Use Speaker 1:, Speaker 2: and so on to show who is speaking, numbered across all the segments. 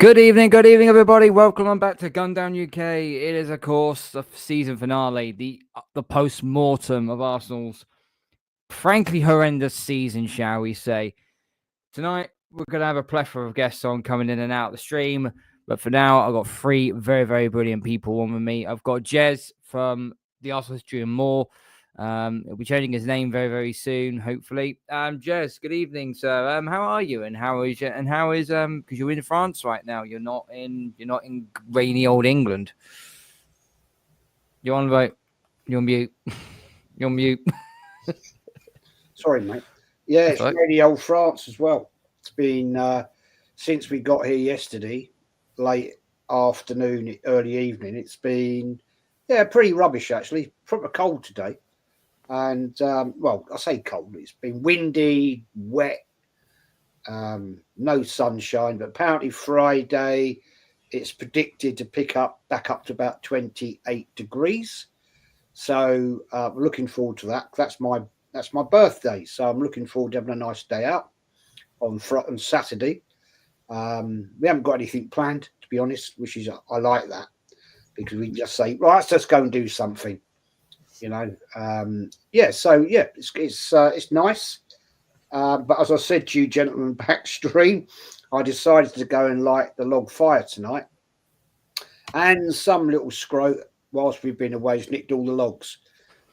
Speaker 1: Good evening, everybody. Welcome on back to Gundown UK. It is, of course, the season finale, the post-mortem of Arsenal's frankly horrendous season, shall we say. Tonight, we're going to have a plethora of guests on coming in and out of the stream. But for now, I've got three very, very brilliant people on with me. I've got Jez from the Arsenal History and More. He'll be changing his name very, very soon, hopefully. Jez, good evening, sir. How are you? And how is because you're in France right now. You're not in rainy old England. You're on vote. You're mute. You're mute.
Speaker 2: Sorry, mate. Yeah, it's rainy old France as well. It's been since we got here yesterday, late afternoon, early evening. It's been pretty rubbish actually. Proper cold today. And, well, I say cold. It's been windy, wet, no sunshine. But apparently Friday, it's predicted to pick up back up to about 28 degrees. So we're looking forward to that. That's my birthday. So I'm looking forward to having a nice day out on Saturday. We haven't got anything planned, to be honest, which is I like that because we just say, right, let's just go and do something. It's nice. But as I said to you, gentlemen, backstream, I decided to go and light the log fire tonight. And some little scrote, whilst we've been away, has nicked all the logs.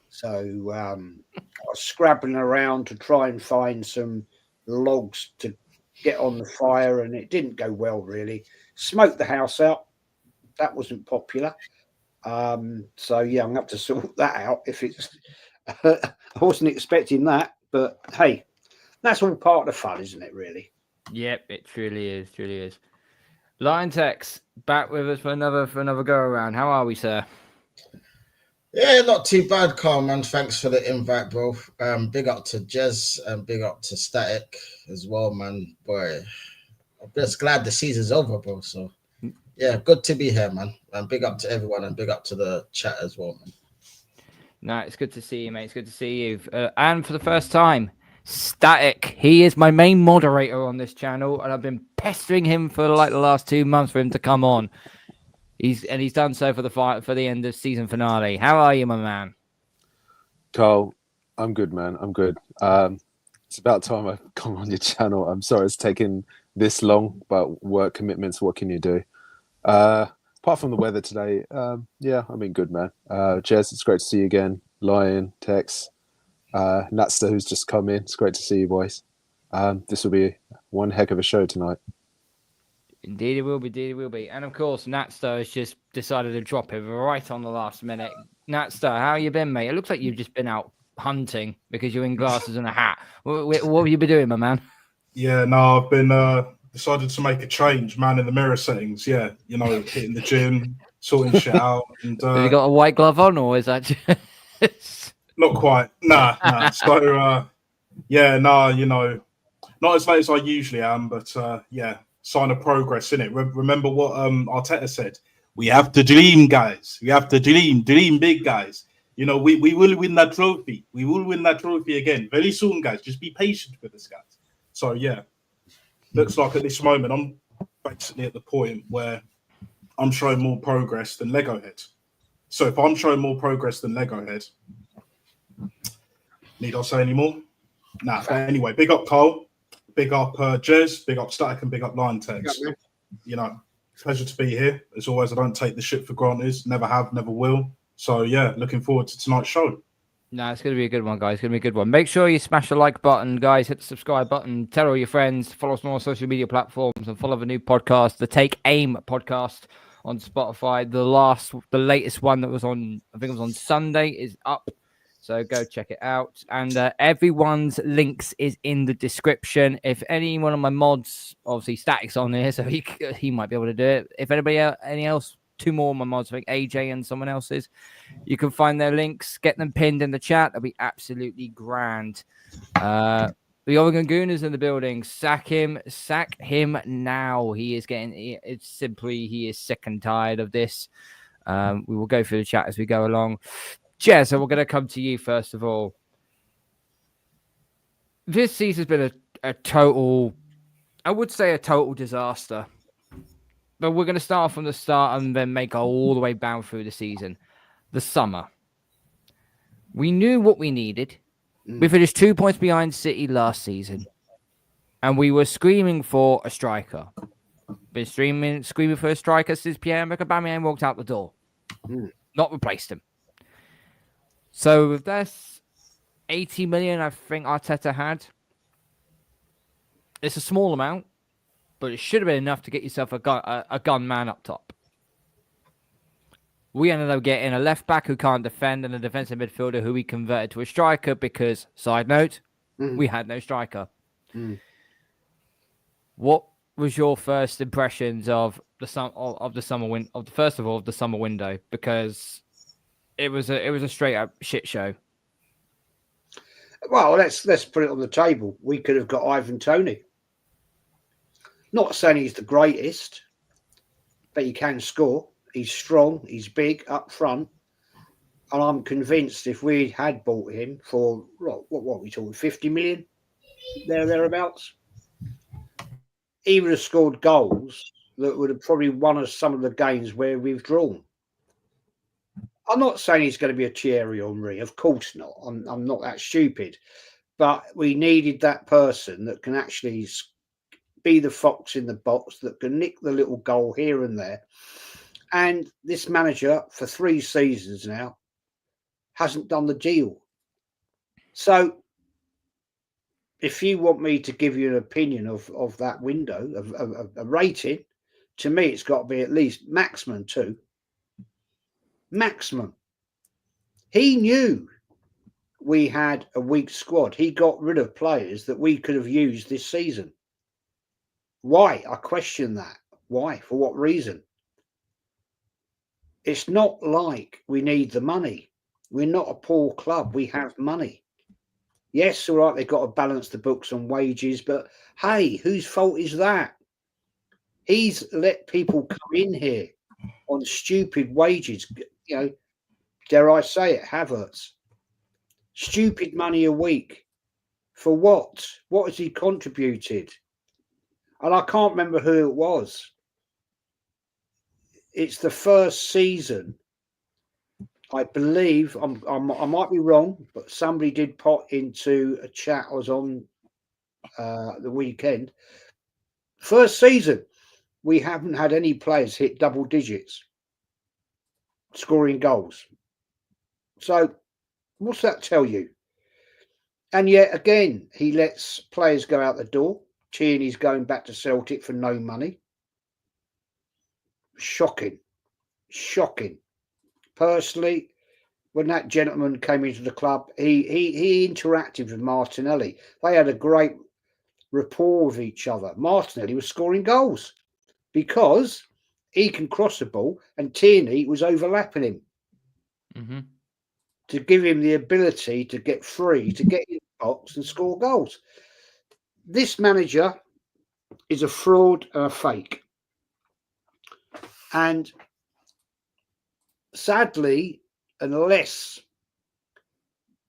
Speaker 2: So I was scrabbling around to try and find some logs to get on the fire, and it didn't go well, really. Smoked the house out. That wasn't popular. I'm going to have to sort that out. If it's, I wasn't expecting that, but hey, that's all part of the fun, isn't it? Really?
Speaker 1: Yep, it truly is. Truly is. Lion Tex back with us for another go around. How are we, sir?
Speaker 3: Yeah, not too bad, Karl, man. Thanks for the invite, bro. Big up to Jez and big up to Static as well, man. Boy, I'm just glad the season's over, bro. So. Yeah, good to be here, man. And big up to everyone and big up to the chat as well, man.
Speaker 1: No, it's good to see you, mate. It's good to see you. And for the first time, Static. He is my main moderator on this channel, and I've been pestering him for like the last 2 months for him to come on. He's done so for the end of season finale. How are you, my man?
Speaker 4: Karl, I'm good, man. I'm good. It's about time I've come on your channel. I'm sorry it's taken this long, but work commitments, what can you do? Apart from the weather today, I've been good, man. Jez, it's great to see you again. Lion, Tex, Natster, who's just come in. It's great to see you, boys. This will be one heck of a show tonight.
Speaker 1: Indeed it will be. Indeed it will be. And of course, Natster has just decided to drop it right on the last minute. Natster, how you been, mate? It looks like you've just been out hunting because you're in glasses and a hat. What have you been doing, my man?
Speaker 5: Yeah, no, I've been decided to make a change, man, in the mirror settings. Yeah, hitting the gym, sorting shit out. And
Speaker 1: have you got a white glove on, or is that just...
Speaker 5: Not quite. Nah. So, not as late as I usually am, but sign of progress, innit? Remember what Arteta said? We have to dream, guys. We have to dream big, guys. We will win that trophy. We will win that trophy again very soon, guys. Just be patient with us, guys. So, yeah. Looks like at this moment, I'm basically at the point where I'm showing more progress than Lego Head. So if I'm showing more progress than Lego Head, need I say any more? Nah. Anyway, big up Karl, big up Jez, big up Static, and big up Lion Tex. Pleasure to be here. As always, I don't take the shit for granted. Never have, never will. So yeah, looking forward to tonight's show.
Speaker 1: No, it's going to be a good one, guys. It's going to be a good one. Make sure you smash the like button, guys. Hit the subscribe button. Tell all your friends. Follow us on all social media platforms and follow the new podcast, the Take Aim podcast on Spotify. The latest one that was on, I think it was on Sunday, is up. So go check it out. And everyone's links is in the description. If any one of my mods, obviously Static's on here, so he might be able to do it. If anybody else, 2 more of my mods, I think AJ and someone else's, you can find their links, get them pinned in the chat. That'll be absolutely grand. The Oregon Goon is in the building. Sack him now. He is he is sick and tired of this. We will go through the chat as we go along. Jez, so we're going to come to you first of all. This season's been a total, I would say a total disaster. But we're going to start from the start and then make all the way down through the season. The summer. We knew what we needed. We finished 2 points behind City last season. And we were screaming for a striker. Been screaming for a striker since Pierre-Emerick Aubameyang walked out the door. Not replaced him. So with this 80 million I think Arteta had, it's a small amount, but it should have been enough to get yourself a gun man up top. We ended up getting a left back who can't defend and a defensive midfielder who we converted to a striker because, side note, we had no striker. What was your first impressions of the summer window? Because it was a straight up shit show.
Speaker 2: Well, let's put it on the table. We could have got Ivan Toney. Not saying he's the greatest, but he can score. He's strong. He's big up front. And I'm convinced if we had bought him for, what are we talking, 50 million? Thereabouts. He would have scored goals that would have probably won us some of the games where we've drawn. I'm not saying he's going to be a Thierry Henry. Of course not. I'm not that stupid. But we needed that person that can actually be the fox in the box, that can nick the little goal here and there. And this manager, for 3 seasons now, hasn't done the deal. So if you want me to give you an opinion of that window, of a rating, to me, it's got to be at least maximum 2. Maximum. He knew we had a weak squad. He got rid of players that we could have used this season. Why? I question that. Why? For what reason? It's not like we need the money. We're not a poor club. We have money. Yes, all right, they've got to balance the books on wages, but hey, whose fault is that? He's let people come in here on stupid wages, dare I say it, Havertz. Stupid money a week. For what? What has he contributed? And I can't remember who it was. It's the first season, I believe, I might be wrong, but somebody did pop into a chat I was on the weekend. First season, we haven't had any players hit double digits scoring goals. So what's that tell you? And yet again, he lets players go out the door. Tierney's going back to Celtic for no money. Shocking. Personally, when that gentleman came into the club, he interacted with Martinelli. They had a great rapport with each other. Martinelli was scoring goals because he can cross the ball and Tierney was overlapping him to give him the ability to get free, to get in the box and score goals. This manager is a fraud and a fake. And sadly, unless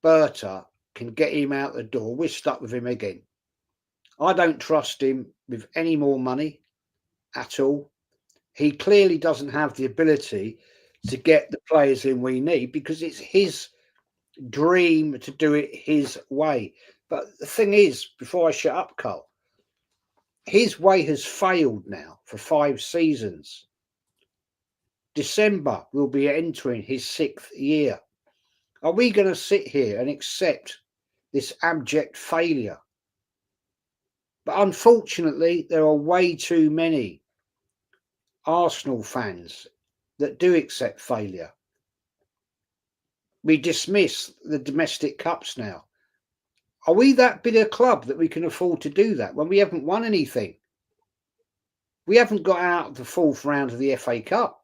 Speaker 2: Berta can get him out the door, we're stuck with him again. I don't trust him with any more money at all. He clearly doesn't have the ability to get the players in we need because it's his dream to do it his way. But the thing is, before I shut up, Karl, his way has failed now for 5 seasons. December will be entering his 6th year. Are we going to sit here and accept this abject failure? But unfortunately, there are way too many Arsenal fans that do accept failure. We dismiss the domestic cups now. Are we that big a club that we can afford to do that when we haven't won anything? We haven't got out of the 4th round of the FA Cup.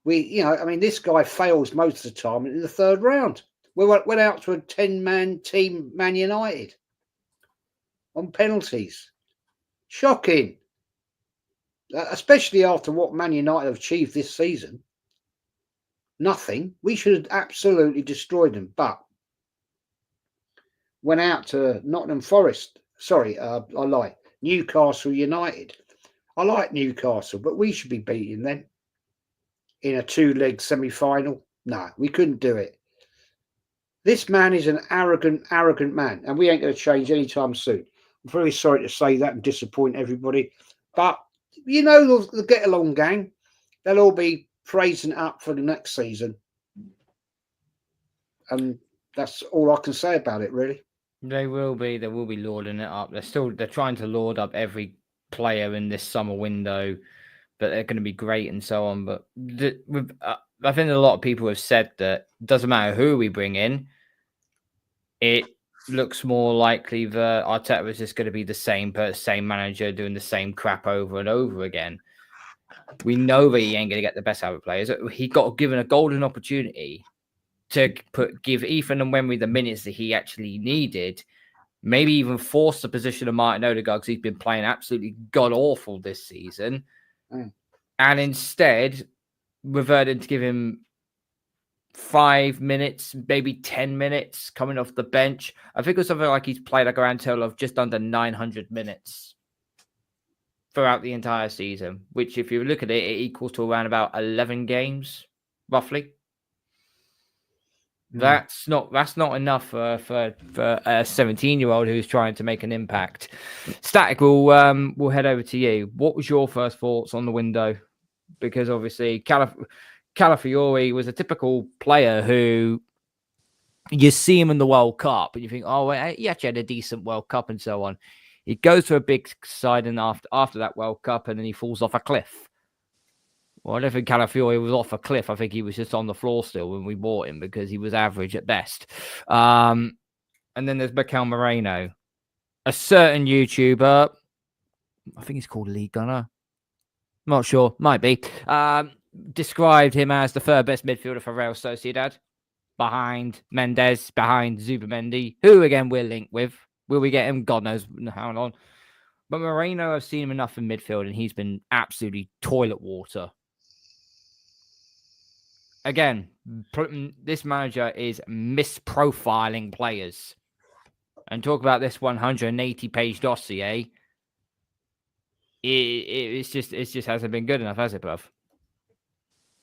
Speaker 2: This guy fails most of the time in the 3rd round. We went out to a 10-man team, Man United, on penalties. Shocking. Especially after what Man United have achieved this season. Nothing. We should have absolutely destroyed them. But went out to Nottingham Forest. Sorry, I lie. Newcastle United. I like Newcastle, but we should be beating them in a 2-leg semi-final. No, we couldn't do it. This man is an arrogant man, and we ain't going to change anytime soon. I'm very sorry to say that and disappoint everybody, but you know they'll get along, gang. They'll all be praising it up for the next season, and that's all I can say about it, really.
Speaker 1: They will be lording it up. They're trying to lord up every player in this summer window, but they're going to be great and so on. But I think a lot of people have said that it doesn't matter who we bring in, it looks more likely that Arteta is just going to be the same manager doing the same crap over and over again. We know that he ain't going to get the best out of players. He got given a golden opportunity to give Ethan and Wembley the minutes that he actually needed, maybe even force the position of Martin Odegaard because he's been playing absolutely god-awful this season, and instead reverted to give him 5 minutes, maybe 10 minutes coming off the bench. I think it was something like he's played like a grand total of just under 900 minutes throughout the entire season, which if you look at it, it equals to around about 11 games, roughly. That's not enough for a 17-year-old who's trying to make an impact. Static, we'll head over to you. What was your first thoughts on the window? Because obviously Calafiori was a typical player who you see him in the World Cup and you think, oh, well, he actually had a decent World Cup and so on. He goes to a big side and after that World Cup and then he falls off a cliff. Well, I don't think Calafiori was off a cliff. I think he was just on the floor still when we bought him because he was average at best. And then there's Mikel Moreno, a certain YouTuber. I think he's called Lee Gunner. Not sure. Might be. Described him as the third best midfielder for Real Sociedad, behind Mendes, behind Zubamendi, who again we're linked with. Will we get him? God knows how long. But Moreno, I've seen him enough in midfield, and he's been absolutely toilet water. Again, this manager is misprofiling players. And talk about this 180-page dossier. It just hasn't been good enough, has it, bruv?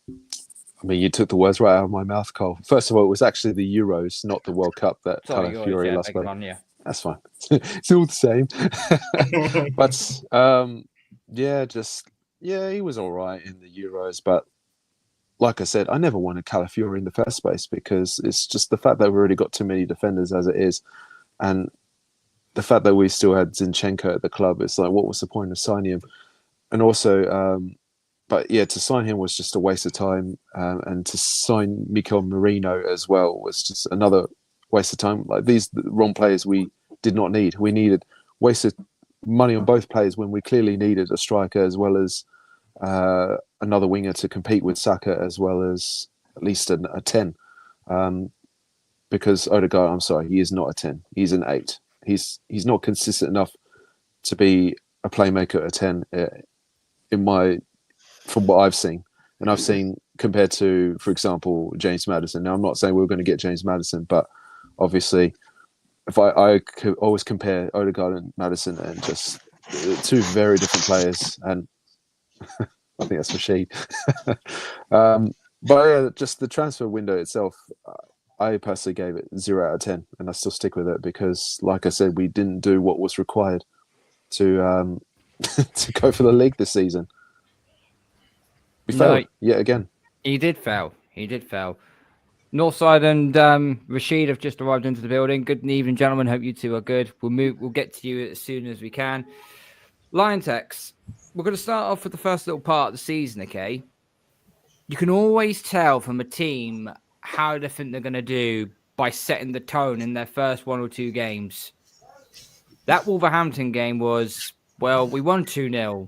Speaker 4: I mean, you took the words right out of my mouth, Karl. First of all, it was actually the Euros, not the World Cup that Calafiori lost. That's fine. It's all the same. But he was all right in the Euros. But like I said, I never wanted Calafiori in the first place because it's just the fact that we've already got too many defenders as it is, and the fact that we still had Zinchenko at the club. It's like, what was the point of signing him? And also, but yeah, to sign him was just a waste of time, and to sign Mikel Merino as well was just another waste of time. Like these the wrong players we did not need. We needed wasted money on both players when we clearly needed a striker as well as another winger to compete with Saka as well as at least a 10. Because Odegaard, I'm sorry, he is not a 10. He's an 8. He's not consistent enough to be a playmaker at a 10 from what I've seen. And I've seen compared to, for example, James Maddison. Now, I'm not saying we're going to get James Maddison, but obviously, if I could always compare Odegaard and Maddison and just two very different players, and I think that's Rashid. But yeah, just the transfer window itself, I personally gave it 0 out of 10, and I still stick with it because, like I said, we didn't do what was required to to go for the league this season. We failed yet again.
Speaker 1: He did fail. Northside and Rashid have just arrived into the building. Good evening, gentlemen. Hope you two are good. We'll get to you as soon as we can. Lion Tex, we're going to start off with the first little part of the season, okay? You can always tell from a team how they think they're going to do by setting the tone in their first 1 or 2 games. That Wolverhampton game was, well, we won 2-0,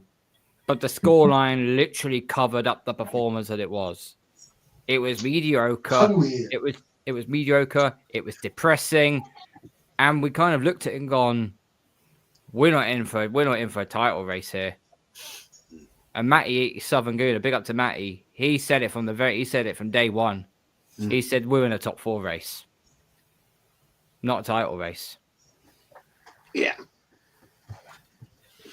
Speaker 1: but the scoreline literally covered up the performance that it was. It was mediocre. It was mediocre. It was depressing, and we kind of looked at it and gone, "We're not in for a title race here." And Matty Southern Gouda, big up to Matty. He said it from day one. He said we're in a top 4 race, not a title race.
Speaker 2: Yeah.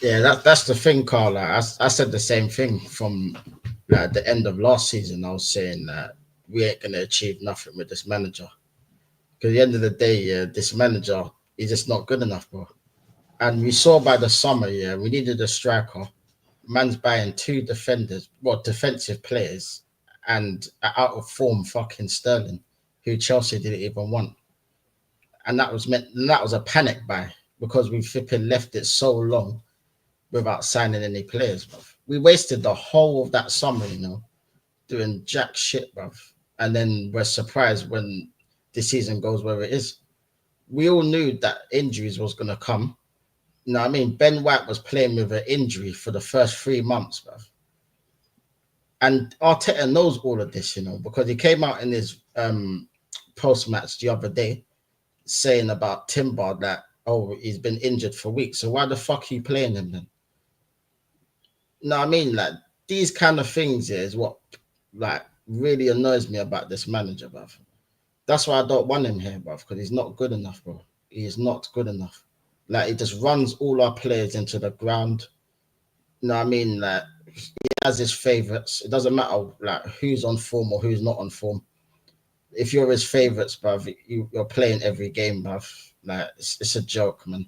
Speaker 3: Yeah, that's the thing, Karl. Like, I said the same thing from like the end of last season. I was saying that we ain't gonna achieve nothing with this manager. Because at the end of the day, yeah, this manager is just not good enough, bro. And we saw by the summer, yeah, we needed a striker. Man's buying 2 defenders, well, defensive players, and out of form fucking Sterling, who Chelsea didn't even want. And that was a panic buy because we flipping left it so long without signing any players, bruv. We wasted the whole of that summer, doing jack shit, bruv. And then we're surprised when the season goes where it is. We all knew that injuries was going to come. You know what I mean? Ben White was playing with an injury for the first 3 months, bruv. And Arteta knows all of this, because he came out in his post-match the other day saying about Timber that, he's been injured for weeks. So why the fuck are you playing him then? No, I mean, like, these kind of things is what, like, really annoys me about this manager, bruv. That's why I don't want him here, bruv, because he's not good enough, bro. He is not good enough. Like, he just runs all our players into the ground. You know what I mean? Like, he has his favourites. It doesn't matter, like, who's on form or who's not on form. If you're his favourites, bruv, you're playing every game, bruv. Like, it's a joke, man.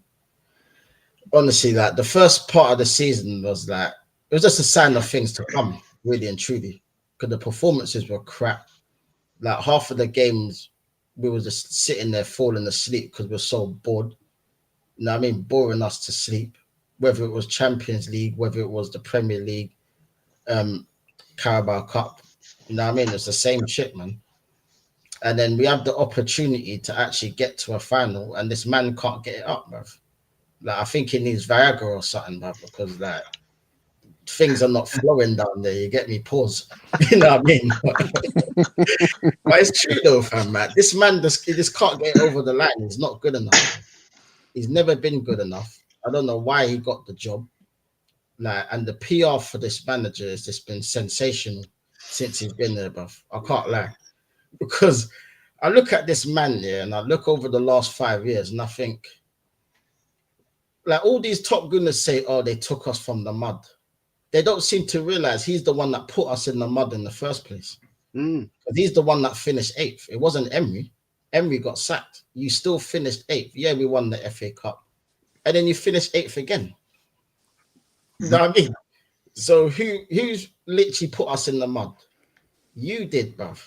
Speaker 3: Honestly, like, the first part of the season was like, it was just a sign of things to come, really and truly. Because the performances were crap. Like, half of the games, we were just sitting there falling asleep because we're so bored. You know what I mean? Boring us to sleep. Whether it was Champions League, whether it was the Premier League, Carabao Cup. You know what I mean? It's the same shit, man. And then we have the opportunity to actually get to a final, and this man can't get it up, bruv. Like, I think he needs Viagra or something, bruv, because, like, things are not flowing down there. You get me? Pause. You know what I mean? But it's true though, fam, man. This man he just can't get over the line. He's not good enough. He's never been good enough. I don't know why he got the job. Like, and the PR for this manager has just been sensational since he's been there, bruv. I can't lie. Because I look at this man here and I look over the last 5 years and I think, like, all these top gooners say, they took us from the mud. They don't seem to realize he's the one that put us in the mud in the first place. He's the one that finished 8th. It wasn't Emery. Emery got sacked. You still finished 8th. Yeah, we won the FA Cup. And then you finished 8th again. You know what I mean? So who's literally put us in the mud? You did, bruv.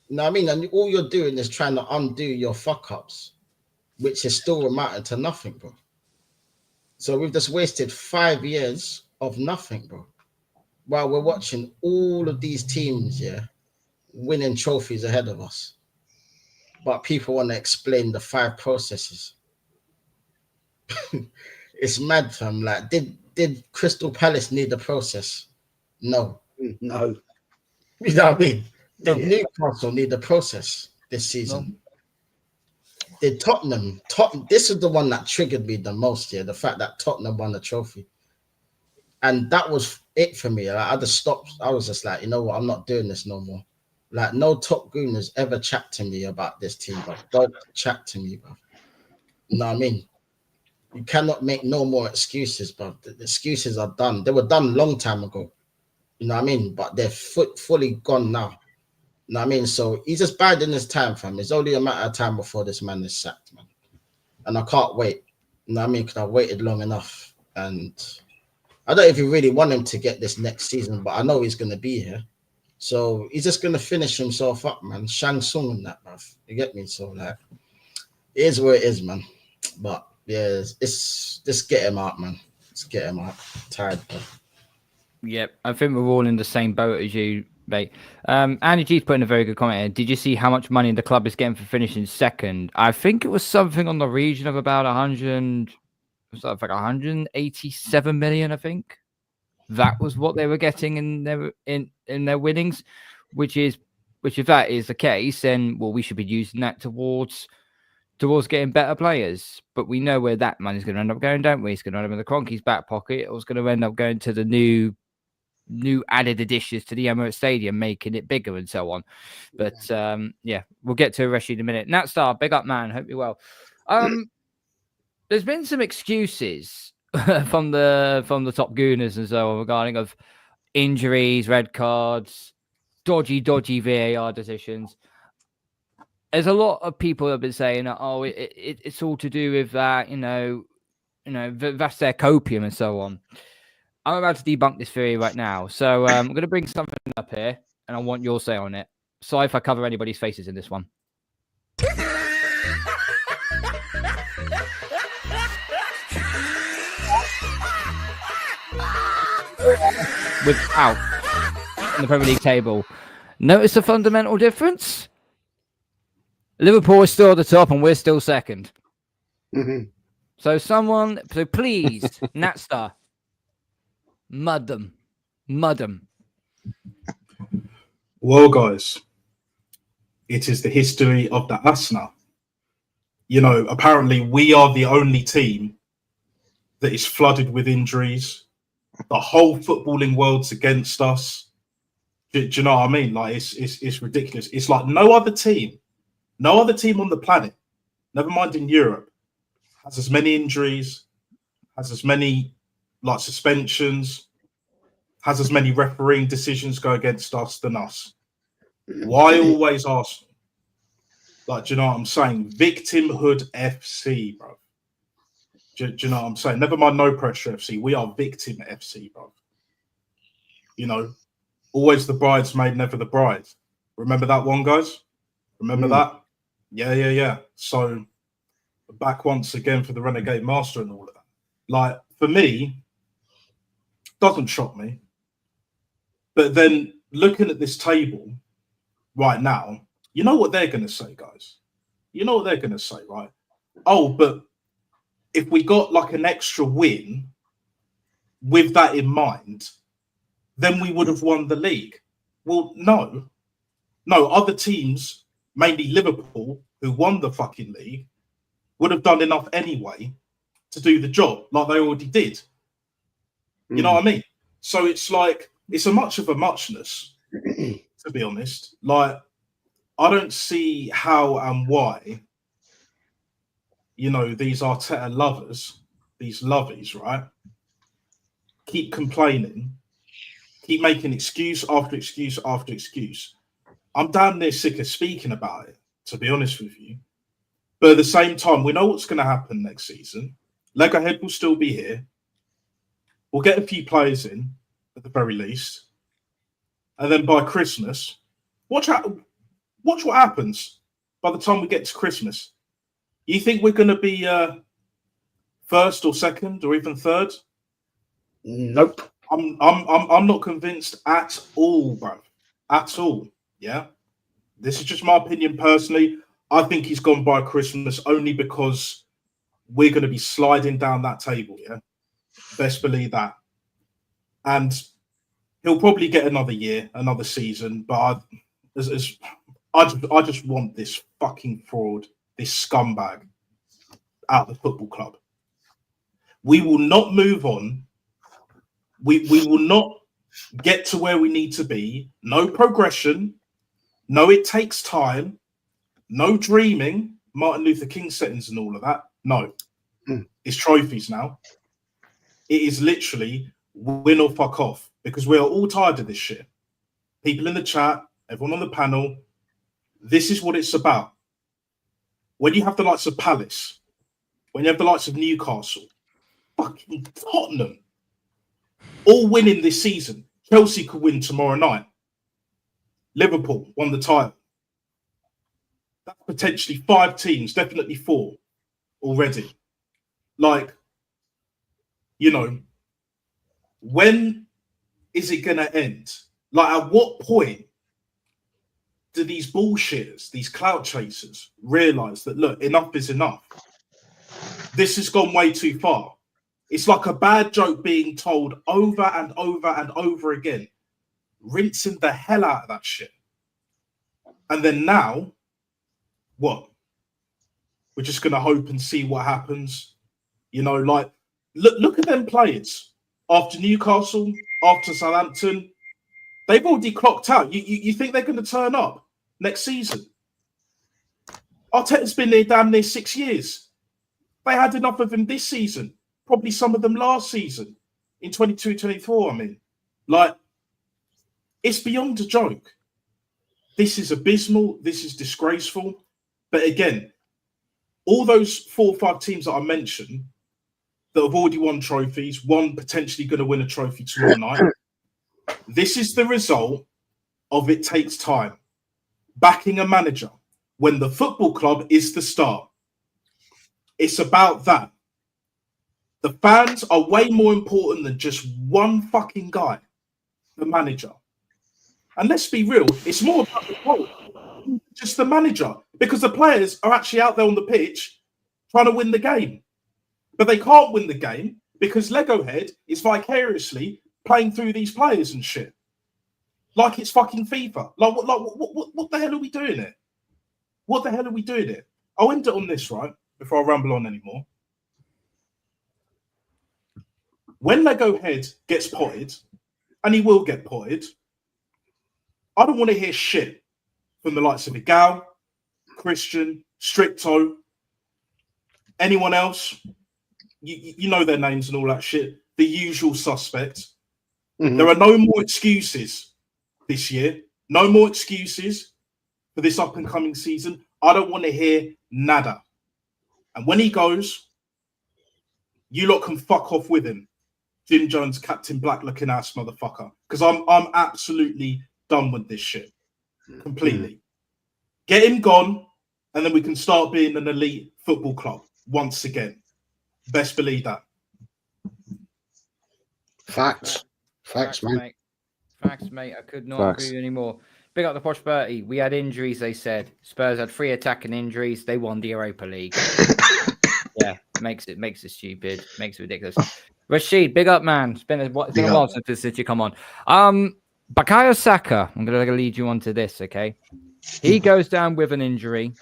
Speaker 3: You know what I mean? And all you're doing is trying to undo your fuck-ups, which is still amounting to nothing, bro. So we've just wasted 5 years of nothing, bro. While we're watching all of these teams, winning trophies ahead of us. But people want to explain the 5 processes. It's mad, fam. Like, did Crystal Palace need the process? No.
Speaker 2: No.
Speaker 3: You know what I mean? Did Newcastle need the process this season? No. Did Tottenham? This is the one that triggered me the most, the fact that Tottenham won the trophy. And that was it for me. Like, I just stopped. I was just like, you know what? I'm not doing this no more. Like, no top goon has ever chat to me about this team, bro. Don't chat to me, bro. You know what I mean? You cannot make no more excuses, bro. The excuses are done. They were done long time ago. You know what I mean? But they're fully gone now. You know what I mean? So he's just biding his time, fam. It's only a matter of time before this man is sacked, man. And I can't wait. You know what I mean? Because I've waited long enough. And I don't even really want him to get this next season, but I know he's going to be here. So he's just going to finish himself up, man. Shang Tsung and that, bruv. You get me? So, like, it is where it is, man. But, yeah, it's just get him out, man. Just get him out. I'm tired, bro.
Speaker 1: Yep, I think we're all in the same boat as you, mate. Andy G's put in a very good comment here. Did you see how much money the club is getting for finishing second? I think it was something on the region of about 187 million, I think. That was what they were getting in their winnings, which if that is the case, then we should be using that towards getting better players. But we know where that money's going to end up going, don't we? It's going to end up in the Cronky's back pocket. It was going to end up going to the new added additions to the Emirates Stadium, making it bigger and so on. But we'll get to Reshi in a minute. Nat Star, big up, man. Hope you're well. There's been some excuses from the top gooners and so on regarding of injuries, red cards, dodgy VAR decisions. There's a lot of people have been saying, "Oh, it's all to do with that," that's their copium and so on. I'm about to debunk this theory right now, so I'm going to bring something up here, and I want your say on it. Sorry if I cover anybody's faces in this one. Without in the Premier League table, notice the fundamental difference? Liverpool is still at the top, and we're still second.
Speaker 2: Mhm.
Speaker 1: So please, Natstar, mud them.
Speaker 5: Well, guys, it is the history of the us now. Apparently we are the only team that is flooded with injuries. The whole footballing world's against us. Do you know what I mean? Like it's ridiculous. It's like no other team on the planet, never mind in Europe, has as many injuries, has as many like suspensions, has as many refereeing decisions go against us than us. Why always Arsenal? Like, do you know what I'm saying? Victimhood FC, bro. Do you know what I'm saying? Never mind no pressure FC. We are victim FC, bro. Always the bridesmaid, never the bride. Remember that one, guys? Remember that? Yeah. So back once again for the Renegade Master and all of that. Like, for me, doesn't shock me. But then looking at this table right now, you know what they're going to say, guys? You know what they're going to say, right? Oh, but if we got like an extra win with that in mind, then we would have won the league. Well, no. Other teams, mainly Liverpool, who won the fucking league, would have done enough anyway to do the job like they already did. You know what I mean? So it's like, it's a much of a muchness, to be honest. Like, I don't see how and why, these Arteta lovers, these lovies, right, keep complaining, keep making excuse after excuse after excuse. I'm damn near sick of speaking about it, to be honest with you. But at the same time, we know what's going to happen next season. Leatherhead will still be here. We'll get a few players in, at the very least. And then by Christmas, watch what happens by the time we get to Christmas. You think we're going to be first or second or even third?
Speaker 2: Nope.
Speaker 5: I'm not convinced at all, bro. At all. Yeah. This is just my opinion personally. I think he's gone by Christmas only because we're going to be sliding down that table. Yeah. Best believe that. And he'll probably get another year, another season. But I just want this fucking fraud, this scumbag out of the football club. We will not move on. We will not get to where we need to be. No progression. No, it takes time. No dreaming, Martin Luther King settings and all of that. No. It's trophies now. It is literally win or fuck off because we are all tired of this shit. People in the chat, everyone on the panel, this is what it's about. When you have the likes of Palace, when you have the likes of Newcastle, fucking Tottenham, all winning this season. Chelsea could win tomorrow night. Liverpool won the title. That's potentially 5 teams, definitely 4 already. Like, when is it going to end? Like, at what point do these bullshitters, these clout chasers, realize that, look, enough is enough? This has gone way too far. It's like a bad joke being told over and over and over again, rinsing the hell out of that shit. And then now, what? We're just going to hope and see what happens. Like, look at them players. After Newcastle, after Southampton, they've already clocked out. You think they're going to turn up next season? Arteta's been there damn near 6 years. They had enough of him this season. probably some of them last season in 22-24. I mean, like, it's beyond a joke. This is abysmal. This is disgraceful. But again, all those 4 or 5 teams that I mentioned that have already won trophies, one potentially going to win a trophy tomorrow night. This is the result of it takes time. Backing a manager when the football club is the star. It's about that. The fans are way more important than just one fucking guy, the manager. And let's be real, it's more about the club, just the manager, because the players are actually out there on the pitch trying to win the game. But they can't win the game because Lego Head is vicariously playing through these players and shit. Like it's fucking FIFA. What the hell are we doing here? What the hell are we doing here? I'll end it on this, right? Before I ramble on anymore. When Lego Head gets potted, and he will get potted, I don't want to hear shit from the likes of Igal, Christian, Stricto, anyone else. You know their names and all that shit. The usual suspects. Mm-hmm. There are no more excuses this year. No more excuses for this up and coming season. I don't want to hear nada. And when he goes, you lot can fuck off with him. Jim Jones, Captain Black looking ass motherfucker. Because I'm absolutely done with this shit. Completely. Get him gone, and then we can start being an elite football club once again. Best believe that.
Speaker 2: Facts, mate.
Speaker 1: Facts, mate. I could not agree with you anymore. Big up the Posh Bertie. We had injuries, they said. Spurs had 3 attacking injuries. They won the Europa League. Yeah, makes it stupid. Makes it ridiculous. Rashid, big up, man. It's been a while since you come on. Bukayo Saka, I'm going to lead you on to this, okay? He goes down with an injury,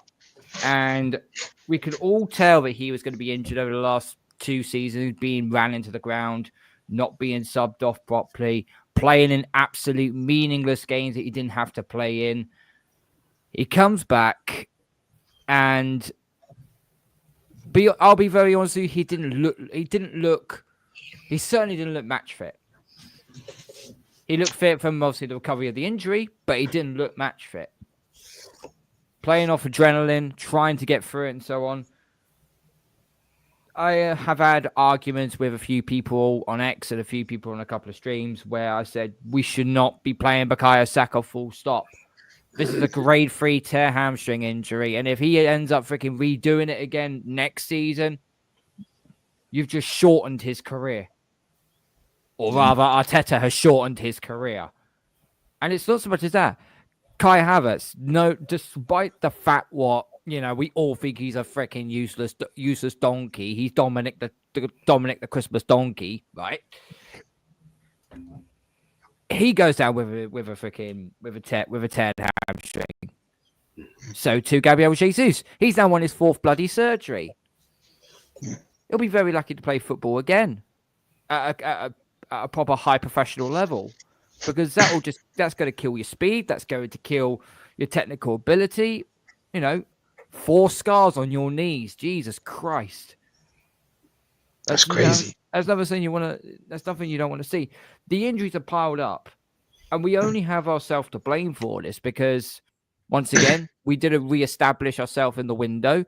Speaker 1: and we could all tell that he was going to be injured over the last 2 seasons, being ran into the ground, not being subbed off properly, playing in absolute meaningless games that he didn't have to play in. He comes back, and I'll be very honest with you, he certainly didn't look match fit. He looked fit from obviously the recovery of the injury, but he didn't look match fit. Playing off adrenaline, trying to get through it and so on. I have had arguments with a few people on X and a few people on a couple of streams where I said we should not be playing Bukayo Saka full stop. This is a grade 3 tear hamstring injury, and if he ends up freaking redoing it again next season, you've just shortened his career. Or rather, Arteta has shortened his career. And it's not so much as that. Kai Havertz, despite the fact we all think he's a freaking useless donkey. He's Dominic the Christmas donkey, right? He goes down with a teared hamstring. So too Gabriel Jesus. He's now on his 4th bloody surgery. He'll be very lucky to play football again at a proper high professional level, because that's going to kill your speed. That's going to kill your technical ability. 4 scars on your knees. Jesus Christ.
Speaker 2: That's crazy.
Speaker 1: That's nothing you don't want to see. The injuries are piled up, and we only have ourselves to blame for this because, once again, we didn't re-establish ourselves in the window.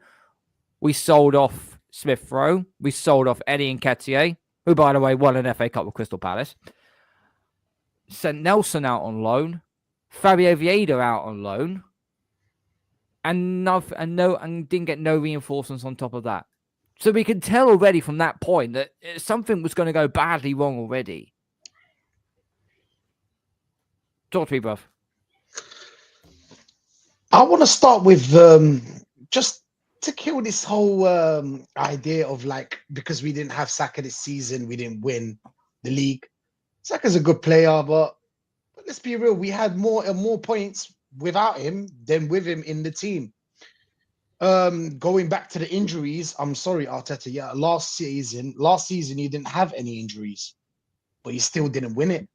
Speaker 1: We sold off Smith Rowe. We sold off Eddie Nketiah, who, by the way, won an FA Cup with Crystal Palace. Sent Nelson out on loan. Fabio Vieira out on loan. And didn't get no reinforcements on top of that. So we can tell already from that point that something was going to go badly wrong already. Talk to me, bruv.
Speaker 6: I want to start with just to kill this whole idea of because we didn't have Saka this season, we didn't win the league. Saka's a good player, but let's be real, we had more points without him than with him in the team. Going back to the injuries, I'm sorry, Arteta. Yeah, last season you didn't have any injuries, but you still didn't win it.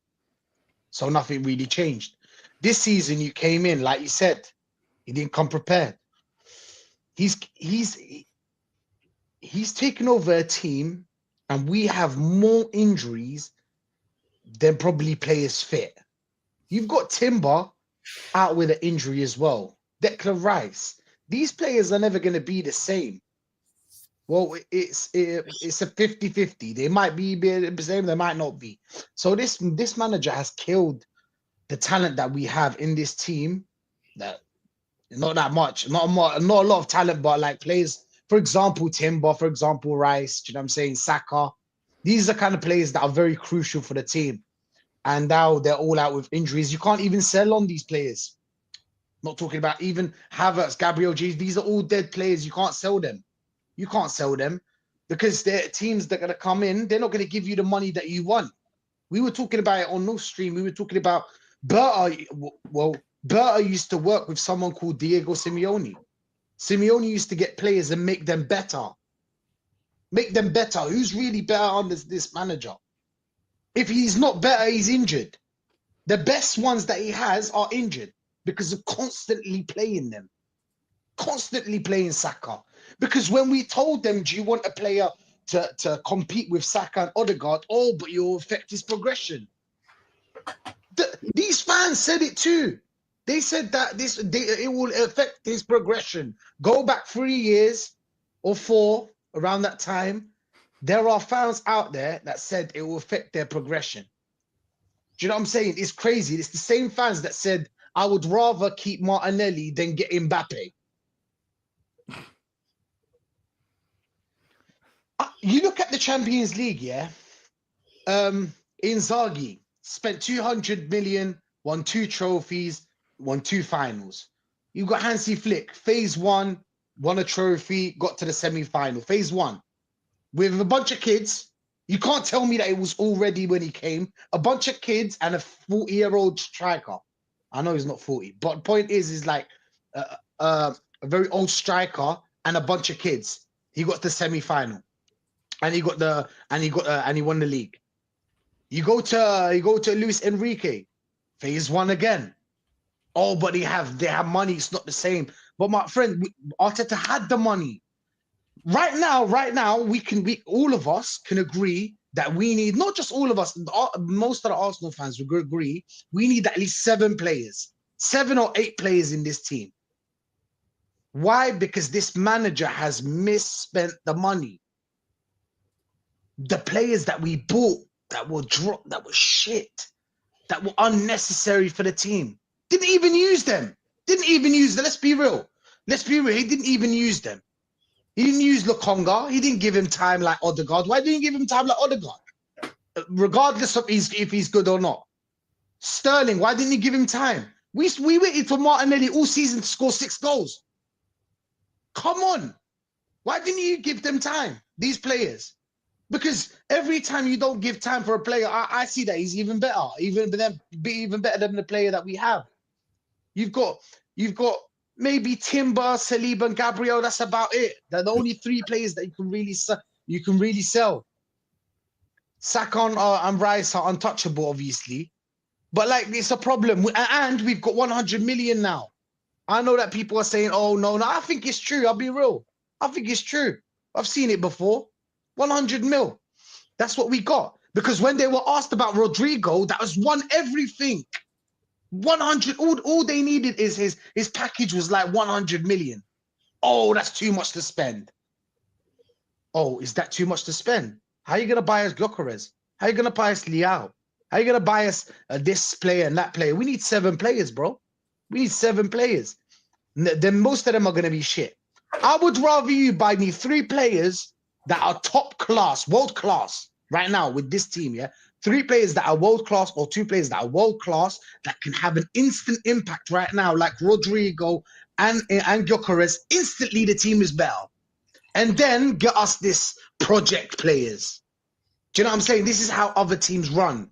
Speaker 6: So nothing really changed. This season you came in, like you said, he didn't come prepared. He's taken over a team and we have more injuries than probably players fit. You've got Timber out with an injury as well. Declan Rice. These players are never going to be the same. Well, it's a 50-50. They might be the same, they might not be. So this manager has killed the talent that we have in this team. That not that much, not a lot of talent, but like players, for example, Timber, for example, Rice, do you know what I'm saying? Saka. These are the kind of players that are very crucial for the team. And now they're all out with injuries. You can't even sell on these players. Not talking about even Havertz, Gabriel Jesus. These are all dead players. You can't sell them. You can't sell them because they're teams that are going to come in. They're not going to give you the money that you want. We were talking about it on no stream. We were talking about Berta. Well, Berta used to work with someone called Diego Simeone. Simeone used to get players and make them better. Make them better. Who's really better on this manager? If he's not better, he's injured. The best ones that he has are injured because of constantly playing them. Constantly playing Saka. Because when we told them, do you want a player to compete with Saka and Odegaard? Oh, but you'll affect his progression. These fans said it too. They said that it will affect his progression. Go back 3 years or 4, around that time. There are fans out there that said it will affect their progression. Do you know what I'm saying? It's crazy. It's the same fans that said, I would rather keep Martinelli than get Mbappe. You look at the Champions League, yeah? Inzaghi spent 200 million, won 2 trophies, won 2 finals. You got Hansi Flick, phase 1, won a trophy, got to the semi-final. Phase 1. With a bunch of kids. You can't tell me that it was already when he came. A bunch of kids and a 40-year-old striker. I know he's not 40, but the point is like a very old striker and a bunch of kids. He got the semi-final. And he won the league. You go to Luis Enrique, phase 1 again. Oh, but they have money. It's not the same. But my friend, Arteta had the money. Right now, all of us can agree that we need, not just all of us, most of the Arsenal fans will agree, we need at least 7 players, 7 or 8 players in this team. Why? Because this manager has misspent the money. The players that we bought that were shit, that were unnecessary for the team, didn't even use them. Let's be real. He didn't even use them. He didn't use Lokonga. He didn't give him time like Odegaard. Why didn't he give him time like Odegaard? Regardless of if he's good or not. Sterling, why didn't he give him time? We waited for Martinelli all season to score 6 goals. Come on. Why didn't you give them time, these players? Because every time you don't give time for a player, I see that he's even better, even better than the player that we have. You've got maybe Timber, Saliba, and Gabriel. That's about it. They're the only 3 players that you can really sell. Saka and Rice are untouchable, obviously, but like it's a problem. And we've got 100 million now. I know that people are saying, "Oh no." I think it's true. I'll be real. I think it's true. I've seen it before. 100 mil. That's what we got. Because when they were asked about Rodrigo, that was won everything. 100. All they needed is his package was like 100 million. Oh, that's too much to spend. Oh, is that too much to spend? How are you gonna buy us Gyökeres? How are you gonna buy us Leao? How are you gonna buy us this player and that player? We need 7 players, bro. We need 7 players. Then most of them are gonna be shit. I would rather you buy me 3 players that are top class, world class, right now with this team, yeah? 3 players that are world class or 2 players that are world class that can have an instant impact right now, like Rodrigo and Gyökeres. Instantly, the team is better. And then get us this project players. Do you know what I'm saying? This is how other teams run.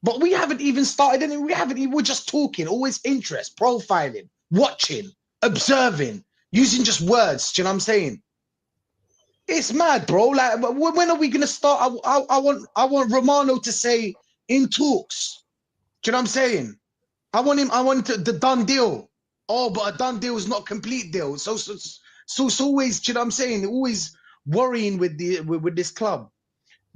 Speaker 6: But we haven't even started any. We're just talking, always interest, profiling, watching, observing, using just words. Do you know what I'm saying? It's mad, bro. Like, when are we gonna start? I want Romano to say in talks. Do you know what I'm saying? I want the done deal. Oh, but a done deal is not a complete deal. So it's always, do you know what I'm saying? Always worrying with this club.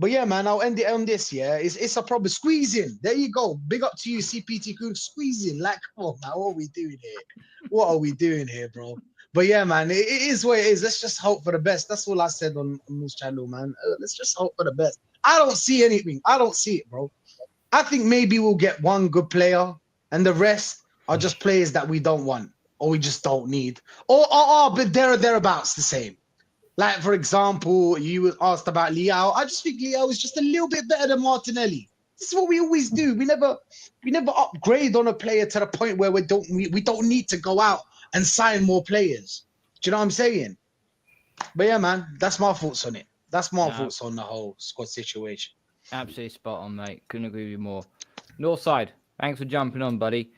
Speaker 6: But yeah, man, I'll end it on this. Yeah, it's a problem. Squeezing. There you go. Big up to you, CPT crew. Squeezing. Like, come on, man. What are we doing here? What are we doing here, bro? But yeah, man, it is what it is. Let's just hope for the best. That's all I said on this channel, man. Let's just hope for the best. I don't see anything. I don't see it, bro. I think maybe we'll get one good player, and the rest are just players that we don't want or we just don't need, or but thereabouts the same. Like, for example, you were asked about Leao. I just think Leao is just a little bit better than Martinelli. This is what we always do. We never upgrade on a player to the point where we don't need to go out and sign more players. Do you know what I'm saying? But yeah, man, that's my thoughts on it. That's my thoughts on the whole squad situation.
Speaker 1: Absolutely spot on, mate. Couldn't agree with you more. Northside, thanks for jumping on, buddy.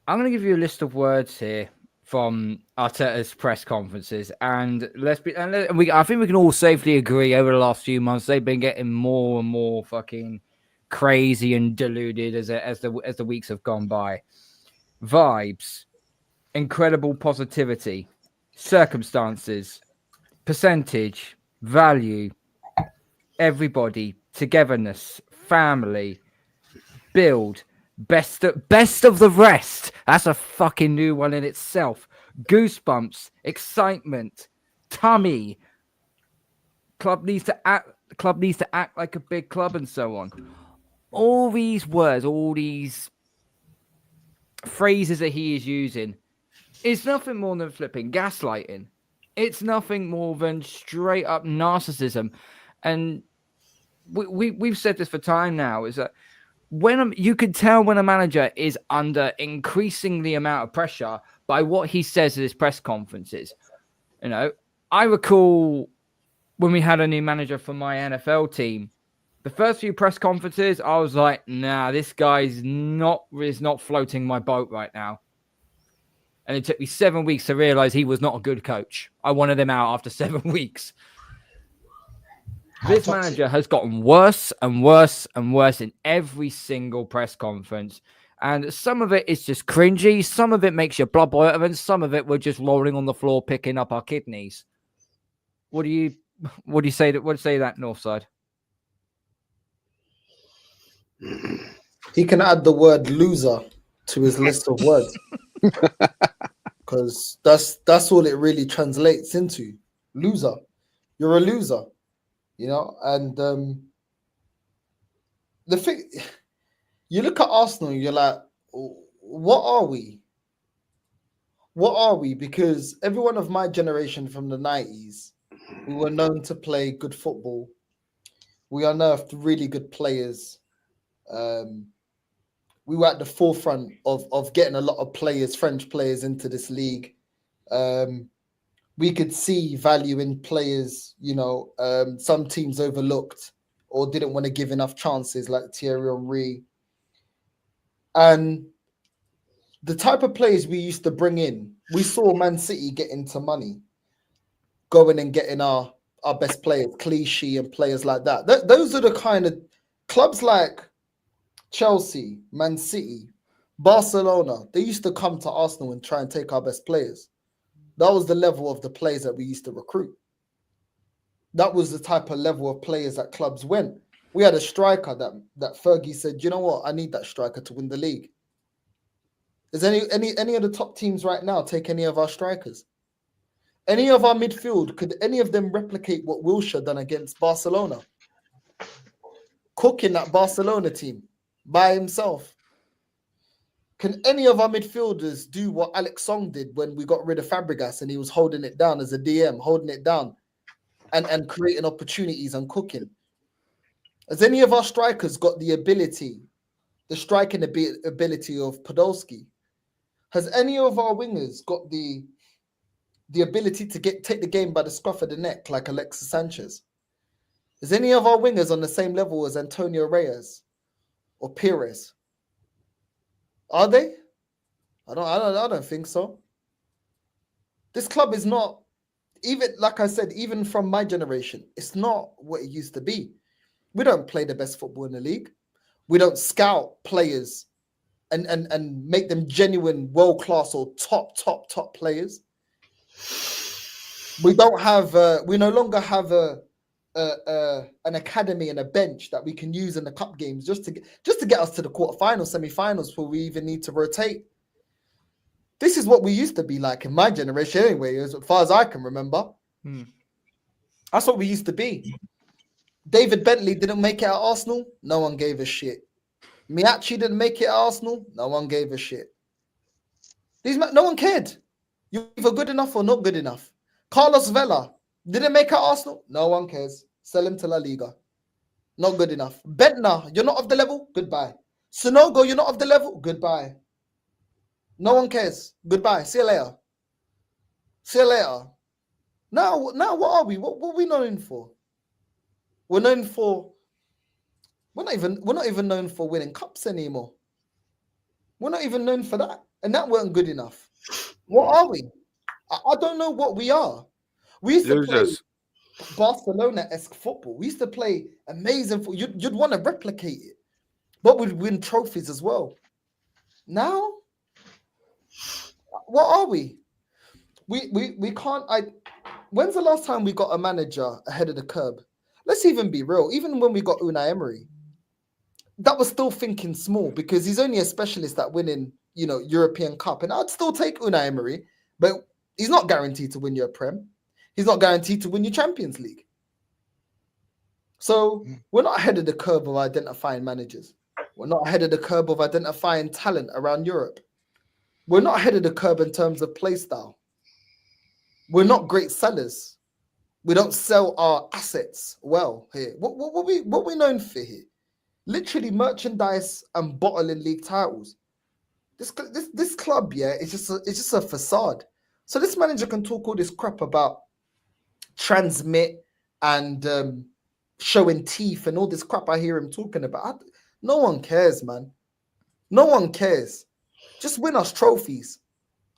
Speaker 1: I'm going to give you a list of words here from Arteta's press conferences, and I think we can all safely agree over the last few months they've been getting more and more fucking crazy and deluded as the weeks have gone by. Vibes, incredible positivity, circumstances, percentage, value, everybody, togetherness, family, build, best of the rest. That's a fucking new one in itself. Goosebumps, excitement, tummy. Club needs to act like a big club, and so on. All these words, all these phrases that he is using, is nothing more than flipping gaslighting. It's nothing more than straight up narcissism. And we've said this for time now, is that you can tell when a manager is under increasingly amount of pressure by what he says at his press conferences. You know, I recall when we had a new manager for my NFL team, the first few press conferences, I was like, nah, this guy's not floating my boat right now. And it took me 7 weeks to realize he was not a good coach. I wanted him out after 7 weeks. This manager has gotten worse and worse and worse in every single press conference. And some of it is just cringy. Some of it makes your blood boil. And some of it we're just rolling on the floor, picking up our kidneys. What do you say that? What do you say that, Northside?
Speaker 7: He can add the word loser to his list of words. Because that's all it really translates into. Loser. You're a loser. You know, and the thing, you look at Arsenal, you're like, what are we? What are we? Because everyone of my generation from the 90s, we were known to play good football. We unearthed really good players. We were at the forefront of getting a lot of players, French players, into this league. We could see value in players, you know, some teams overlooked or didn't want to give enough chances, like Thierry Henry. And the type of players we used to bring in, we saw Man City get into money, going and getting our best players, Clichy and players like that. Those are the kind of clubs like Chelsea, Man City, Barcelona. They used to come to Arsenal and try and take our best players. That was the level of the players that we used to recruit. That was the type of level of players that clubs went. We had a striker that Fergie said, you know what, I need that striker to win the league. Is any of the top teams right now take any of our strikers? Any of our midfield, could any of them replicate what Wilshere done against Barcelona? Cooking that Barcelona team by himself. Can any of our midfielders do what Alex Song did when we got rid of Fabregas and he was holding it down as a DM, holding it down and creating opportunities and cooking? Has any of our strikers got the ability, the striking ability of Podolski? Has any of our wingers got the ability to take the game by the scruff of the neck like Alexis Sanchez? Is any of our wingers on the same level as Antonio Reyes or Pires? Are they? I don't think so. This club is not, even like I said, even from my generation, it's not what it used to be. We don't play the best football in the league. We don't scout players and make them genuine world-class or top players. We don't have we no longer have a an academy and a bench that we can use in the cup games just to get us to the quarterfinals, semi-finals before we even need to rotate. This is what we used to be like in my generation anyway, as far as I can remember. That's what we used to be. David Bentley didn't make it at Arsenal. No one gave a shit. Miachi didn't make it at Arsenal. No one gave a shit. No one cared. You're either good enough or not good enough. Carlos Vela didn't make it at Arsenal. No one cares. Sell him to La Liga. Not good enough. Bentner, you're not of the level. Goodbye. Sonogo, you're not of the level. Goodbye. No one cares. Goodbye. See you later. See you later. Now what are we? What are we known for? We're not even known for winning cups anymore. We're not even known for that. And that weren't good enough. What are we? I don't know what we are. We used to play Barcelona-esque football. We used to play amazing football. You'd want to replicate it. But we'd win trophies as well. Now, what are we? We can't. When's the last time we got a manager ahead of the curb? Let's even be real. Even when we got Unai Emery, that was still thinking small because he's only a specialist at winning, European Cup. And I'd still take Unai Emery, but he's not guaranteed to win your Prem. He's not guaranteed to win your Champions League. So we're not ahead of the curve of identifying managers. We're not ahead of the curve of identifying talent around Europe. We're not ahead of the curve in terms of play style. We're not great sellers. We don't sell our assets well here. What we known for here? Literally merchandise and bottling league titles. This club, it's just a facade. So this manager can talk all this crap about transmit and showing teeth and all this crap I hear him talking about. No one cares, man. No one cares. Just win us trophies.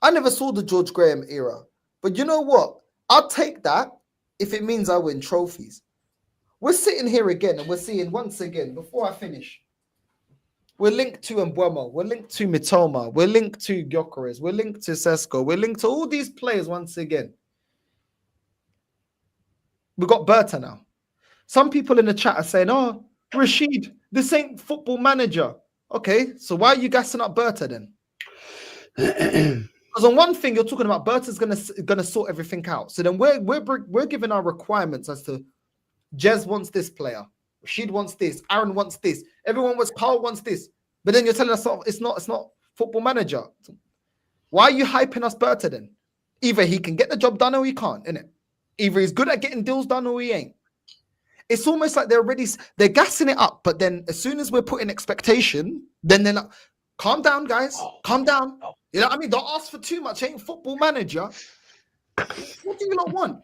Speaker 7: I never saw the George Graham era. But you know what? I'll take that if it means I win trophies. We're sitting here again and we're seeing once again, before I finish, we're linked to Mbeumo, we're linked to Mitoma, we're linked to Gyökeres, we're linked to Sesko, we're linked to all these players once again. We got Berta now. Some people in the chat are saying, oh, Rashid, this ain't Football Manager. Okay, so why are you gassing up Berta then? Because on one thing, you're talking about Berta's gonna sort everything out. So then we're giving our requirements as to Jez wants this player, Rashid wants this, Aaron wants this, Karl wants this. But then you're telling us it's not Football Manager. Why are you hyping us Berta then? Either he can get the job done or he can't, innit? Either he's good at getting deals done or he ain't. It's almost like they're gassing it up, but then as soon as we're putting expectation, then they're like, calm down, guys, calm down. You know what I mean? Don't ask for too much. Ain't Football Manager. What do you not want?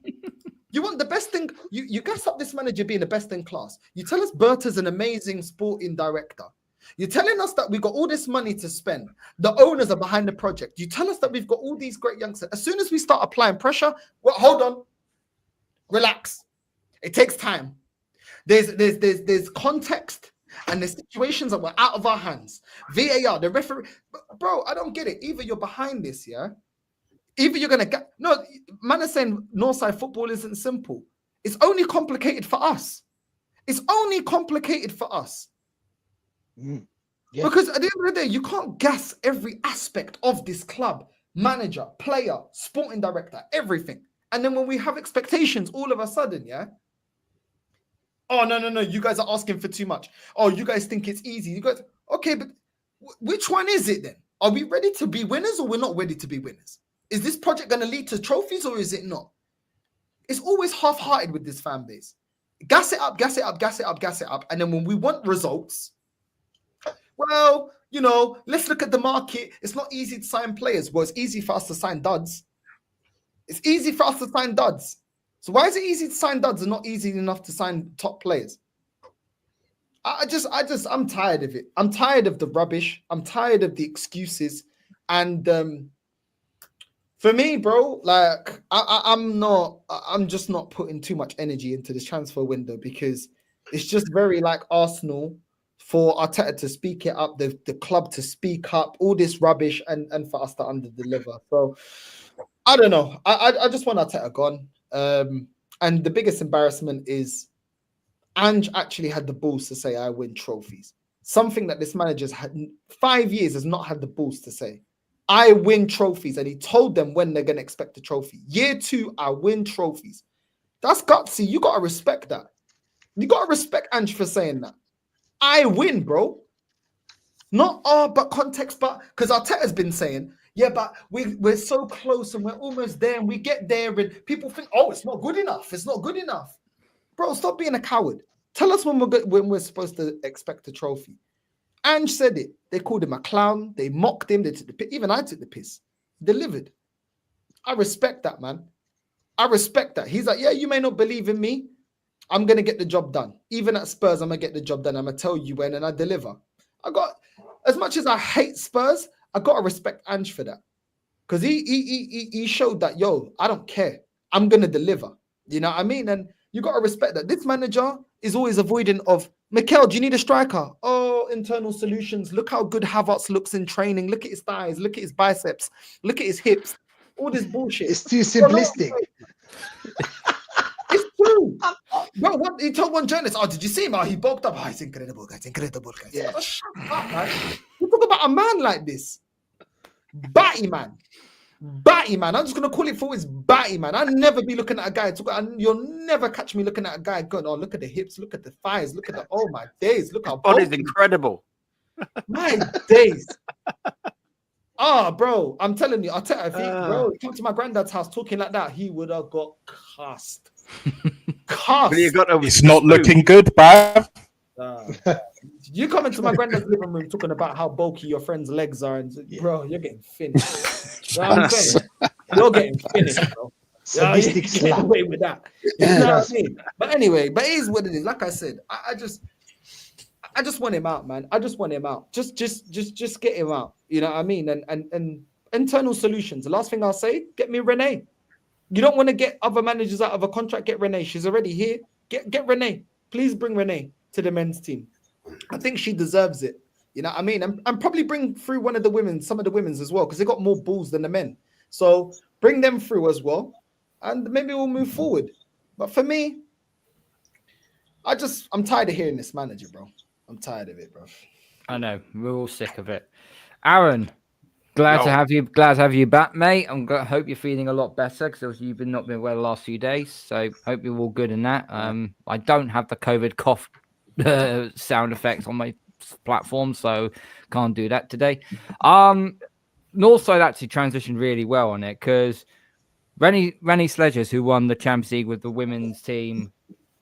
Speaker 7: You want the best thing. You gas up this manager being the best in class. You tell us Berta's an amazing sporting director. You're telling us that we got all this money to spend. The owners are behind the project. You tell us that we've got all these great youngsters. As soon as we start applying pressure, well, hold on. Relax. It takes time. There's context and there's situations that were out of our hands. VAR, the referee. Bro, I don't get it. Either you're behind this, yeah? Either you're going to get... No, man is saying Northside football isn't simple. It's only complicated for us. It's only complicated for us. Yeah. Because at the end of the day, you can't gas every aspect of this club. Manager, player, sporting director, everything. And then when we have expectations, all of a sudden, yeah? Oh, no. You guys are asking for too much. Oh, you guys think it's easy. You guys... Okay, but which one is it then? Are we ready to be winners or we're not ready to be winners? Is this project going to lead to trophies or is it not? It's always half-hearted with this fan base. Gas it up. And then when we want results, well, let's look at the market. It's not easy to sign players. Well, it's easy for us to sign duds. It's easy for us to sign duds. So why is it easy to sign duds and not easy enough to sign top players? I'm tired of it. I'm tired of the rubbish. I'm tired of the excuses. And for me, bro, like I'm just not putting too much energy into this transfer window because it's just very like Arsenal for Arteta to speak it up, the club to speak up, all this rubbish and for us to underdeliver. So I don't know. I just want Arteta gone. And the biggest embarrassment is Ange actually had the balls to say, I win trophies. Something that this manager's had 5 years has not had the balls to say. I win trophies. And he told them when they're going to expect a trophy. Year 2, I win trophies. That's gutsy. You got to respect that. You got to respect Ange for saying that. I win, bro. Not, but context, but because Arteta's been saying, yeah, but we're so close and we're almost there and we get there and people think, oh, it's not good enough. It's not good enough. Bro, stop being a coward. Tell us when we're supposed to expect a trophy. Ange said it. They called him a clown. They mocked him. They took the piss. Even I took the piss. Delivered. I respect that, man. I respect that. He's like, yeah, you may not believe in me. I'm going to get the job done. Even at Spurs, I'm going to get the job done. I'm going to tell you when and I deliver. As much as I hate Spurs, I got to respect Ange for that. Because he showed that, yo, I don't care. I'm going to deliver. You know what I mean? And you got to respect that. This manager is always avoiding of, Mikel, do you need a striker? Oh, internal solutions. Look how good Havertz looks in training. Look at his thighs. Look at his biceps. Look at his hips. All this bullshit.
Speaker 6: It's too simplistic.
Speaker 7: It's true. Bro, what he told one journalist, oh, did you see him? Oh, he bulked up. Oh, it's incredible, guys. Incredible, guys.
Speaker 6: Yeah.
Speaker 7: Oh, shut up, man. You talk about a man like this. Batty man. Batty man. I'm just gonna call it for his batty man. I'll never be looking at a guy. You'll never catch me looking at a guy going, oh, look at the hips, look at the thighs, look at the oh my days, look how
Speaker 8: body's incredible.
Speaker 7: My days. Oh, bro, I'm telling you, bro, he came to my granddad's house talking like that, he would have got cast.
Speaker 5: It's not looking good, bruv.
Speaker 7: You come into my granddad's living room talking about how bulky your friend's legs are, and bro, you're getting finished. You know what I'm saying? You're getting finished, bro.
Speaker 6: Sadistic slap.
Speaker 7: Away with that. You know what I mean? But anyway, but it is what it is. Like I said, I just want him out, man. I just want him out. Just get him out. You know what I mean? And internal solutions. The last thing I'll say, get me Renee. You don't want to get other managers out of a contract, get Renee. She's already here. Get Renee. Please bring Renee to the men's team. I think she deserves it. You know what I mean? And probably bring through some of the women's as well, because they got more balls than the men. So bring them through as well. And maybe we'll move forward. But for me, I'm tired of hearing this manager, bro. I'm tired of it, bro.
Speaker 1: I know. We're all sick of it. Aaron, glad to have you back, mate. Hope you're feeling a lot better, because you've not been well the last few days. So hope you're all good in that. I don't have the COVID cough sound effects on my platform, so can't do that today. Northside actually transitioned really well on it, because Rennie Sledgers, who won the Champions League with the women's team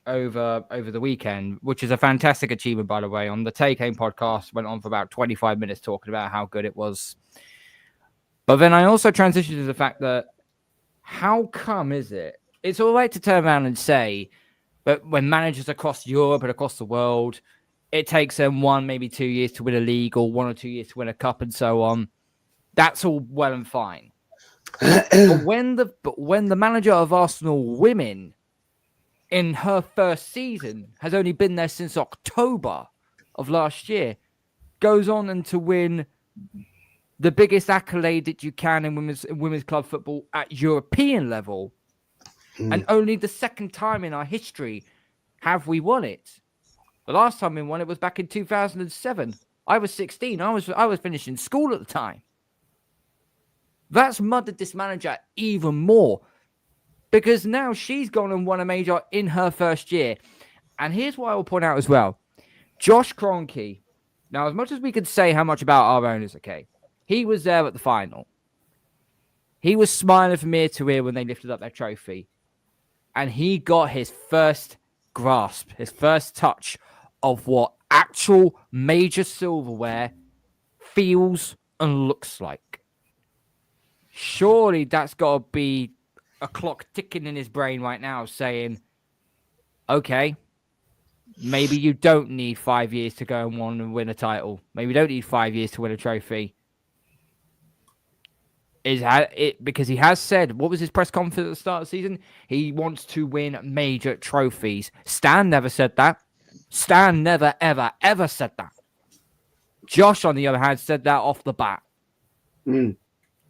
Speaker 1: over the weekend, which is a fantastic achievement, by the way, on the Take Aim podcast, went on for about 25 minutes talking about how good it was. But then I also transitioned to the fact that how come is it? It's all right to turn around and say, but when managers across Europe and across the world, it takes them 1, maybe 2 years to win a league, or 1 or 2 years to win a cup, and so on. That's all well and fine. But when the manager of Arsenal women in her first season has only been there since October of last year, goes on and to win the biggest accolade that you can in women's club football at European level, and only the second time in our history have we won it. The last time we won it was back in 2007. I was 16. I was finishing school at the time. That's muddied this manager even more, because now she's gone and won a major in her first year. And here's what I will point out as well. Josh Kroenke. Now, as much as we could say how much about our owners, okay, he was there at the final. He was smiling from ear to ear when they lifted up their trophy. And he got his first grasp, his first touch of what actual major silverware feels and looks like. Surely that's got to be a clock ticking in his brain right now saying, okay, maybe you don't need 5 years to go and win a title. Maybe you don't need 5 years to win a trophy. Because he has said, what was his press conference at the start of the season? He wants to win major trophies. Stan never said that. Stan never, ever, ever said that. Josh, on the other hand, said that off the bat.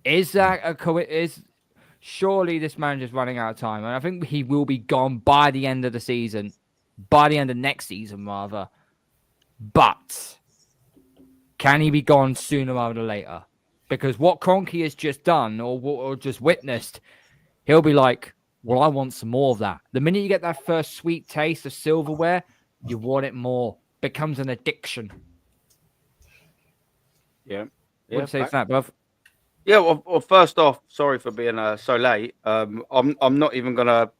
Speaker 1: Is that surely this manager's running out of time, and I think he will be gone by the end of the season. by the end of next season, rather. But can he be gone sooner rather than later? Because what Kroenke has just done or just witnessed, he'll be like, well, I want some more of that. The minute you get that first sweet taste of silverware, you want it more. Becomes an addiction.
Speaker 8: Yeah.
Speaker 1: What do you say to that, bruv?
Speaker 8: Yeah, well, first off, sorry for being so late. I'm not even gonna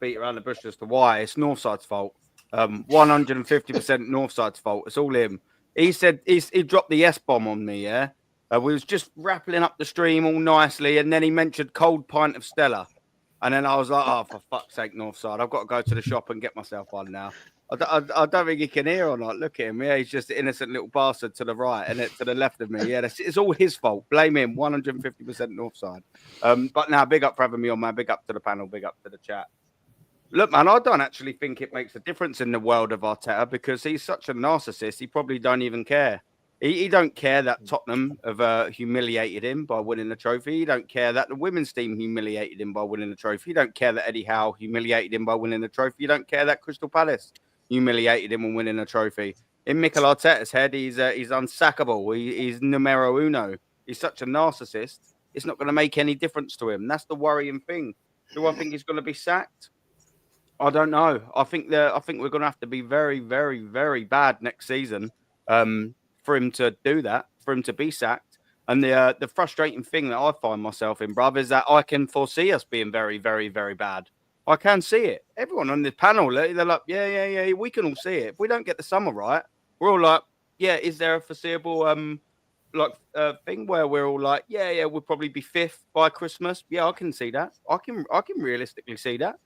Speaker 8: beat around the bush as to why. It's Northside's fault. 150% Northside's fault. It's all him. He said he dropped the S bomb on me. Yeah, we was just rappling up the stream all nicely, and then he mentioned cold pint of Stella, and then I was like, oh, for fuck's sake, Northside, I've got to go to the shop and get myself one now. I don't think he can hear or not. Look at him. Yeah, he's just an innocent little bastard to the right and to the left of me. Yeah, it's all his fault. Blame him. 150% Northside. But now, big up for having me on, man. Big up to the panel. Big up to the chat. Look, man, I don't actually think it makes a difference in the world of Arteta because he's such a narcissist. He probably don't even care. He don't care that Tottenham have humiliated him by winning the trophy. He don't care that the women's team humiliated him by winning the trophy. He don't care that Eddie Howe humiliated him by winning the trophy. He don't care that Crystal Palace humiliated him and winning a trophy. In Mikel Arteta's head, he's unsackable. He's numero uno. He's such a narcissist. It's not going to make any difference to him. That's the worrying thing. Do I think he's going to be sacked? I don't know. I think we're going to have to be very, very, very bad next season for him to do that, for him to be sacked. And the frustrating thing that I find myself in, bruv, is that I can foresee us being very, very, very bad. I can see it. Everyone on the panel, they're like, yeah, we can all see it. If we don't get the summer right, we're all like, yeah, is there a foreseeable thing where we're all like, yeah, we'll probably be 5th by Christmas? Yeah, I can see that. I can realistically see that.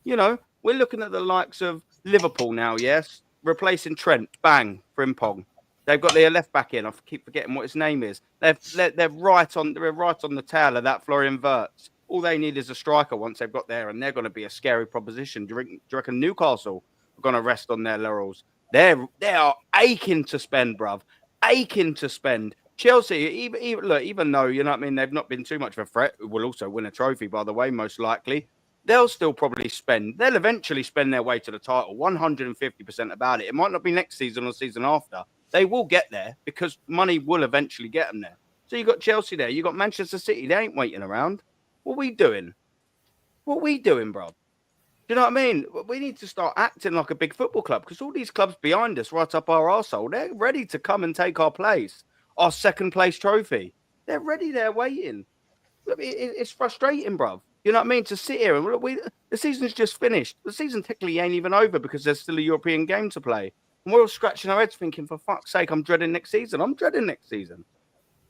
Speaker 8: You know, we're looking at the likes of Liverpool now, yes, replacing Trent, bang, Frimpong. They've got their left back in. I keep forgetting what his name is. They're right on the tail of that Florian Wirtz. All they need is a striker once they've got there, and they're going to be a scary proposition. Do you reckon Newcastle are going to rest on their laurels? They are aching to spend, bruv. Aching to spend. Chelsea, even though, you know what I mean, they've not been too much of a threat, will also win a trophy, by the way, most likely. They'll still probably spend. They'll eventually spend their way to the title, 150% about it. It might not be next season or season after. They will get there because money will eventually get them there. So you got Chelsea there. You got Manchester City. They ain't waiting around. What are we doing? Bro? Do you know what I mean? We need to start acting like a big football club because all these clubs behind us, right up our arsehole, they're ready to come and take our place, our second place trophy. They're ready. They're waiting. Look, it's frustrating, bro. You know what I mean? To sit here and the season's just finished. The season technically ain't even over because there's still a European game to play. And we're all scratching our heads thinking, for fuck's sake, I'm dreading next season.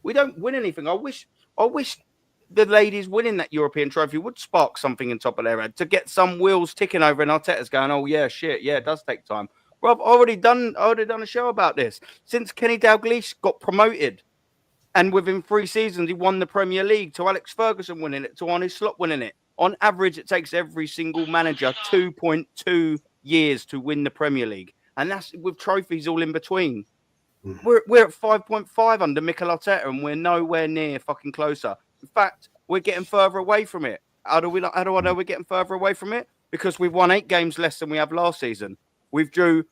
Speaker 8: We don't win anything. I wish the ladies winning that European trophy would spark something in top of their head to get some wheels ticking over and Arteta's going, oh, yeah, shit. Yeah, it does take time. Bro, I've already done a show about this. Since Kenny Dalglish got promoted and within 3 seasons, he won the Premier League, to Alex Ferguson winning it, to Arne Slot winning it. On average, it takes every single manager 2.2 years to win the Premier League. And that's with trophies all in between. We're at 5.5 under Mikel Arteta, and we're nowhere near fucking closer. In fact, we're getting further away from it. How do I know we're getting further away from it? Because we've won 8 games less than we have last season. We've drew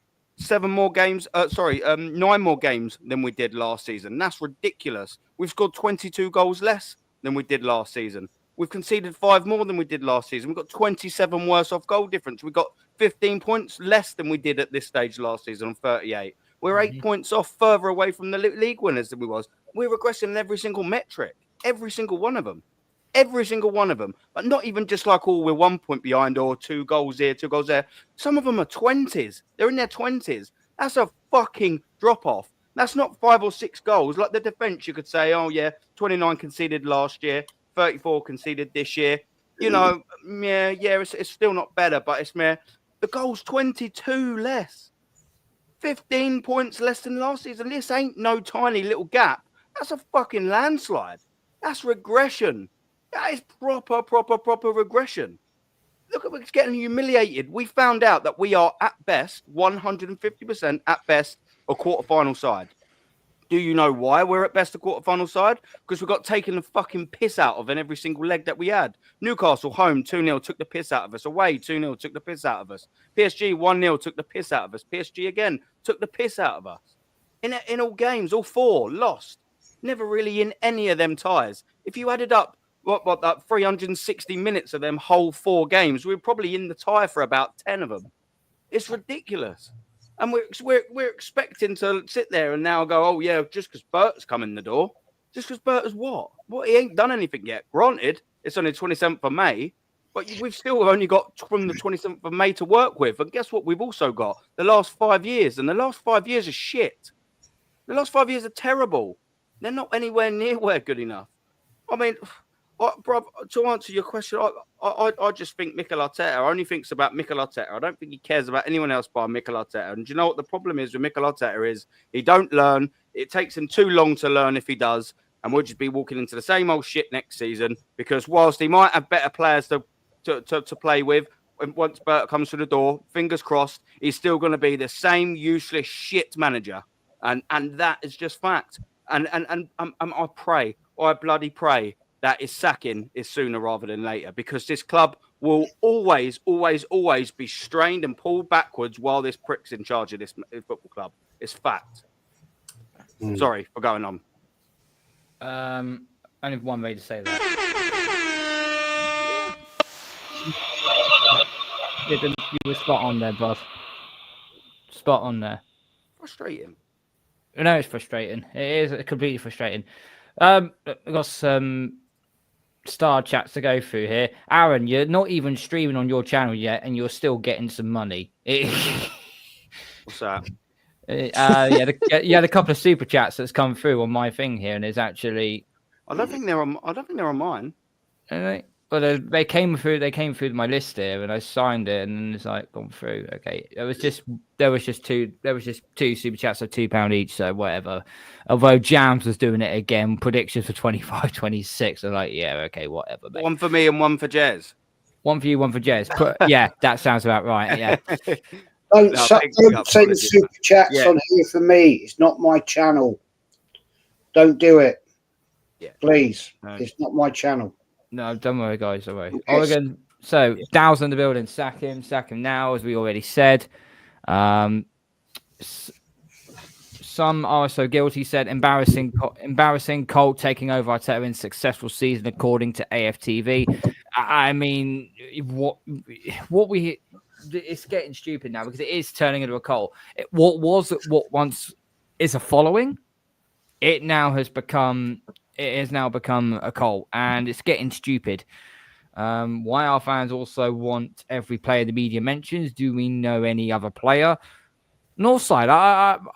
Speaker 8: 9 more games than we did last season. That's ridiculous. We've scored 22 goals less than we did last season. We've conceded 5 more than we did last season. We've got 27 worse off goal difference. We've got 15 points less than we did at this stage last season on 38. We're 8 points off further away from the league winners than we was. We're regressing in every single metric. Every single one of them. But not even just like, oh, we're 1 point behind or 2 goals here, 2 goals there. Some of them are 20s. They're in their 20s. That's a fucking drop-off. That's not 5 or 6 goals. Like the defence, you could say, oh, yeah, 29 conceded last year, 34 conceded this year. You know, it's still not better, but it's mere. The goal's 22 less. 15 points less than last season. This ain't no tiny little gap. That's a fucking landslide. That's regression. That is proper regression. Look at us getting humiliated. We found out that we are at best 150% at best a quarterfinal side. Do you know why we're at best a quarter-final side? Because we got taken the fucking piss out of in every single leg that we had. Newcastle home 2-0 took the piss out of us. Away 2-0 took the piss out of us. PSG 1-0 took the piss out of us. PSG again took the piss out of us. In all games, all 4 lost. Never really in any of them ties. If you added up that 360 minutes of them whole 4 games, we were probably in the tie for about 10 of them. It's ridiculous. And we're expecting to sit there and now go, oh, yeah, just because Berta's come in the door. Just because Berta's what? He ain't done anything yet. Granted, it's only 27th of May, but we've still only got from the 27th of May to work with. And guess what? We've also got the last 5 years. And the last 5 years are shit. The last 5 years are terrible. They're not anywhere near where good enough. I mean, bro, to answer your question, I just think Mikel Arteta only thinks about Mikel Arteta. I don't think he cares about anyone else but Mikel Arteta. And do you know what the problem is with Mikel Arteta is? He don't learn. It takes him too long to learn if he does. And we'll just be walking into the same old shit next season. Because whilst he might have better players to play with, once Berta comes through the door, fingers crossed, he's still going to be the same useless shit manager. And that is just fact. And I bloody pray that his sacking is sooner rather than later, because this club will always, always, always be strained and pulled backwards while this prick's in charge of this football club. It's fact. Sorry for going on.
Speaker 1: Only one way to say that. You were spot on there, bud. Spot on there.
Speaker 8: Frustrating.
Speaker 1: No, it's frustrating. It is completely frustrating. I've got some star chats to go through here. Aaron, you're not even streaming on your channel yet, and you're still getting some money.
Speaker 8: What's that?
Speaker 1: You had a couple of super chats that's come through on my thing here, and it's actually.
Speaker 8: I don't think they're on mine.
Speaker 1: Well, they came through my list here, and I signed it, and then it's like gone through. Okay, there was just two super chats of £2 each, so whatever. Although Jams was doing it again, predictions for 25, 26. I'm like, yeah, okay, whatever. Mate.
Speaker 8: One for me and one for Jez.
Speaker 1: One for you, one for Jez. Yeah, that sounds about right. Yeah.
Speaker 2: Don't send super chats on here for me. It's not my channel. Don't do it.
Speaker 8: Yeah.
Speaker 2: Please. No. It's not my channel.
Speaker 1: No, don't worry, guys. Don't worry. Oregon. So Dow's in the building. Sack him now, as we already said. Some are so guilty. Said embarrassing. Colt taking over Arteta in successful season according to AFTV. I mean, what it's getting stupid now because it is turning into a cult. What once is a following, it has now become a cult, and it's getting stupid. Why our fans also want every player the media mentions? Do we know any other player? Northside,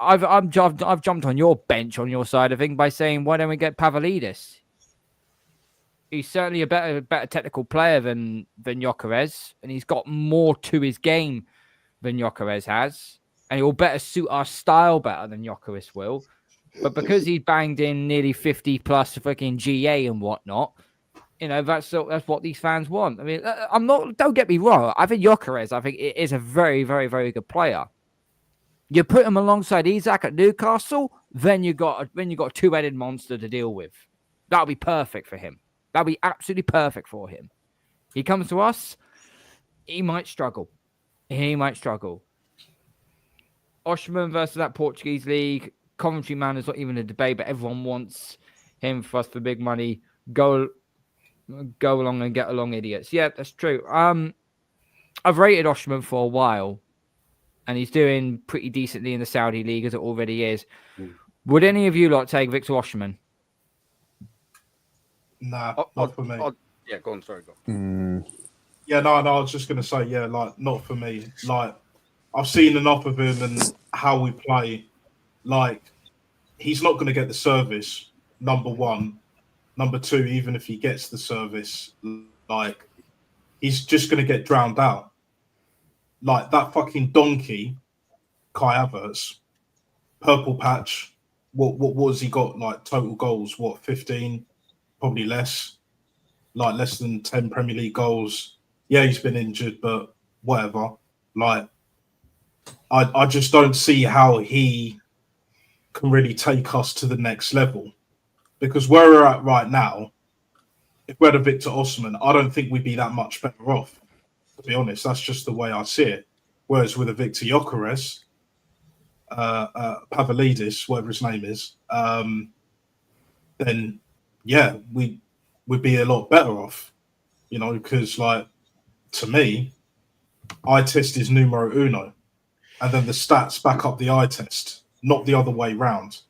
Speaker 1: I've jumped on your bench on your side of thing by saying, why don't we get Pavlidis? He's certainly a better technical player than Gyökeres, and he's got more to his game than Gyökeres has, and he will better suit our style better than Gyökeres will. But because he banged in nearly 50 plus fucking GA and whatnot, that's what these fans want. I mean, don't get me wrong. I think Gyökeres, it is a very, very, very good player. You put him alongside Isak at Newcastle, then you got a two-headed monster to deal with. That'll be perfect for him. That'll be absolutely perfect for him. He comes to us, he might struggle. Oshman versus that Portuguese league. Coventry man is not even a debate, but everyone wants him for us for big money. Go along and get along, idiots. Yeah, that's true. I've rated Oshman for a while, and he's doing pretty decently in the Saudi league as it already is. Would any of you lot take Victor Oshman?
Speaker 5: Nah, not for me.
Speaker 8: Yeah, go on. Sorry, go on.
Speaker 5: Yeah, no. I was just gonna say, yeah, like not for me. Like I've seen enough of him and how we play. Like he's not going to get the service. Number one, number two. Even if he gets the service, like he's just going to get drowned out. Like that fucking donkey, Kai Havertz, purple patch. What was he got? Like total goals? What 15? Probably less. Like less than 10 Premier League goals. Yeah, he's been injured, but whatever. Like I just don't see how he can really take us to the next level. Because where we're at right now, if we had a Victor Osimhen, I don't think we'd be that much better off. To be honest, that's just the way I see it. Whereas with a Victor Gyökeres, Pavlidis, whatever his name is, then yeah, we would be a lot better off. You know, because like to me, eye test is numero uno, and then the stats back up the eye test, not the other way round.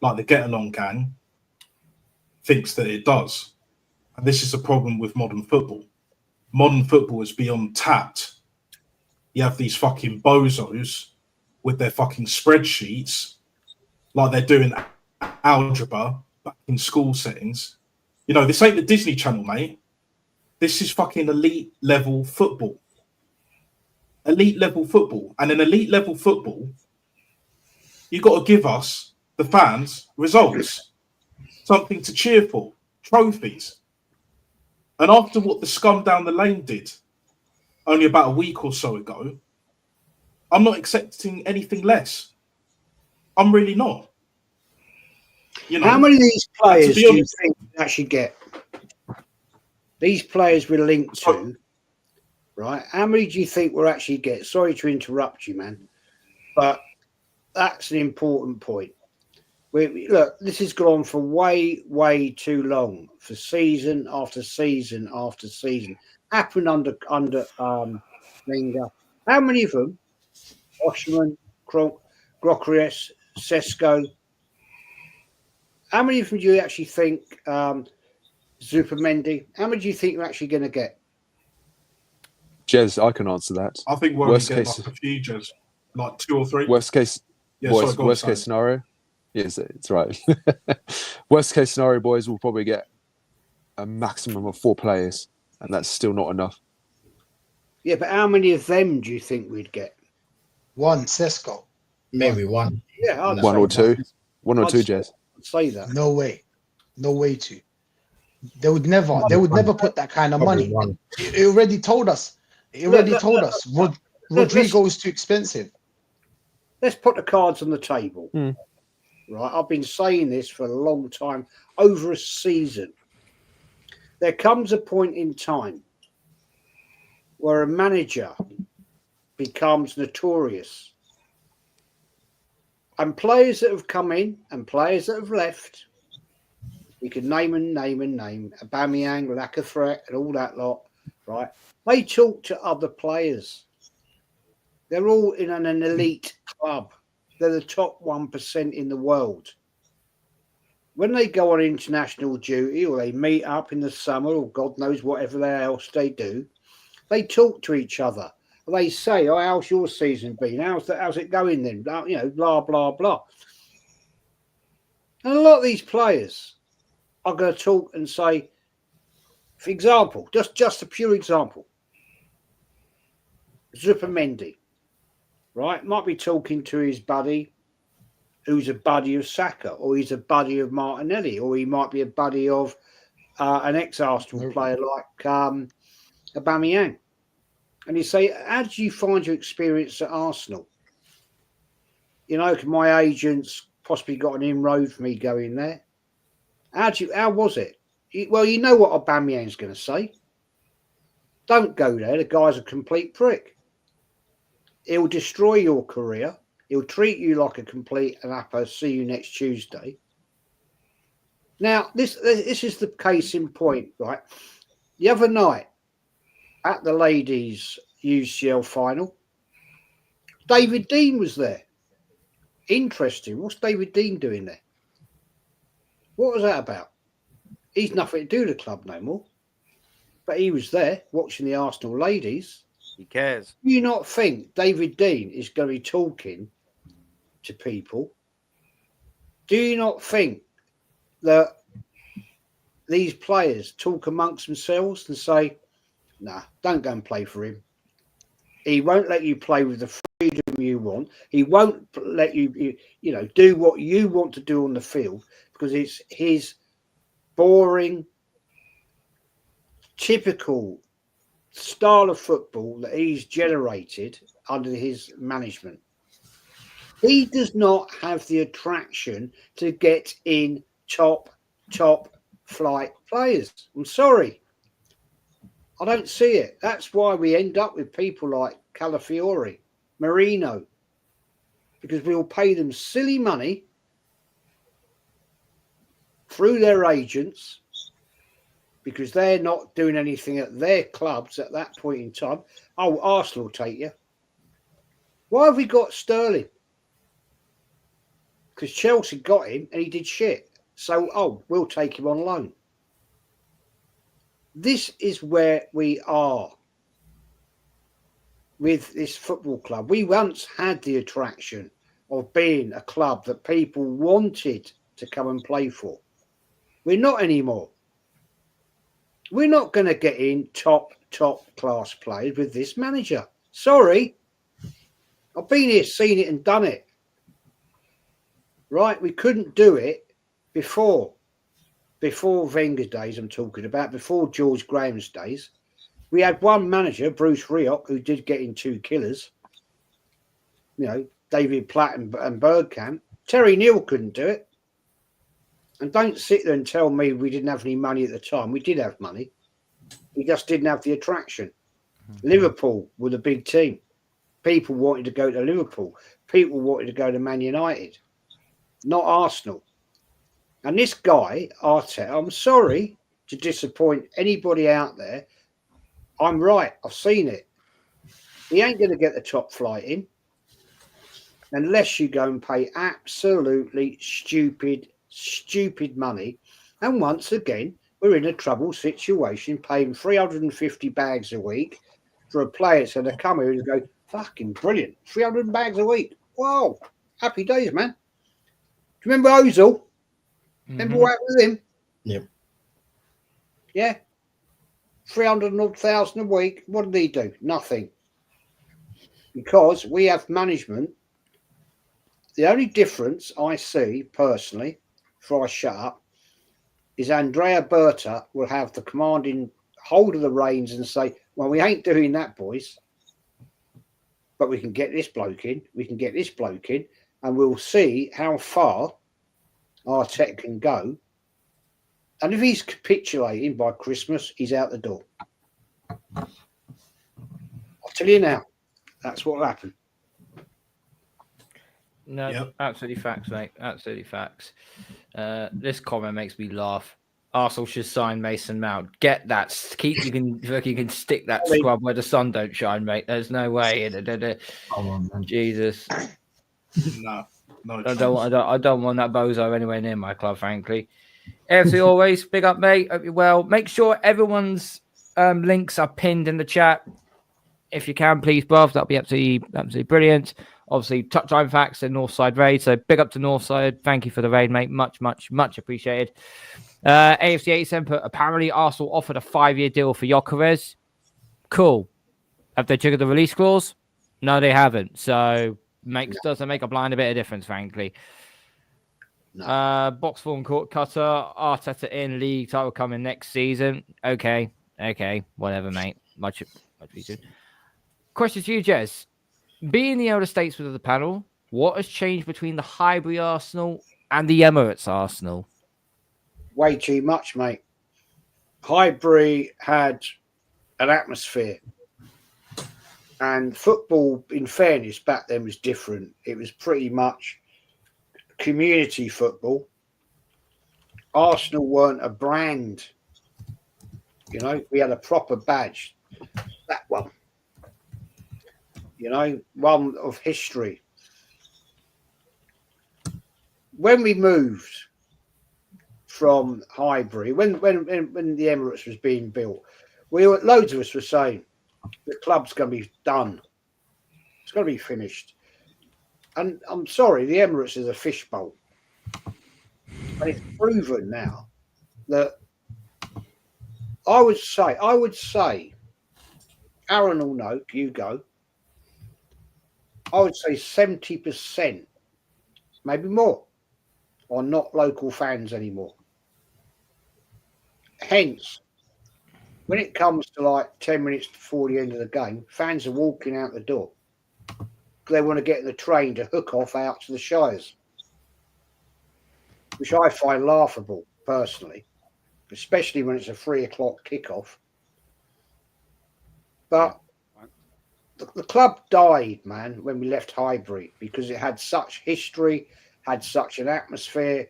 Speaker 5: Like the Get Along gang thinks that it does. And this is a problem with modern football. Modern football is beyond tapped. You have these fucking bozos with their fucking spreadsheets, like they're doing algebra back in school settings. You know, this ain't the Disney Channel, mate. This is fucking elite level football. Elite level football. And in elite level football, you've got to give us, the fans, results. Something to cheer for. Trophies. And after what the scum down the lane did only about a week or so ago, I'm not accepting anything less. I'm really not. You know,
Speaker 2: how many of these players do you
Speaker 5: honest,
Speaker 2: think we actually get? These players we're linked to, right? How many do you think we'll actually get? Sorry to interrupt you, man, but that's an important point. Look, this has gone on for way, way too long, for season after season after season. Happened under Wenger. How many of them? Osimhen, Gyökeres, Sesko. How many of them do you actually think? Supermendy. How many do you think you're actually going to get?
Speaker 4: Jez, I can answer that.
Speaker 5: I think we're
Speaker 4: worst
Speaker 5: going to
Speaker 4: case,
Speaker 5: get like a few, Jez, like 2 or 3.
Speaker 4: Worst case,
Speaker 5: yeah,
Speaker 4: boys,
Speaker 5: sorry,
Speaker 4: worst case scenario. Yes, it's right. Worst case scenario, boys, will probably get a maximum of 4 players, and that's still not enough.
Speaker 2: Yeah, but how many of them do you think we'd get?
Speaker 6: One, Sesko.
Speaker 3: Maybe one.
Speaker 2: Yeah, I'd
Speaker 4: One
Speaker 2: say
Speaker 4: or two.
Speaker 2: that.
Speaker 4: One or
Speaker 2: I'd
Speaker 4: two,
Speaker 2: say-
Speaker 4: Jez.
Speaker 2: I'd say that.
Speaker 6: No way. No way to. They would never put that kind of
Speaker 3: Probably
Speaker 6: money.
Speaker 3: one.
Speaker 6: It already told us. Rodrigo is too expensive.
Speaker 2: Let's put the cards on the table. Right, I've been saying this for a long time, over a season. There comes a point in time where a manager becomes notorious. And players that have come in and players that have left, we can name. Aubameyang, lack of threat, and all that lot, right? They talk to other players. They're all in an elite club. They're the top 1% in the world. When they go on international duty or they meet up in the summer or God knows whatever else they do, they talk to each other. They say, "Oh, how's your season been? How's it going then?" You know, blah blah blah. And a lot of these players are going to talk and say, for example, just a pure example, Supermendy, right, might be talking to his buddy, who's a buddy of Saka, or he's a buddy of Martinelli, or he might be a buddy of an ex-Arsenal player like Aubameyang. And you say, how did you find your experience at Arsenal? You know, my agents possibly got an inroad for me going there. How was it? Well, you know what Aubameyang's going to say. Don't go there. The guy's a complete prick. He'll destroy your career. He'll treat you like a complete and upper. See you next Tuesday. Now, this is the case in point, right? The other night at the ladies' UCL final, David Dean was there. Interesting. What's David Dean doing there? What was that about? He's nothing to do with the club no more. But he was there watching the Arsenal ladies.
Speaker 8: He cares.
Speaker 2: Do you not think David Dean is going to be talking to people? Do you not think that these players talk amongst themselves and say, nah, don't go and play for him. He won't let you play with the freedom you want. He won't let you do what you want to do on the field because it's his boring, typical style of football that he's generated under his management. He does not have the attraction to get in top flight players. I'm sorry. I don't see it. That's why we end up with people like Calafiore, Marino, because we'll pay them silly money through their agents because they're not doing anything at their clubs at that point in time. Oh, Arsenal will take you. Why have we got Sterling? Because Chelsea got him and he did shit. So, we'll take him on loan. This is where we are with this football club. We once had the attraction of being a club that people wanted to come and play for. We're not anymore. We're not going to get in top class players with this manager. Sorry. I've been here, seen it and done it. Right? We couldn't do it before Wenger's days, I'm talking about, before George Graham's days. We had one manager, Bruce Rioch, who did get in 2 killers. You know, David Platt and Bergkamp. Terry Neal couldn't do it. And don't sit there and tell me we didn't have any money at the time. We did have money. We just didn't have the attraction. Mm-hmm. Liverpool were the big team. People wanted to go to Liverpool. People wanted to go to Man United, not Arsenal. And this guy, Arteta, I'm sorry to disappoint anybody out there. I'm right. I've seen it. He ain't going to get the top flight in unless you go and pay absolutely stupid money. And once again, we're in a trouble situation, paying 350 bags a week for a player that's going to come here and go, fucking brilliant. 300 bags a week. Wow. Happy days, man. Do you remember Ozil? Remember what happened with him?
Speaker 3: Yep.
Speaker 2: Yeah. 300,000 a week. What did he do? Nothing. Because we have management. The only difference I see personally, before I shut up, is Edu and Berta will have the commanding hold of the reins and say, well, we ain't doing that, boys. But we can get this bloke in. We can get this bloke in. And we'll see how far Arteta can go. And if he's capitulating by Christmas, he's out the door. I'll tell you now, that's what will happen.
Speaker 1: No, Absolutely facts, mate. Absolutely facts. This comment makes me laugh. Arsenal should sign Mason Mount. Get that. You can stick that scrub where the sun don't shine, mate. There's no way. Jesus.
Speaker 5: No.
Speaker 1: I don't want that bozo anywhere near my club, frankly. AFC always, big up, mate. Hope you're well. Make sure everyone's links are pinned in the chat. If you can, please, bruv. That'll be absolutely brilliant. Obviously, touchline facts and Northside raid. So big up to Northside. Thank you for the raid, mate. Much appreciated. AFC 87 put, apparently Arsenal offered a 5-year deal for Gyökeres. Cool. Have they triggered the release clause? No, they haven't. So doesn't make a blind a bit of difference, frankly. No. Box form court cutter, Arteta in, league title coming next season. Okay, whatever, mate. Much appreciated. Question to you, Jez. Being the elder statesman of the panel, what has changed between the Highbury Arsenal and the Emirates Arsenal?
Speaker 2: Way too much, mate. Highbury had an atmosphere. And football, in fairness, back then was different. It was pretty much community football. Arsenal weren't a brand. You know, we had a proper badge. That one. You know, one of history. When we moved from Highbury, when the Emirates was being built, loads of us were saying the club's going to be done. It's going to be finished. And I'm sorry, the Emirates is a fishbowl. And it's proven now that I would say, Aaron will know, you go, I would say 70%, maybe more, are not local fans anymore. Hence, when it comes to like 10 minutes before the end of the game, fans are walking out the door. they want to get in the train to hook off out to the Shires, which I find laughable personally, especially when it's a 3 o'clock kickoff. But the club died, man, when we left Highbury, because it had such history, had such an atmosphere.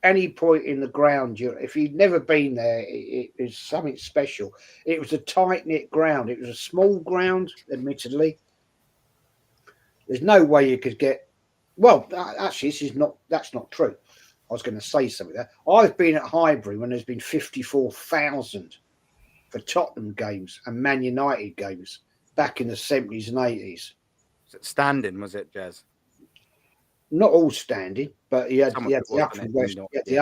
Speaker 2: Any point in the ground, if you'd never been there, it is something special. It was a tight-knit ground. It was a small ground, admittedly. There's no way you could get... Well, actually, that's not true. I was going to say something there. I've been at Highbury when there's been 54,000 for Tottenham games and Man United games back in the 70s and 80s.
Speaker 8: Was it standing, was it, Jez?
Speaker 2: Not all standing, but he had the upper and west, the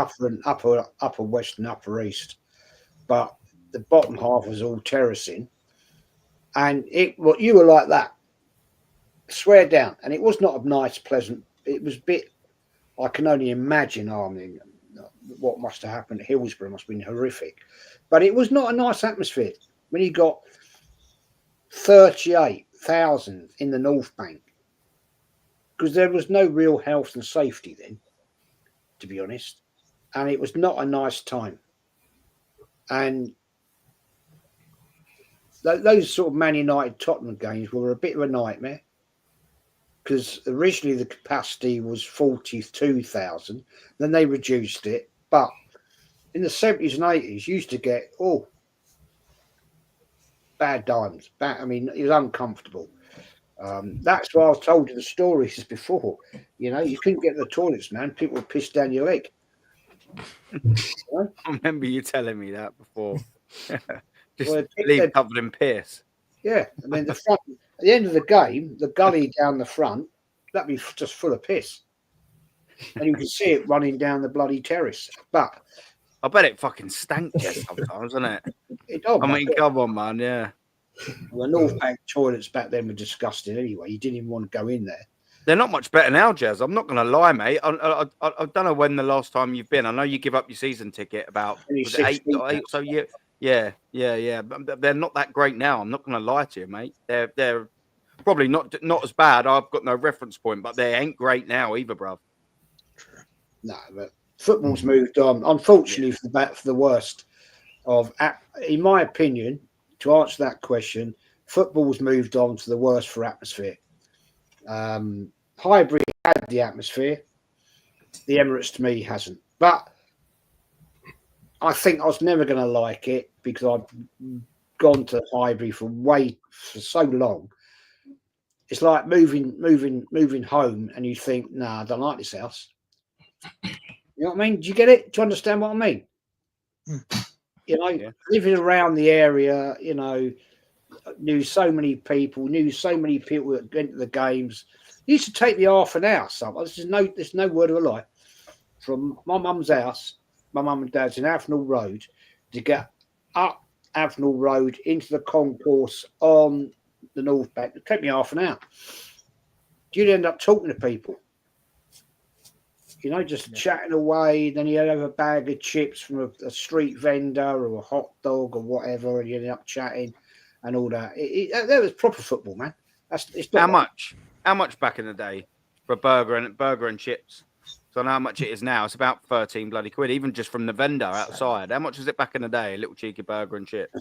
Speaker 2: upper west and upper east. But the bottom half was all terracing. And you were like that. Swear down. And it was not a nice, pleasant. It was a bit... I can only imagine what must have happened at Hillsborough. Must have been horrific. But it was not a nice atmosphere. When you got 38,000 in the North Bank, because there was no real health and safety then, to be honest. And it was not a nice time. And those sort of Man United Tottenham games were a bit of a nightmare, because originally the capacity was 42,000. Then they reduced it. But in the 70s and 80s, you used to get, bad times. I mean, it was uncomfortable. That's why I told you the stories before. You know, you couldn't get to the toilets, man. People would piss down your leg.
Speaker 8: I remember you telling me that before. Just leave covered in piss.
Speaker 2: Yeah, I mean, the front, at the end of the game, the gully down the front, that'd be just full of piss. And you can see it running down the bloody terrace. But
Speaker 8: I bet it fucking stank sometimes, isn't it? I mean, come on, man, yeah.
Speaker 2: The North Bank toilets back then were disgusting anyway. You didn't even want to go in there.
Speaker 8: They're not much better now, Jez. I'm not going to lie, mate. I don't know when the last time you've been. I know you give up your season ticket about 8 or so. Yeah. But they're not that great now. I'm not going to lie to you, mate. They're probably not as bad. I've got no reference point, but they ain't great now either, bruv.
Speaker 2: No, but football's moved on. Unfortunately, for the worst in my opinion, to answer that question, football's moved on to the worst for atmosphere. Highbury had the atmosphere. The Emirates, to me, hasn't. But I think I was never going to like it because I've gone to Highbury for so long. It's like moving home, and you think, nah, I don't like this house. You know what I mean? Do you get it? Do you understand what I mean? You know, living around the area, you know, knew so many people that went to the games. It used to take me half an hour. There's no word of a lie. From my mum's house, my mum and dad's in Avenel Road, to get up Avenel Road into the concourse on the North Bank. It took me half an hour. You'd end up talking to people. You know, just chatting away. Then you'd have a bag of chips from a street vendor or a hot dog or whatever, and you end up chatting and all that. That was proper football, man. How
Speaker 8: much back in the day for a burger and chips? So I know how much it is now. It's about 13 bloody quid, even just from the vendor outside. How much was it back in the day? A little cheeky burger and chips.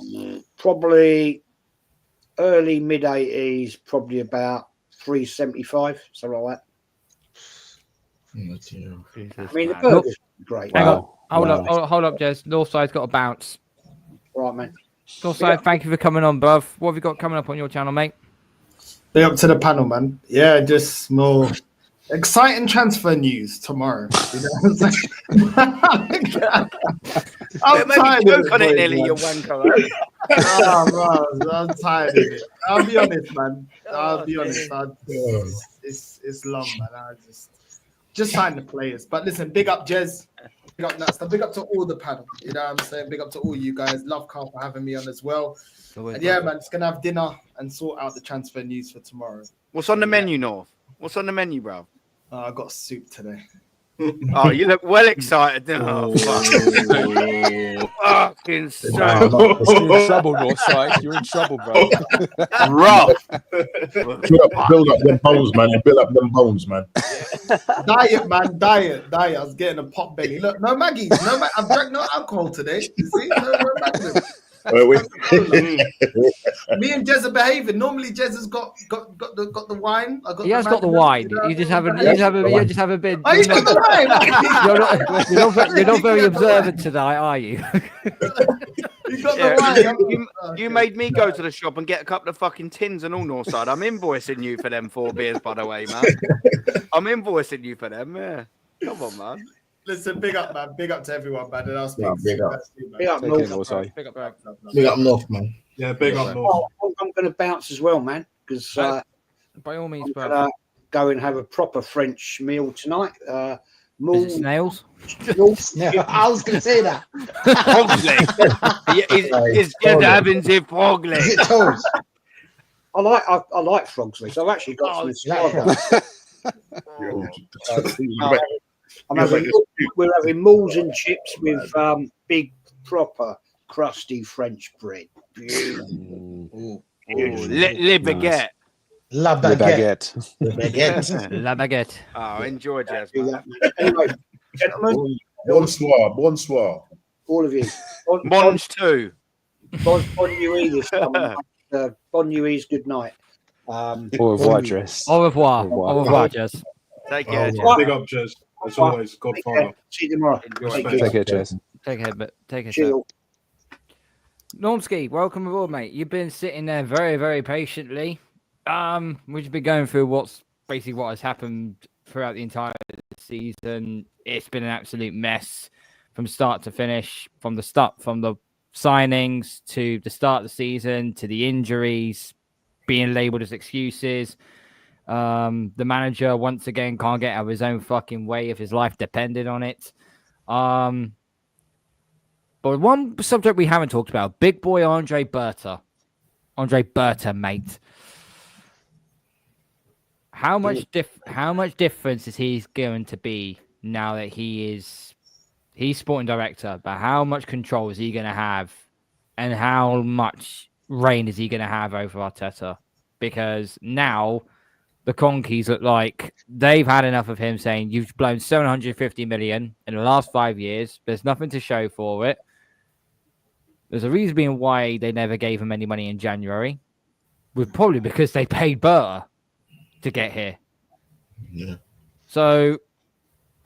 Speaker 2: Probably early mid 80s. Probably about $3.75, something like that. I mean, the burger's great.
Speaker 1: Hang on. Hold up, Jez. Northside's got a bounce.
Speaker 2: Right, man.
Speaker 1: Northside, thank you for coming on, bruv. What have you got coming up on your channel, mate?
Speaker 9: Big up to the panel, man. Yeah, just more exciting transfer news tomorrow. You know what I'm saying? I'm tired of it,
Speaker 8: nearly, you wanker.
Speaker 9: I'm tired of it. I'll be honest, man. I'll be honest. It's long, man. I just sign the players. But listen, big up Jez. Big up Natster. Big up to all the panel. You know what I'm saying? Big up to all you guys. Love Karl for having me on as well. And yeah, man, just gonna have dinner and sort out the transfer news for tomorrow.
Speaker 8: What's on the menu, North? What's on the menu, bro?
Speaker 9: I got soup today.
Speaker 8: Oh, you look well excited. Oh, fucking so
Speaker 4: You're in trouble, Northside. You're in trouble, bro.
Speaker 8: rough.
Speaker 10: Build up them bones, man. Build up them bones, man.
Speaker 9: Diet, man, diet. I was getting a pot belly. Look, no Maggies, I've drank no alcohol today. You see, no Magnum. Me and Jez are behaving. Normally, Jez has got the wine.
Speaker 1: He has got the wine. You just haven't. You just haven't been.
Speaker 9: Oh, he's got the wine.
Speaker 1: You're not very observant tonight, are you?
Speaker 9: He's got the wine.
Speaker 8: You made me go to the shop and get a couple of fucking tins and all, Northside. I'm invoicing you for them 4 beers, by the way, man. I'm invoicing you for them. Yeah, come on, man.
Speaker 9: Listen, big up, man. Big up to everyone, man. And I'll speak.
Speaker 10: Big up.
Speaker 2: Big up, North.
Speaker 1: Pick up, bro.
Speaker 3: Big up North, man.
Speaker 5: Yeah, big up North.
Speaker 2: I'm going to bounce as well, man, because
Speaker 1: By all means,
Speaker 2: I'm
Speaker 1: bro.
Speaker 2: going to go and have a proper French meal tonight.
Speaker 1: Is
Speaker 2: Mull,
Speaker 1: it snails?
Speaker 6: Yeah, I was going to say that.
Speaker 8: Frog's leg. It's just happens in frog leg.
Speaker 6: Is it toes?
Speaker 2: I like frog's legs. I've actually got some escargot. We're having mulls and chips with big, proper, crusty French bread. Beautiful.
Speaker 8: Le baguette.
Speaker 6: La
Speaker 4: The
Speaker 6: baguette.
Speaker 4: baguette.
Speaker 1: La baguette.
Speaker 8: Oh, enjoy, Jazz.
Speaker 2: Do that, man. Anyway, gentlemen,
Speaker 10: Bonsoir.
Speaker 2: all of you.
Speaker 8: Monge too.
Speaker 2: Bon nuit this time. Bon nuit's good night.
Speaker 4: Au revoir, Dress.
Speaker 1: Au revoir.
Speaker 4: Au revoir.
Speaker 1: Au revoir, Jess.
Speaker 8: Take care, Jazz.
Speaker 2: Right.
Speaker 5: Big up, Jez. As always,
Speaker 2: Take
Speaker 5: Godfather.
Speaker 2: care. See you tomorrow.
Speaker 8: Enjoy.
Speaker 4: Take care, Jess.
Speaker 1: Take care, but take care.
Speaker 2: Chill.
Speaker 1: Normski, welcome aboard, mate. You've been sitting there very, very patiently. We've been going through what has happened throughout the entire season. It's been an absolute mess from start to finish, from the signings to the start of the season to the injuries being labeled as excuses. The manager once again can't get out of his own fucking way if his life depended on it. But one subject we haven't talked about, big boy Andre Berta, mate. How much difference is he going to be now that he's sporting director? But how much control is he going to have, and how much reign is he going to have over Arteta? Because now the Conkeys look like they've had enough of him saying, you've blown 750 million in the last 5 years. There's nothing to show for it. There's a reason being why they never gave him any money in January. Probably because they paid Berta to get here.
Speaker 10: Yeah.
Speaker 1: So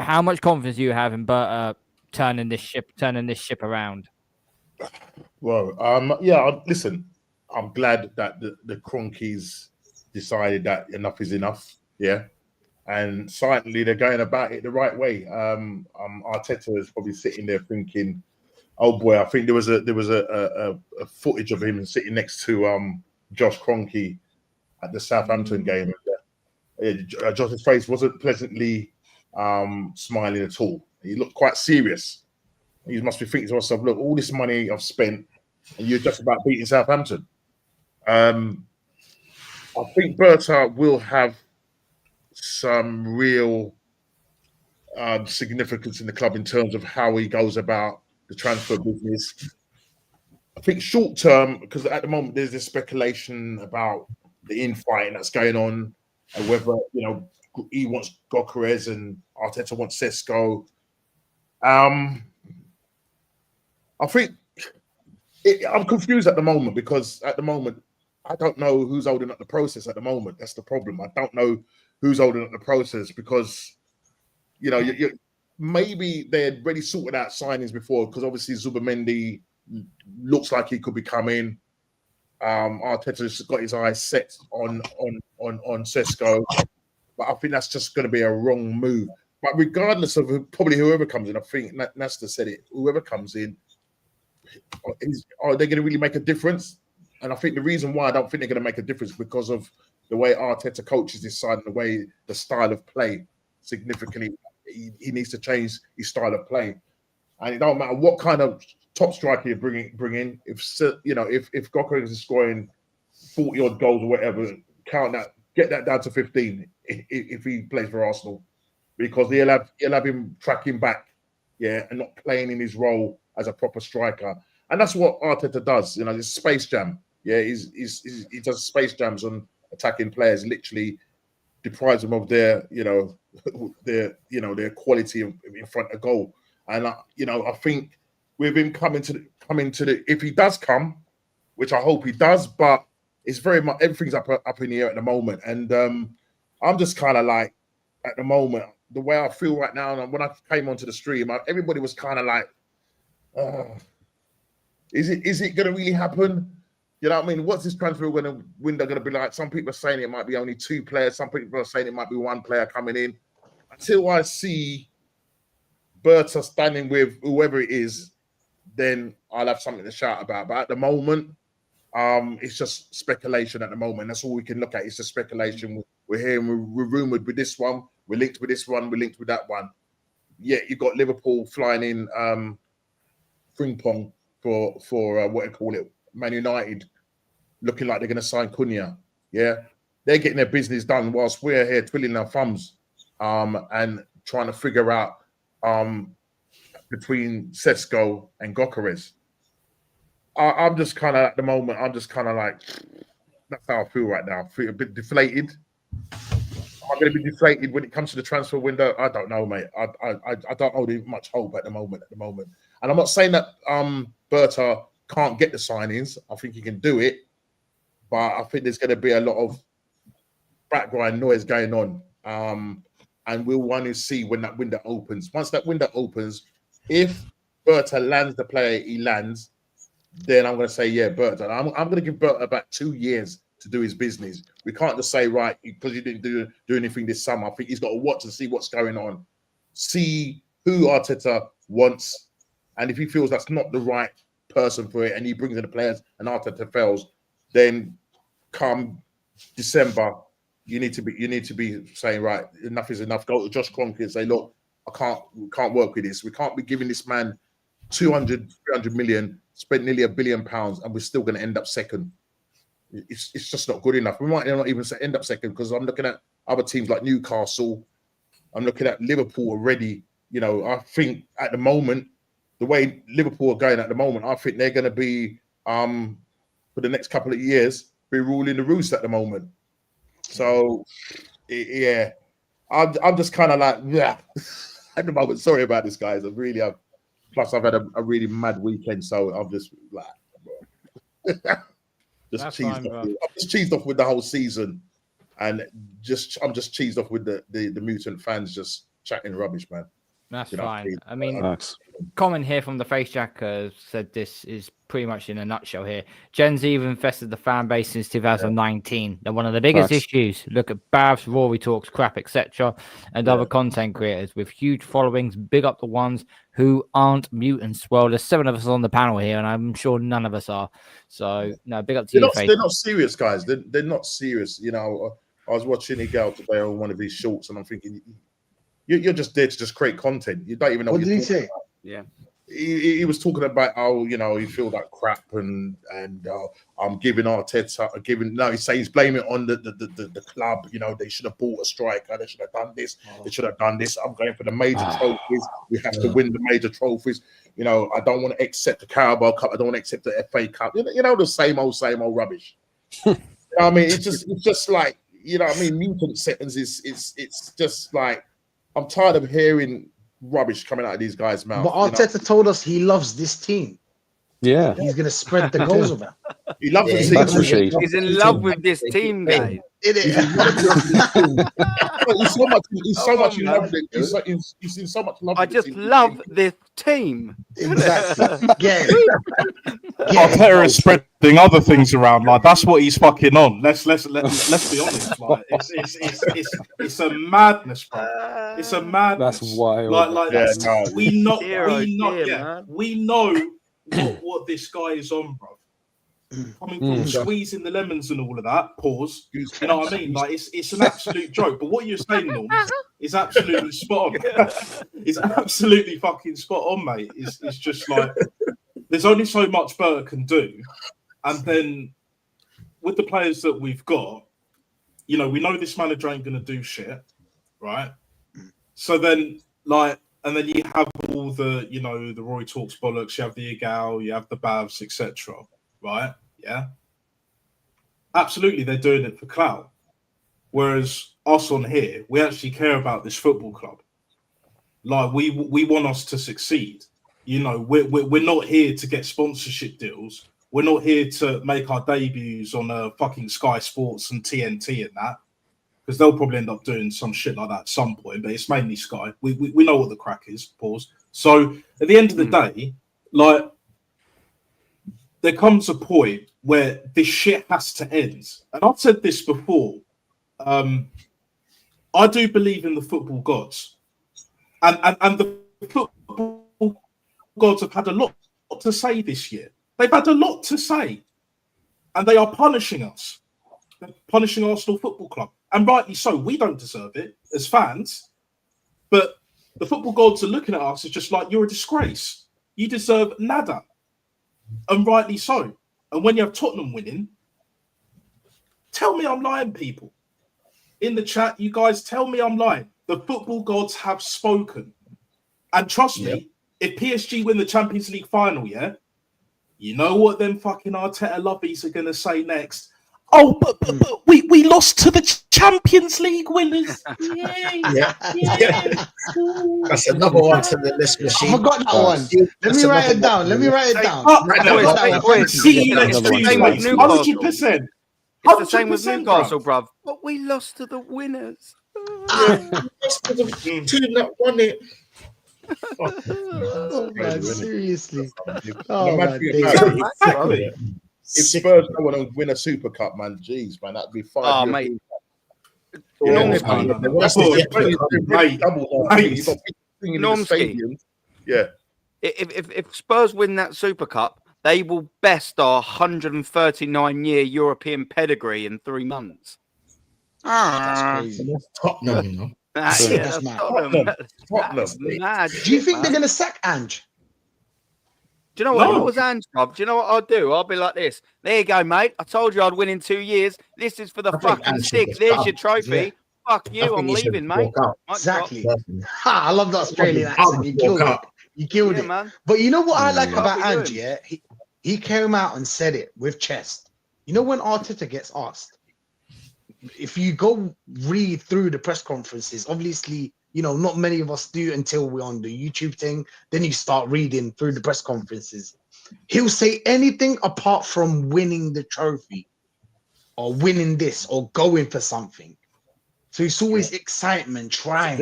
Speaker 1: how much confidence do you have in Berta turning this ship around?
Speaker 10: Well, listen, I'm glad that the Cronkies decided that enough is enough. Yeah. And silently they're going about it the right way. Arteta is probably sitting there thinking, oh boy, I think there was a footage of him sitting next to Josh Kroenke at the Southampton game. Josh's face wasn't pleasantly smiling at all. He looked quite serious. He must be thinking to himself, look, all this money I've spent and you're just about beating Southampton. I think Berta will have some real significance in the club in terms of how he goes about the transfer business. I think short term, because at the moment there's this speculation about the infighting that's going on and whether, he wants Gyökeres and Arteta wants Sesko. I think I'm confused at the moment because at the moment I don't know who's holding up the process at the moment. That's the problem. I don't know who's holding up the process because, maybe they had already sorted out signings before because obviously Zubimendi looks like he could be coming. Arteta's got his eyes set on Sesko, but I think that's just going to be a wrong move. But regardless of probably whoever comes in, I think Nasta said it. Whoever comes in, are they going to really make a difference? And I think the reason why I don't think they're going to make a difference is because of the way Arteta coaches this side and the style of play significantly. He needs to change his style of play, and it don't matter what kind of top striker you bring in. If Gyökeres is scoring 40 odd goals or whatever, count that, get that down to 15 if he plays for Arsenal. because he'll have him tracking back, and not playing in his role as a proper striker. And that's what Arteta does. It's Space Jam. Yeah, he does Space Jams on attacking players. Literally deprives them of their quality in front of goal. And I think with him coming to the, if he does come, which I hope he does, but it's very much everything's up in the air at the moment. And I'm just kind of like, at the moment, the way I feel right now, and when I came onto the stream, everybody was kind of like, is it going to really happen? You know what I mean? What's this transfer window going to be like? Some people are saying it might be only 2 players. Some people are saying it might be 1 player coming in. Until I see Berta standing with whoever it is, then I'll have something to shout about. But at the moment, it's just speculation at the moment. That's all we can look at. It's just speculation. We're hearing, we're rumoured with this one. We're linked with this one. We're linked with that one. Yeah, you've got Liverpool flying in Frimpong for what do you call it? Man United, looking like they're going to sign Cunha. Yeah, they're getting their business done whilst we're here twiddling our thumbs and trying to figure out between Sesko and Gyökeres. I'm just kind of at the moment. I'm just kind of like, that's how I feel right now. I feel a bit deflated. Am I going to be deflated when it comes to the transfer window? I don't know, mate. I don't hold much hope at the moment. And I'm not saying that Berta can't get the signings. I think he can do it, but I think there's going to be a lot of background noise going on, and we'll want to see when that window opens. Once that window opens, if Berta lands the player he lands, then I'm going to say, yeah, Berta. I'm going to give Berta about 2 years to do his business. We can't just say, right, because you didn't do anything this summer. I think he's got to watch and see what's going on, see who Arteta wants, and if he feels that's not the right person for it, and he brings in the players, and Arteta fails, then come December, you need to be saying, right, enough is enough. Go to Josh Kroenke and say, look, we can't work with this. We can't be giving this man 200, 300 million, spent nearly £1 billion, and we're still going to end up second. It's just not good enough. We might not even end up second, because I'm looking at other teams like Newcastle. I'm looking at Liverpool already. I think at the moment, the way Liverpool are going at the moment, I think they're going to be, for the next couple of years, be ruling the roost at the moment. So, yeah, I'm just kind of like, yeah, at the moment. Sorry about this, guys. Plus, I've had a really mad weekend, so I'm just like, I'm just cheesed off with the whole season, and I'm just cheesed off with the mutant fans just chatting rubbish, man.
Speaker 1: That's fine. I mean, comment here from the Face Jack said this is pretty much in a nutshell here. Gen Z have infested the fan base since 2019. They're one of the biggest issues. Look at Babs, Rory Talks, Crap, etc., and other content creators with huge followings. Big up the ones who aren't mutants. Well, there's 7 of us on the panel here, and I'm sure none of us are. So, no, big up to you, Face.
Speaker 10: They're not serious, guys. They're not serious. I was watching a girl today on one of his shorts, and I'm thinking, you're just there to just create content. You don't even know what did he say. About.
Speaker 8: Yeah,
Speaker 10: he was talking about how he feel like crap and I'm giving Arteta he's saying he's blaming it on the club. They should have bought a striker. They should have done this. They should have done this. I'm going for the major trophies. We have to win the major trophies. I don't want to accept the Carabao Cup. I don't want to accept the FA Cup. The same old rubbish. I mean, it's just like mutant sentences. It's just like, I'm tired of hearing rubbish coming out of these guys' mouths.
Speaker 6: But Arteta told us he loves this team.
Speaker 4: Yeah.
Speaker 6: He's going to spread the goals of them.
Speaker 10: He loves the team.
Speaker 8: He's in love with this team, guys.
Speaker 6: It is.
Speaker 10: He's so much in love with it. He's in so much love with
Speaker 8: I just love this team.
Speaker 6: Exactly.
Speaker 5: Arteta is spreading other things around. Like, that's what he's fucking on. Let's be honest. Like, it's a madness, bro. It's a madness.
Speaker 4: That's wild.
Speaker 5: We know what this guy is on, bro. Coming from squeezing the lemons and all of that. Pause. You know what I mean? Like, it's an absolute joke. But what you're saying, Norm, is absolutely spot on. It's absolutely fucking spot on, mate. It's just like, there's only so much Berta can do, and then with the players that we've got, we know this manager ain't gonna do shit, right? So then, like, and then you have all the, you know, the Roy Talks bollocks. You have the Igal, you have the Bavs, etc. Right? Yeah. Absolutely, they're doing it for clout. Whereas us on here, we actually care about this football club. Like, we want us to succeed. You know, we're not here to get sponsorship deals. We're not here to make our debuts on fucking Sky Sports and TNT and that, because they'll probably end up doing some shit like that at some point. But it's mainly Sky. We know what the crack is. Pause. So at the end of the day, like, there comes a point where this shit has to end. And I've said this before. I do believe in the football gods, and the football gods have had a lot to say this year. They've had a lot to say, and they are punishing us. They're punishing Arsenal Football Club, and rightly so. We don't deserve it as fans, but the football gods are looking at us as just like, you're a disgrace. You deserve nada, and rightly so. And when you have Tottenham winning, tell me I'm lying, people. In the chat, you guys tell me I'm lying. The football gods have spoken. And trust me, if PSG win the Champions League final, yeah, you know what them fucking Arteta lovies are going to say next? Oh, but we lost to the Champions League winners.
Speaker 3: Yeah. That's another one to the list machine.
Speaker 6: I forgot that one. Let me write it down. Let me write it down.
Speaker 5: It's 100%.
Speaker 8: It's the same with Newcastle, bruv. But we lost to the winners.
Speaker 10: Two that won it.
Speaker 6: Oh, man, seriously.
Speaker 10: Oh, man, exactly. If Spurs don't want to win a Super Cup, man, jeez, man, that'd be 5 years.
Speaker 8: Oh, mate.
Speaker 10: Yeah.
Speaker 8: If Spurs win that Super Cup, they will best our 139-year European pedigree in 3 months.
Speaker 6: That's crazy.
Speaker 3: That's Tottenham, you know.
Speaker 6: That's mad. Do you think they're going to sack Ange?
Speaker 8: Do you know what? If it was Ange, bruv, do you know what I'd do? I'd be like this. There you go, mate. I told you I'd win in 2 years. This is for the fucking stick. There's your trophy. Yeah. Fuck you. I'm leaving, mate.
Speaker 6: Exactly. I love the Australian accent. You killed it. You killed it. Man. But you know what I like about Ange, yeah? He came out and said it with chest. You know, when Arteta gets asked, if you go read through the press conferences, obviously, you know, not many of us do until we're on the YouTube thing. Then you start reading through the press conferences. He'll say anything apart from winning the trophy or winning this or going for something. So it's always excitement, trying.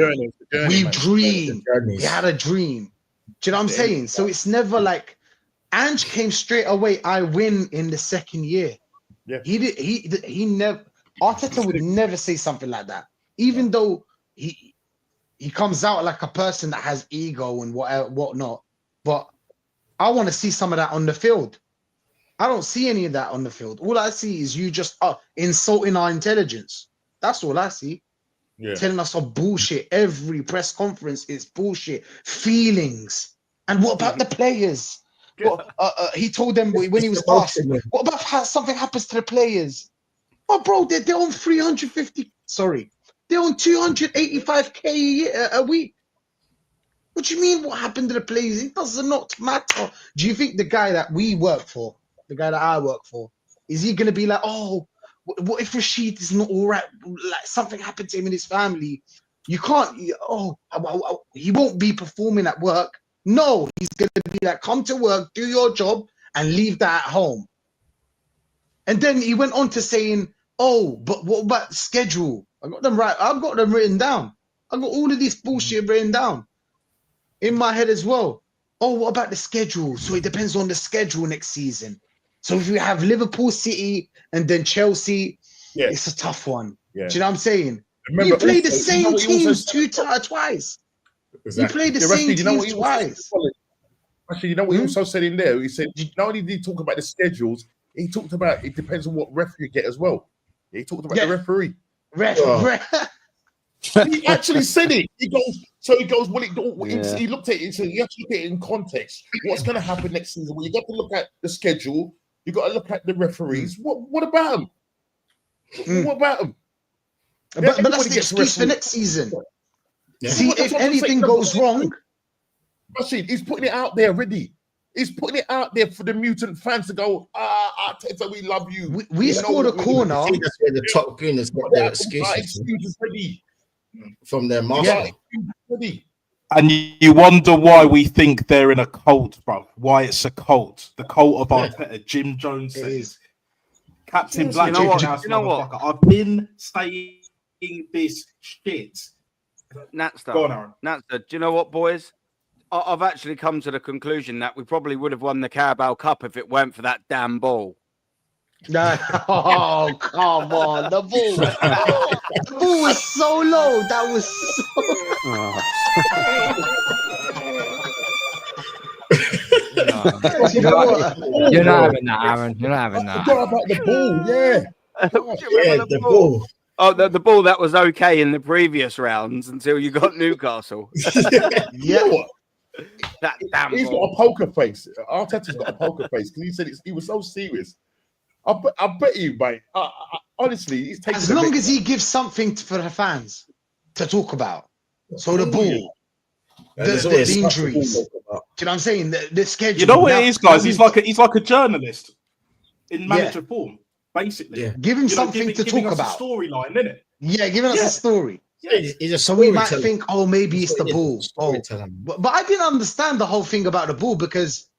Speaker 6: We dream. We had a dream. Do you know what I'm saying? So it's never like Ange came straight away. I win in the second year.
Speaker 10: Yeah.
Speaker 6: He never. Arteta would never say something like that, even though he comes out like a person that has ego and whatnot. But I want to see some of that on the field. I don't see any of that on the field. All I see is you just insulting our intelligence. That's all I see. Yeah. Telling us some bullshit. Every press conference is bullshit. Feelings. And what about the players? What, he told them when he was asked, what about how something happens to the players? Oh, bro, they're on 350. Sorry. They're on 285K a week. What do you mean what happened to the players? It does not matter. Do you think the guy that we work for, the guy that I work for, is he going to be like, oh, what if Rashid is not all right? Like something happened to him and his family. You can't, he won't be performing at work. No, he's going to be like, come to work, do your job, and leave that at home. And then he went on to saying, oh, but what about schedule? I got them right. I've got them written down. I've got all of this bullshit written down in my head as well. Oh, what about the schedule? So it depends on the schedule next season. So if you have Liverpool, City, and then Chelsea, it's a tough one. Yeah. Do you know what I'm saying? You play the same teams twice. Exactly. You play the same teams twice.
Speaker 10: Actually, you know what he also said in there? He said, not only did he talk about the schedules, he talked about it depends on what referee you get as well. He talked about the referee. He actually said it. He goes, well, he looked at it and said, you have to look at it in context. What's going to happen next season? Well, you got to look at the schedule. You got to look at the referees. What about them? What about them?
Speaker 6: But that's the excuse for next season. See,
Speaker 10: That's
Speaker 6: if
Speaker 10: what I'm
Speaker 6: anything
Speaker 10: saying.
Speaker 6: goes wrong,
Speaker 10: Rashid, he's putting it out there already. He's putting it out there for the mutant fans to go, Arteta, we love you.
Speaker 6: we scored a corner.
Speaker 3: I think that's where the top gooners got their excuses
Speaker 10: Excuses ready.
Speaker 3: from their master.
Speaker 10: Ready.
Speaker 5: And you wonder why we think they're in a cult, bro. Why it's a cult. The cult of Arteta. Jim Jones says. Captain Black.
Speaker 8: You know what?
Speaker 5: I've been saying this shit.
Speaker 8: Natster.
Speaker 5: Go on, Aaron.
Speaker 8: Natster. Do you know what, boys? I've actually come to the conclusion that we probably would have won the Carabao Cup if it weren't for that damn ball.
Speaker 6: No, oh, come on. The ball. The ball was so low. That was so. You know what?
Speaker 1: You're not having that, Aaron. You're not having
Speaker 10: I
Speaker 1: that.
Speaker 10: forgot about the ball,
Speaker 3: The ball.
Speaker 8: Oh, the ball that was okay in the previous rounds until you got Newcastle.
Speaker 10: You know what?
Speaker 8: That damn
Speaker 10: He's
Speaker 8: ball.
Speaker 10: got a poker face. Arteta's got a poker face because he said he was so serious. I bet you, mate. Honestly, he's taking
Speaker 6: As long as he gives something for the fans to talk about. So the ball, the injuries. Do you know what I'm saying? The schedule.
Speaker 5: You know what it is, guys? He's like a journalist in manager form, basically.
Speaker 3: Yeah.
Speaker 6: Give him something to
Speaker 5: giving
Speaker 6: talk
Speaker 5: us
Speaker 6: about.
Speaker 5: A storyline, isn't it?
Speaker 6: Yeah, giving us a story.
Speaker 3: He's a
Speaker 6: So we might
Speaker 3: storyteller.
Speaker 6: think, oh, maybe it's the ball. Oh,
Speaker 3: Storyteller.
Speaker 6: but I didn't understand the whole thing about the ball because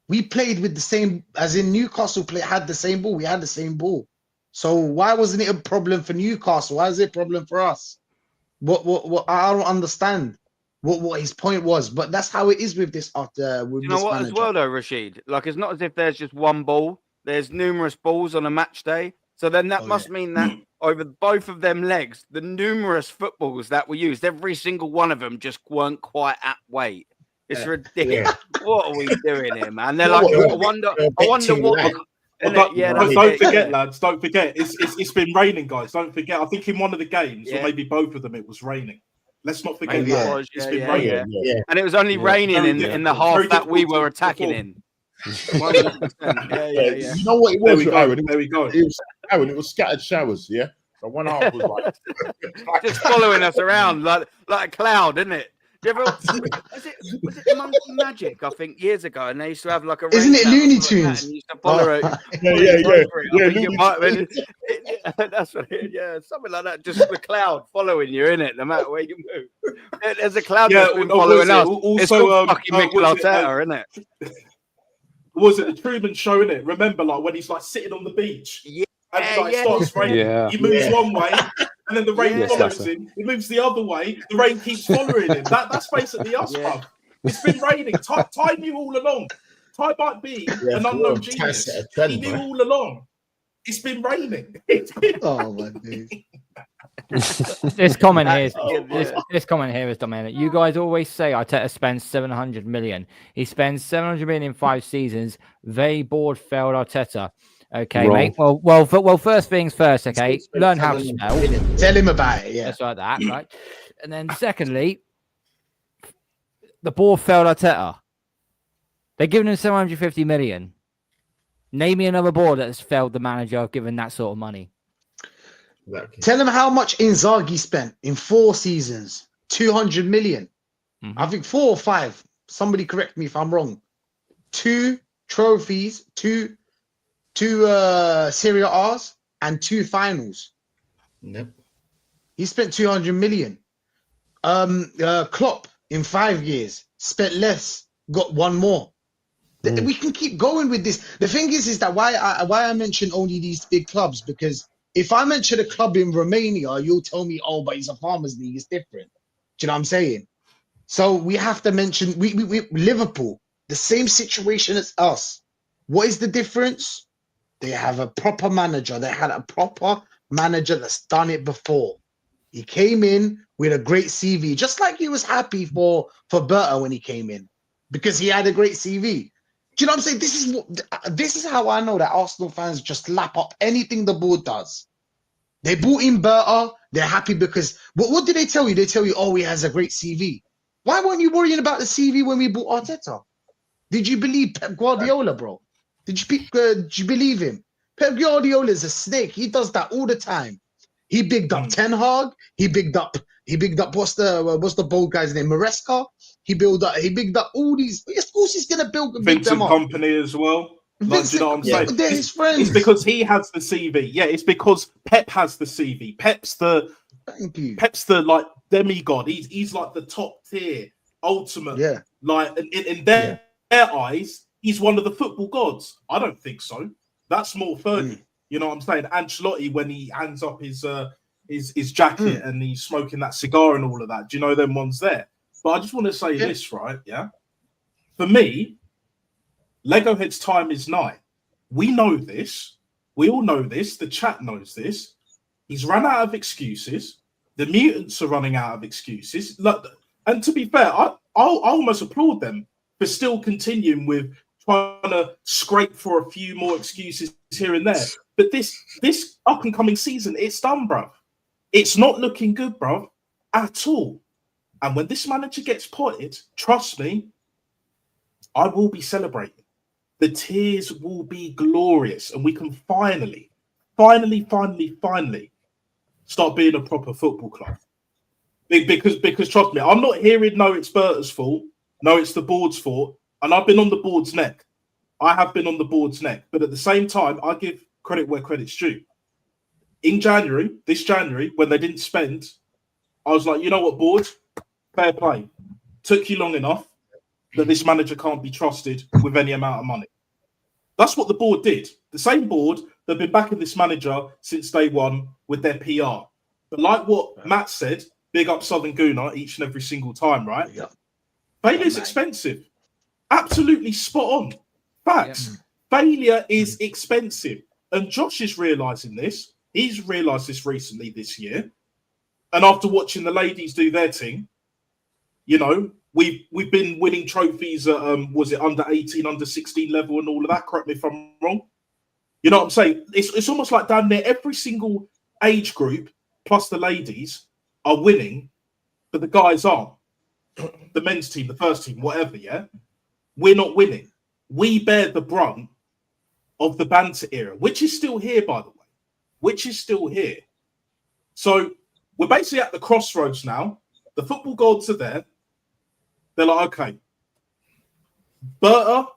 Speaker 6: we played with the same, as in Newcastle had the same ball. We had the same ball. So why wasn't it a problem for Newcastle? Why is it a problem for us? What I don't understand what his point was, but that's how it is with this with
Speaker 8: You know
Speaker 6: this
Speaker 8: what,
Speaker 6: manager.
Speaker 8: as well, though, Rashid? Like, it's not as if there's just one ball. There's numerous balls on a match day. So then that must mean that over both of them legs, the numerous footballs that were used, every single one of them just weren't quite at weight. It's ridiculous. What are we doing here, man? They're like, I wonder what.
Speaker 5: Don't forget, lads. Don't forget. It's been raining, guys. Don't forget. I think in one of the games, or maybe both of them, it was raining. Let's not forget that. It's been raining.
Speaker 8: And it was only raining in the half that we were attacking in. 100%.
Speaker 10: You know what it was, Aaron?
Speaker 5: There we go.
Speaker 10: It was scattered showers, yeah? So one half was like...
Speaker 8: just following us around like a cloud, isn't it? Do you ever, was it Monkey Magic, I think, years ago, and they used to have like a...
Speaker 6: Isn't it Looney Tunes?
Speaker 8: And used to follow it. That's what something like that. Just the cloud following you, innit? No matter where you move. There's a cloud that's been following us.
Speaker 5: Also,
Speaker 8: it's called fucking Mikel Arteta, isn't it?
Speaker 5: Was it the Truman Show, innit? Remember, like, when he's like sitting on the beach?
Speaker 8: Yeah.
Speaker 5: And it starts raining. He moves one way, and then the rain follows him. He moves the other way. The rain keeps following him. That's basically us, bruv. It's been raining. Ty knew all along. Ty might be an unknown genius. He knew all along. It's been raining.
Speaker 6: Oh my days.
Speaker 1: This comment here is dominant. You guys always say Arteta spends 700 million. He spends 700 million in 5 seasons. Very bored, failed Arteta. Okay,
Speaker 4: Wrong.
Speaker 1: mate. Well, first things first. Okay, learn how to spell.
Speaker 6: Tell him about it. Yeah,
Speaker 1: just like that, right? And then, secondly, the board failed Arteta. They're giving him 750 million. Name me another board that has failed the manager given that sort of money.
Speaker 6: Tell him how much Inzaghi spent in 4 seasons. 200 million. I think 4 or 5. Somebody correct me if I'm wrong. 2 trophies, 2 Serie A's and 2 finals.
Speaker 3: Yep.
Speaker 6: He spent 200 million. Klopp in 5 years spent less, got 1 more. We can keep going with this. The thing is that why I mention only these big clubs, because if I mention a club in Romania, you'll tell me, oh, but it's a farmers league, it's different. Do you know what I'm saying? So we have to mention we Liverpool, the same situation as us. What is the difference? They have a proper manager. They had a proper manager that's done it before. He came in with a great CV, just like he was happy for Berta when he came in, because he had a great CV. Do you know what I'm saying? This is how I know that Arsenal fans just lap up anything the board does. They bought in Berta. They're happy because what did they tell you? They tell you, oh, he has a great CV. Why weren't you worrying about the CV when we bought Arteta? Did you believe Pep Guardiola, bro? Did you believe him? Pep Guardiola is a snake. He does that all the time. He bigged up Ten Hag. He bigged up He bigged up what's the bold guy's name? Maresca. He bigged up all these. Of course, he's gonna big
Speaker 5: Vincent
Speaker 6: them up.
Speaker 5: Company as well. Like, do you know what I'm saying?
Speaker 6: They're his friends.
Speaker 5: It's because he has the CV. Yeah, it's because Pep has the CV. Pep's the like demigod. He's like the top tier, ultimate.
Speaker 6: Yeah.
Speaker 5: Like in their eyes, he's one of the football gods. I don't think so. That's more Fergie. You know what I'm saying? Ancelotti, when he hands up his jacket and he's smoking that cigar and all of that. Do you know them ones there? But I just want to say this, right? Yeah. For me, Lego Head's time is nigh. We know this. We all know this. The chat knows this. He's run out of excuses. The mutants are running out of excuses. Look, and to be fair, I almost applaud them for still continuing with trying to scrape for a few more excuses here and there. But this up and coming season, it's done, bruv. It's not looking good, bruv, at all. And when this manager gets potted, trust me, I will be celebrating. The tears will be glorious, and we can finally start being a proper football club. Because trust me, I'm not hearing no, it's Berta's fault, no, it's the board's fault, and I've been on the board's neck. I have been on the board's neck, but at the same time, I give credit where credit's due. In this January, when they didn't spend, I was like, you know what, board, fair play. Took you long enough that this manager can't be trusted with any amount of money. That's what the board did. The same board that have been backing this manager since day one with their PR. But like what Matt said, big up Southern Gooner each and every single time, right? Yeah. Failure's expensive. Absolutely spot on. Facts. Yeah. Failure is expensive. And Josh is realising this. He's realised this recently this year. And after watching the ladies do their thing, you know, we've been winning trophies at was it under 18, under 16 level and all of that. Correct me if I'm wrong. You know what I'm saying? It's almost like down there, every single age group plus the ladies are winning, but the guys aren't. The men's team, the first team, whatever, yeah? We're not winning. We bear the brunt of the banter era, which is still here, by the way. Which is still here. So we're basically at the crossroads now. The football gods are there. They're like, okay, Berta,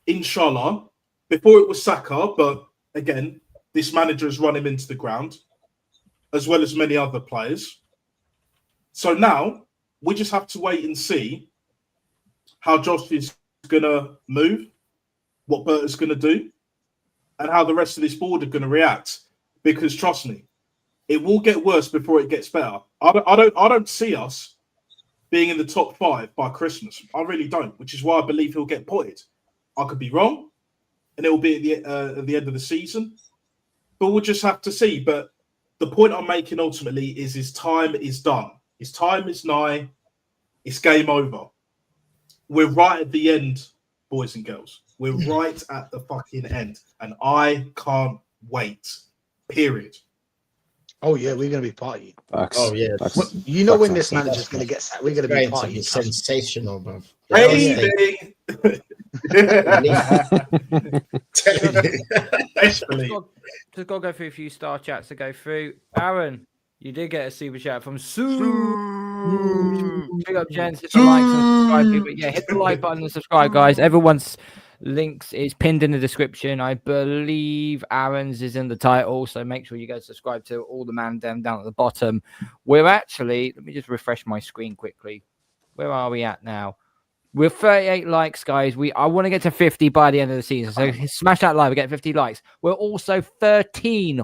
Speaker 5: inshallah, before it was Saka, but again, this manager has run him into the ground, as well as many other players. So now we just have to wait and see how Josh is going to move, what Berta's going to do, and how the rest of this board are going to react. Because trust me, it will get worse before it gets better. I don't see us being in the top 5 by Christmas. I really don't, which is why I believe he'll get potted. I could be wrong, and it will be at the end of the season. But we'll just have to see. But the point I'm making ultimately is his time is done. His time is nigh. It's game over. We're right at the end, boys and girls. We're right at the fucking end. And I can't wait. Period.
Speaker 6: Oh yeah, we're gonna be partying.
Speaker 3: Oh yeah,
Speaker 6: well, you know when this manager's gonna get sacked, we're gonna be partying.
Speaker 3: Sensational, bro.
Speaker 5: Baby.
Speaker 1: Just gotta go through a few star chats to go through. Aaron, you did get a super chat from Sue. Big up, gents. Hit the likes and subscribe, people. Yeah, hit the like button and subscribe, guys. Everyone's links is pinned in the description. I believe Aaron's is in the title, so make sure you guys subscribe to all the man down at the bottom. We're actually, let me just refresh my screen quickly. Where are we at now? We're 38 likes, guys. I want to get to 50 by the end of the season. So smash that like. We get 50 likes. We're also 13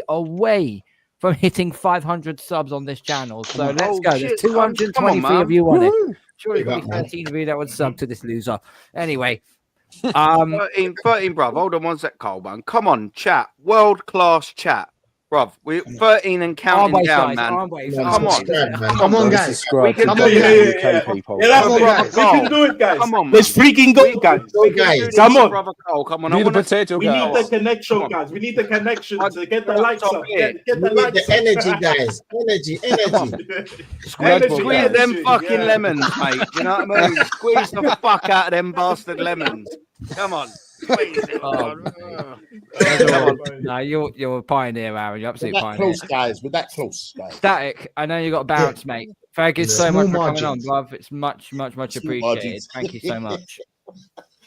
Speaker 1: away from hitting 500 subs on this channel. So let's go. There's 223 of you on it. Surely there'll be 13 of you that would sub to this loser. Anyway.
Speaker 8: 13, bruv. Hold on one sec, Karl, man. Come on, chat. World-class chat. Bruv, we're 13 and counting down, man. Come on,
Speaker 6: guys.
Speaker 8: We can do
Speaker 5: it. We can do it, guys.
Speaker 8: Come on,
Speaker 5: let's freaking go, guys. Come on.
Speaker 8: Brother Karl, come on.
Speaker 4: We need the potato,
Speaker 5: we need the connection, guys. We need the connection to get the likes up. Get the likes
Speaker 3: up. Energy, guys. Energy.
Speaker 8: Squeeze them fucking lemons, mate. You know what I mean? Squeeze the fuck out of them bastard lemons. Come on.
Speaker 1: No, you're a pioneer, Aaron. You're
Speaker 10: We're
Speaker 1: absolute
Speaker 10: that
Speaker 1: pioneer.
Speaker 10: close, guys. We're that close, guys.
Speaker 1: Static, I know you got a bounce, mate. Thank you so
Speaker 6: Small
Speaker 1: much for coming on,
Speaker 6: margins.
Speaker 1: bruv. It's much
Speaker 10: Small
Speaker 1: appreciated.
Speaker 10: margins.
Speaker 1: Thank you so much.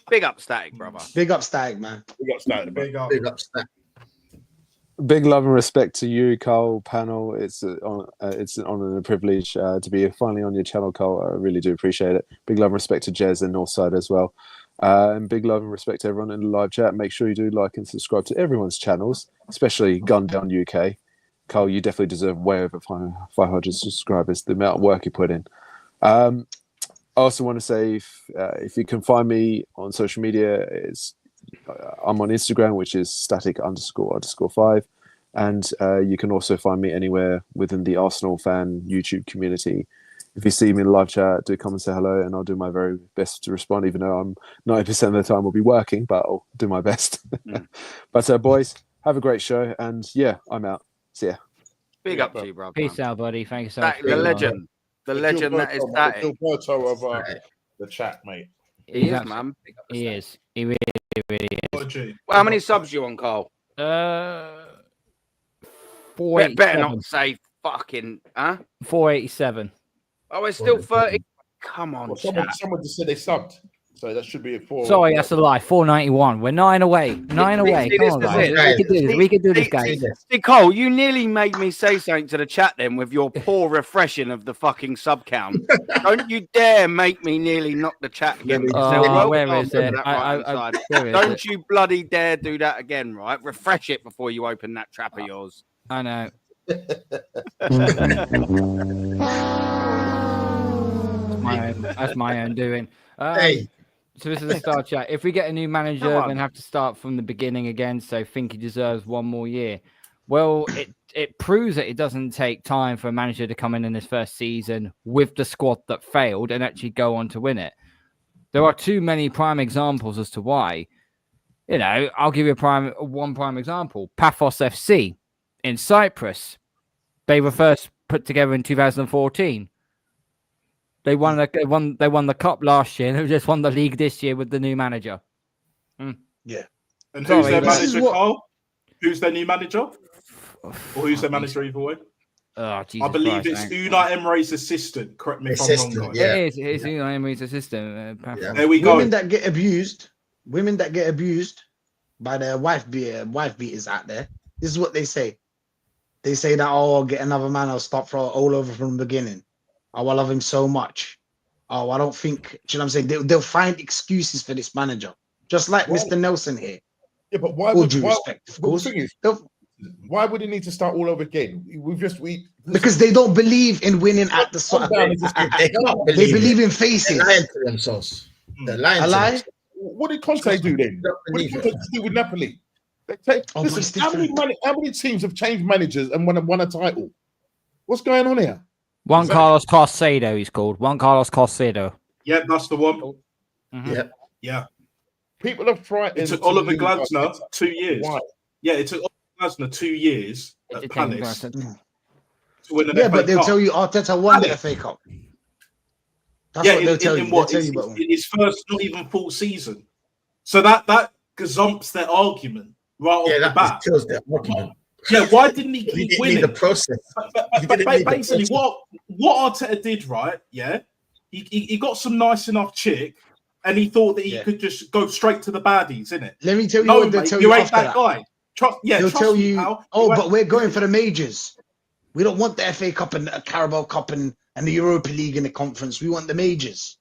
Speaker 8: Big up, Static, brother.
Speaker 6: Big up, Stag, man.
Speaker 10: We got started.
Speaker 9: Big up.
Speaker 3: Big up, Stack.
Speaker 4: Big love and respect to you, Karl, panel. It's an honor and a privilege to be finally on your channel, Karl. I really do appreciate it. Big love and respect to Jez and Northside as well. And big love and respect to everyone in the live chat. Make sure you do like and subscribe to everyone's channels, especially Gun Down UK. Karl, you definitely deserve way over 500 subscribers, the amount of work you put in. I also want to say, if you can find me on social media, I'm on Instagram, which is static__5. And you can also find me anywhere within the Arsenal fan YouTube community. If you see me in the live chat, do come and say hello, and I'll do my very best to respond, even though I'm 90% of the time will be working, but I'll do my best. But boys, have a great show, and yeah, I'm out. See ya.
Speaker 8: Big up to you, brother.
Speaker 1: Peace out, buddy. Thank you so much.
Speaker 8: Static, the legend. The legend that is Static.
Speaker 10: Gilberto of the chat, mate.
Speaker 8: He is, man.
Speaker 1: He is. He really is.
Speaker 8: Well, how many subs you on, Karl?
Speaker 1: 487.
Speaker 8: Better not say fucking, huh?
Speaker 1: 487.
Speaker 8: Oh, it's still 30. Come on,
Speaker 10: Well,
Speaker 8: chat.
Speaker 10: someone just said they subbed, so that should be a 4.
Speaker 1: Sorry, that's a lie. 491. We're 9 away. 9 away.
Speaker 8: See,
Speaker 1: Come
Speaker 8: this
Speaker 1: on,
Speaker 8: is
Speaker 1: guys.
Speaker 8: it.
Speaker 1: We can do this. We can do this, guys.
Speaker 8: See, Cole, you nearly made me say something to the chat then with your poor refreshing of the fucking sub count. Don't you dare make me nearly knock the chat again.
Speaker 1: Where is it?
Speaker 8: Don't you bloody dare do that again, right? Refresh it before you open that trap of yours.
Speaker 1: I know. That's my own doing.
Speaker 3: Hey.
Speaker 1: So this is a star chat. If we get a new manager, then have to start from the beginning again. So think he deserves one more year. Well, it proves that it doesn't take time for a manager to come in his first season with the squad that failed and actually go on to win it. There are too many prime examples as to why. You know, I'll give you one prime example. Paphos FC in Cyprus. They were first put together in 2014. They won the cup last year, and they just won the league this year with the new manager.
Speaker 6: Yeah.
Speaker 5: And who's their manager,
Speaker 6: what...
Speaker 5: Karl? Who's their new manager? Or who's their manager either way?
Speaker 1: Oh, Jesus
Speaker 5: I believe
Speaker 1: Christ,
Speaker 5: it's Unai Emery's assistant. Correct me if I'm wrong, guys.
Speaker 1: Yeah. It is Unai Emery's assistant.
Speaker 5: There we go.
Speaker 6: Women that get abused by their wife beaters out there. This is what they say. They say that, oh, I'll get another man, I'll start from all over from the beginning. Oh, I love him so much. Oh, I don't think, do you know what I'm saying? They'll find excuses for this manager. Just like Mr. Nelson here.
Speaker 10: Yeah, but why
Speaker 6: All
Speaker 10: would
Speaker 6: due respect, of course.
Speaker 10: Why would he need to start all over again?
Speaker 6: Because they don't believe in winning at the start. They believe in faces.
Speaker 3: They're lying to themselves. They're lying to themselves.
Speaker 10: What did Conte do then? What did Conte do with Napoli? Listen, how many teams have changed managers and won a title? What's going on here?
Speaker 1: Juan Carlos Caicedo, he's called. Juan Carlos Caicedo.
Speaker 5: Yeah, that's the one.
Speaker 1: Mm-hmm.
Speaker 5: Yeah.
Speaker 10: People have tried.
Speaker 5: It took Oliver Glasner 2 years. Why? Yeah, it took Oliver Glasner 2 years at Palace to win an FA
Speaker 6: but they'll
Speaker 5: Cup.
Speaker 6: tell you Arteta won the FA Cup. That's what they'll tell you. They'll tell you
Speaker 5: in his first not even full season. So that gazumps their argument right off the bat.
Speaker 3: Kills their argument.
Speaker 5: Yeah, why didn't he keep winning?
Speaker 3: The process.
Speaker 5: Basically, what Arteta did, right? Yeah, he got some nice enough chick, and he thought that he could just go straight to the baddies, innit?
Speaker 6: Let me tell you what they'll tell you
Speaker 5: ain't
Speaker 6: after
Speaker 5: that guy.
Speaker 6: They'll tell you, but we're going for the majors. We don't want the FA Cup and the Carabao Cup and the Europa League and the conference. We want the majors.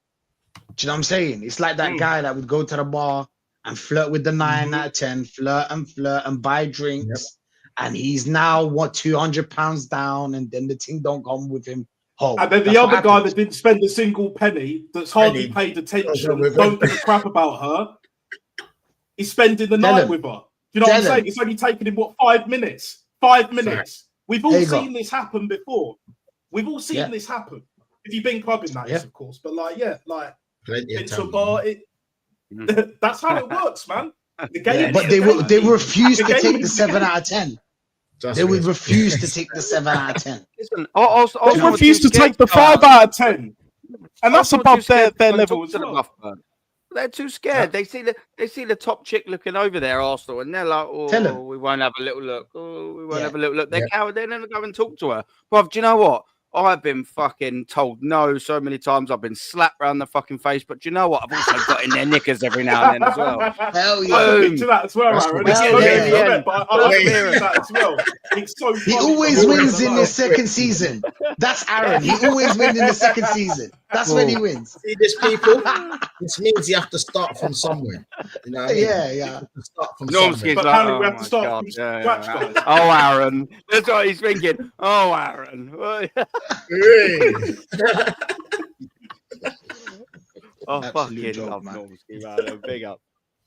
Speaker 6: Do you know what I'm saying? It's like that guy that would go to the bar and flirt with the 9 out of 10, flirt and buy drinks. And he's now £200 down, and then the team don't come with him home.
Speaker 5: And then the other guy that didn't spend a single penny, that's hardly paid attention, don't give a crap about her, he's spending the night with her. You know what I'm saying? It's only taken him 5 minutes? 5 minutes. We've all seen this happen before. We've all seen this happen. If you've been clubbing, that is, of course. But into a bar, that's how it works, man. The game,
Speaker 6: but they refuse to take the 7 out of 10. They would refuse to take the 7 out of 10.
Speaker 8: Listen,
Speaker 5: they refuse to take the 5 out of 10, and that's above their level as well.
Speaker 8: They're too scared. They see the top chick looking over there, Arsenal, and they're like,
Speaker 6: Tell 'em.
Speaker 8: "Oh, we won't have a little look. Oh, we won't
Speaker 6: Yeah.
Speaker 8: have a little look." They're coward. They never go and talk to her. Bruv, do you know what? I've been fucking told no so many times. I've been slapped around the fucking face. But do you know what? I've also got in their knickers every now and then as well.
Speaker 6: Hell yeah.
Speaker 5: I can to that as well, Aaron.
Speaker 8: Well,
Speaker 5: But I like to hear that as well. It's so
Speaker 6: He
Speaker 5: funny.
Speaker 6: always wins in the second season. That's Aaron. He always wins in the second season. That's when he wins.
Speaker 3: See this, people? This means you have to start from somewhere. You know what I mean?
Speaker 6: Yeah.
Speaker 3: You have to start from
Speaker 8: Normski's
Speaker 3: somewhere.
Speaker 5: But
Speaker 8: like,
Speaker 5: apparently
Speaker 8: oh
Speaker 5: we have
Speaker 8: my
Speaker 5: to start
Speaker 8: God,
Speaker 5: from
Speaker 8: yeah,
Speaker 5: scratch,
Speaker 8: yeah.
Speaker 5: guys.
Speaker 8: Oh, Aaron. That's what he's thinking. Oh, Aaron. Oh,
Speaker 6: Absolute
Speaker 8: fucking
Speaker 6: joke,
Speaker 8: love
Speaker 6: man.
Speaker 8: Normski, man. Big up.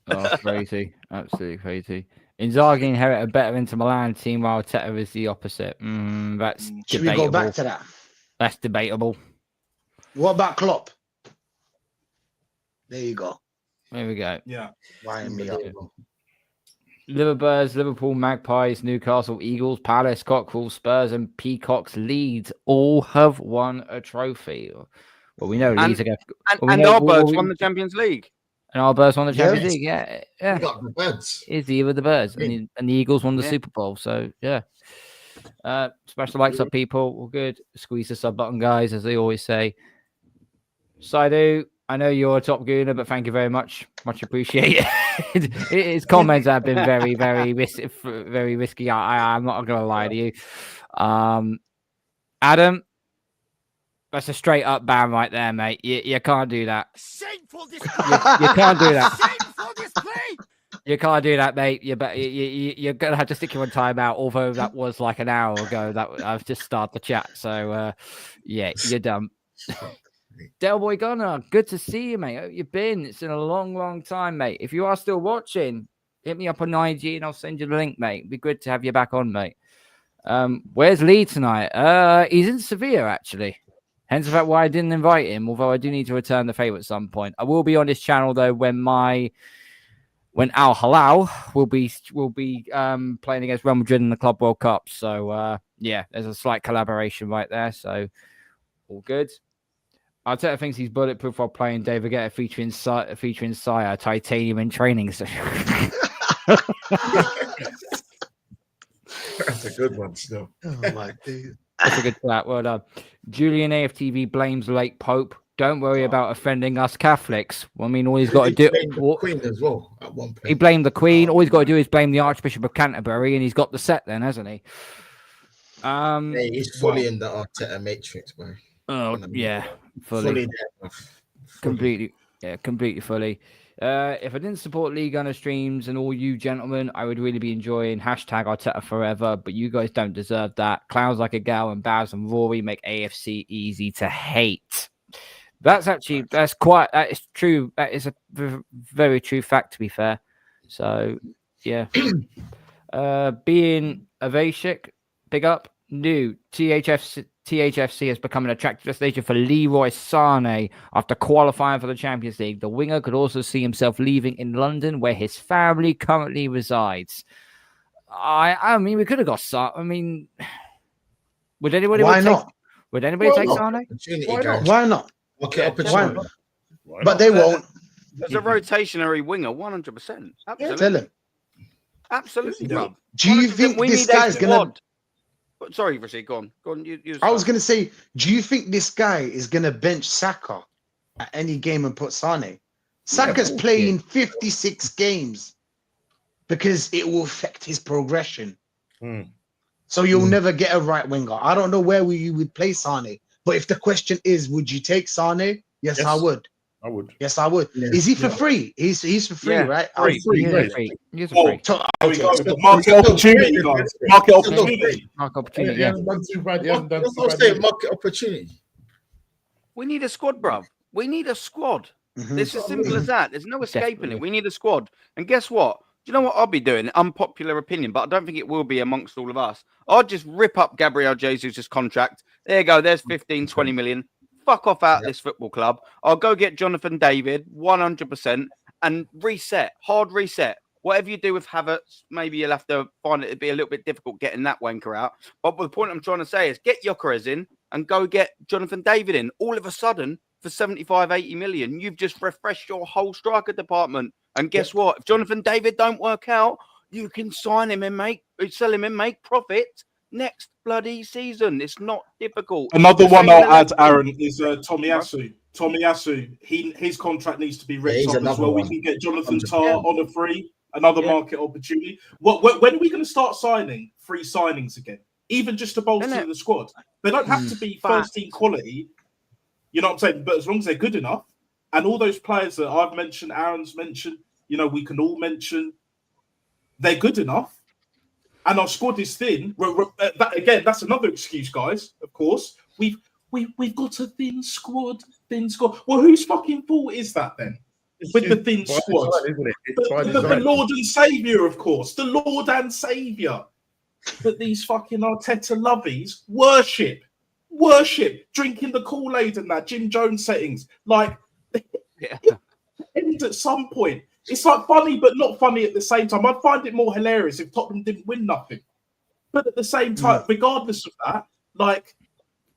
Speaker 1: Oh, crazy. Absolutely crazy. Inzaghi inherited a better Inter Milan team while Arteta is the opposite. That's
Speaker 6: Should we
Speaker 1: debatable.
Speaker 6: go back to that?
Speaker 1: That's debatable.
Speaker 6: What about Klopp? There you go.
Speaker 1: There we go.
Speaker 5: Yeah.
Speaker 6: Wind me up.
Speaker 1: Liverbirds, Liverpool, Magpies, Newcastle, Eagles, Palace, Cockerel, Spurs, and Peacocks, Leeds all have won a trophy. Well, we know Leeds are going
Speaker 8: And our Birds won the Champions League.
Speaker 1: And our Birds won the Champions
Speaker 6: Yes.
Speaker 1: League. Yeah.
Speaker 3: We got the birds.
Speaker 1: Is the year with the Birds. And the Eagles won the
Speaker 8: Yeah.
Speaker 1: Super Bowl. So, yeah. Smash the likes up, people. All good. Squeeze the sub button, guys, as they always say. Saidu, I know you're a top gooner, but thank you very much. Much appreciated. His comments have been very, very risky. I'm not going to lie to you. Adam, that's a straight up ban right there, mate. You can't do that.
Speaker 11: Shameful display.
Speaker 1: You can't do that.
Speaker 11: Shameful display.
Speaker 1: You can't do that, mate. You're going to have to stick you on timeout, although that was like an hour ago. That I've just started the chat. So, yeah, you're done. Del Boy Gunner, good to see you, mate. How you been? It's been a long, long time, mate. If you are still watching, hit me up on IG and I'll send you the link, mate. It'd be good to have you back on, mate. Where's Lee tonight? He's in Sevilla, actually. Hence the fact why I didn't invite him, although I do need to return the favor at some point. I will be on this channel, though, when Al Hilal will be playing against Real Madrid in the Club World Cup. So, yeah, there's a slight collaboration right there. So, all good. Arteta thinks he's bulletproof while playing David Guetta featuring Sire, Titanium in training session.
Speaker 10: That's a good one still.
Speaker 6: Oh my dude.
Speaker 1: That's a good chat. Well done. Julian AFTV blames late Pope. Don't worry about offending us Catholics. Well, I mean, all he's got to do.
Speaker 3: Queen as well at one point.
Speaker 1: He blamed the Queen. All he's got to do is blame the Archbishop of Canterbury, and he's got the set then, hasn't he?
Speaker 3: Hey, he's fully in the Arteta matrix, bro.
Speaker 1: Oh yeah, fully
Speaker 3: there.
Speaker 1: completely, yeah, completely fully. If I didn't support League Gunner streams and all you gentlemen, I would really be enjoying hashtag Arteta forever, but you guys don't deserve that. Clowns like a gal and Baz and Rory make AFC easy to hate. That's true. That is a very true fact, to be fair. So, yeah. Being Avashik, big up. New THFC has become an attractive destination for Leroy Sané after qualifying for the Champions League. The winger could also see himself leaving in London, where his family currently resides. I mean, we could have got Sané. I mean, would anybody?
Speaker 6: Why not?
Speaker 1: Would anybody take Sané?
Speaker 6: Why not?
Speaker 3: Okay,
Speaker 6: Why not? But they won't.
Speaker 8: There's a rotationary winger, 100%. Absolutely.
Speaker 6: Tell him.
Speaker 8: Absolutely, bro.
Speaker 6: Do you think this guy's gonna?
Speaker 8: Sorry, Rashid, go on.
Speaker 6: I was gonna say, do you think this guy is gonna bench Saka at any game and put Sane? Saka's playing 56 games because it will affect his progression. So you'll never get a right winger. I don't know where you would play Sane, but if the question is, would you take Sane? Yes, I would.
Speaker 10: I would.
Speaker 6: Yes, I would.
Speaker 10: Yeah.
Speaker 6: Is he for free? He's for free, right?
Speaker 10: Free.
Speaker 1: He's free.
Speaker 5: Market opportunity, guys. Market opportunity.
Speaker 1: Market opportunity.
Speaker 10: He
Speaker 1: Yeah.
Speaker 10: hasn't done too bad. He hasn't done
Speaker 3: That's
Speaker 10: too
Speaker 3: what I'm
Speaker 10: bad.
Speaker 3: saying, market opportunity.
Speaker 8: We need a squad, bruv. We need a squad.
Speaker 6: Mhm.
Speaker 8: It's as simple as that. There's no escaping
Speaker 1: Definitely.
Speaker 8: it. We need a squad. And guess what? Do you know what I'll be doing? Unpopular opinion, but I don't think it will be amongst all of us. I'll just rip up Gabriel Jesus' contract. There you go. There's 15, 20 million. Fuck off out this football club. I'll go get Jonathan David, 100%, and reset. Hard reset. Whatever you do with Havertz, maybe you'll have to find it to be a little bit difficult getting that wanker out. But the point I'm trying to say is get Gyökeres in and go get Jonathan David in. All of a sudden, for 75, 80 million. You've just refreshed your whole striker department. And guess what? If Jonathan David don't work out, you can sign him and sell him and make profit next bloody season. It's not difficult.
Speaker 5: Another one I'll add, Aaron, is Tomiyasu. Tomiyasu, his contract needs to be ripped up as well. We can get Jonathan Tah on a free, another market opportunity. When are we going to start signing free signings again? Even just to bolster the squad. They don't have to be first team quality. You know what I'm saying? But as long as they're good enough, and all those players that I've mentioned, Aaron's mentioned, we can all mention, they're good enough. And our squad is thin. Again, that's another excuse, guys. Of course, we've got a thin squad. Well, whose fucking fault is that then? With the thin squad, isn't it? The Lord and Savior, of course, the Lord and Savior that these fucking Arteta lovies worship, drinking the Kool-Aid and that Jim Jones settings. Like, end at some point. It's like funny, but not funny at the same time. I'd find it more hilarious if Tottenham didn't win nothing. But at the same time, regardless of that, like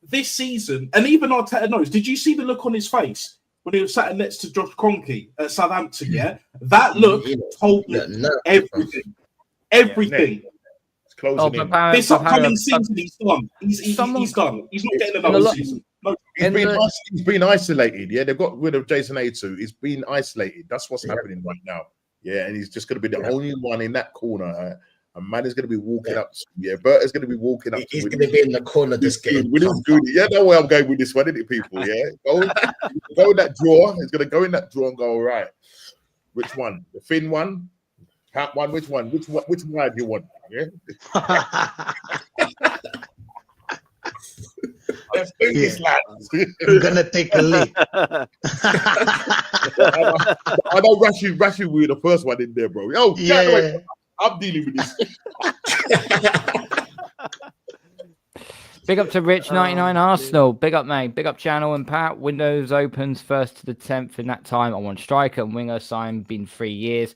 Speaker 5: this season, and even Arteta knows, did you see the look on his face when he was sat next to Josh Kroenke at Southampton? Yeah, that look told me everything. Everything.
Speaker 10: It's closing in.
Speaker 5: This upcoming season, he's done. He's done. He's not getting another season. No.
Speaker 10: He's been isolated. Yeah, they've got rid of Jason Edu. He's been isolated. That's what's happening right now. Yeah, and he's just going to be the only one in that corner. And man is going to be walking up. Berta's going to be walking up.
Speaker 3: He's going to be in the corner this game.
Speaker 10: Yeah, know where I'm going with this one, isn't it, people? Yeah, go in that drawer. He's going to go in that drawer and go, all right, which one? The thin one? Hat one? Which one? Which one do you want? Yeah. Let's do this, lads.
Speaker 6: I'm gonna take a leap.
Speaker 10: I know Rashi were the first one in there, bro. Oh, yeah. I'm dealing with this.
Speaker 1: Big up to Rich99 Arsenal. Big up, mate. Big up channel and Pat. Windows opens 1st to the 10th. In that time, I want striker and winger signed. Been 3 years.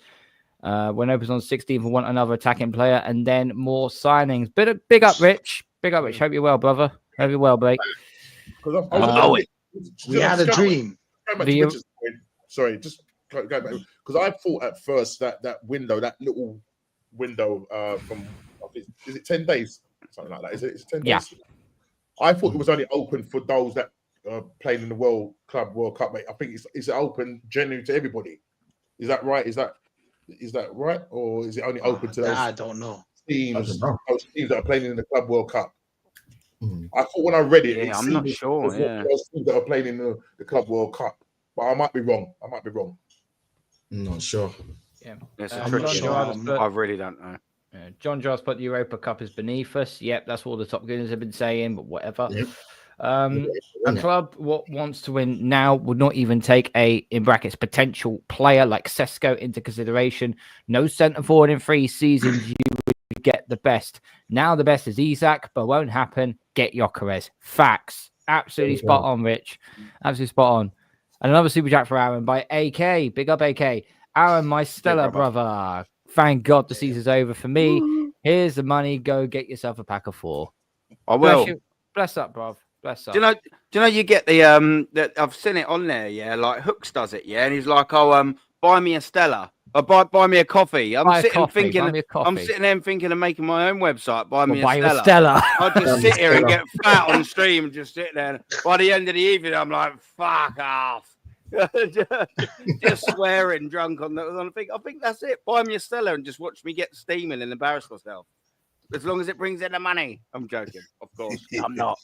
Speaker 1: When opens on 16th, I want another attacking player and then more signings. Big up, Rich. Big up, Rich. Hope you're well, brother. Hope you're well, mate.
Speaker 6: We had a dream.
Speaker 10: Sorry, just go back. Because I thought at first that little window from, is it 10 days? Something like that. Is it 10 days?
Speaker 1: Yeah.
Speaker 10: I thought it was only open for those that playing in the World Cup, mate. I think it's open generally to everybody. Is that right? Is that right? Or is it only open to those?
Speaker 6: I don't know.
Speaker 10: Those teams that are playing in the Club World Cup. I thought when I read it,
Speaker 8: I'm not sure.
Speaker 10: Those teams that are playing in the Club World Cup, but I might be wrong.
Speaker 3: I'm not sure.
Speaker 1: Yeah,
Speaker 8: I really don't know.
Speaker 1: John Joss put the Europa Cup is beneath us. Yep, that's what the top gooners have been saying, but whatever.
Speaker 3: Yep.
Speaker 1: A club what wants to win now would not even take a, in brackets, potential player like Sesko into consideration. No centre forward in 3 seasons. You would get the best. Now the best is Isak, but won't happen. Get Gyökeres. Facts. Absolutely spot on, Rich. Absolutely spot on. And another super chat for Aaron by AK. Big up, AK. Aaron, my stellar brother. Thank God the season's over for me. Here's the money. Go get yourself a pack of 4.
Speaker 8: I will.
Speaker 1: Bless up, bruv. Bless up.
Speaker 8: Do you know you get the that I've seen it on there, yeah, like Hooks does it, yeah, and he's like, oh, buy me a Stella. Or buy me a coffee. I'm sitting there thinking of making my own website. Buy me a Stella. I'll just sit here and get fat on stream and just sit there. By the end of the evening, I'm like, fuck off. Just swearing drunk on the thing. I think that's it. Buy me a Stella and just watch me get steaming and embarrass myself. As long as it brings in the money. I'm joking, of course. I'm not.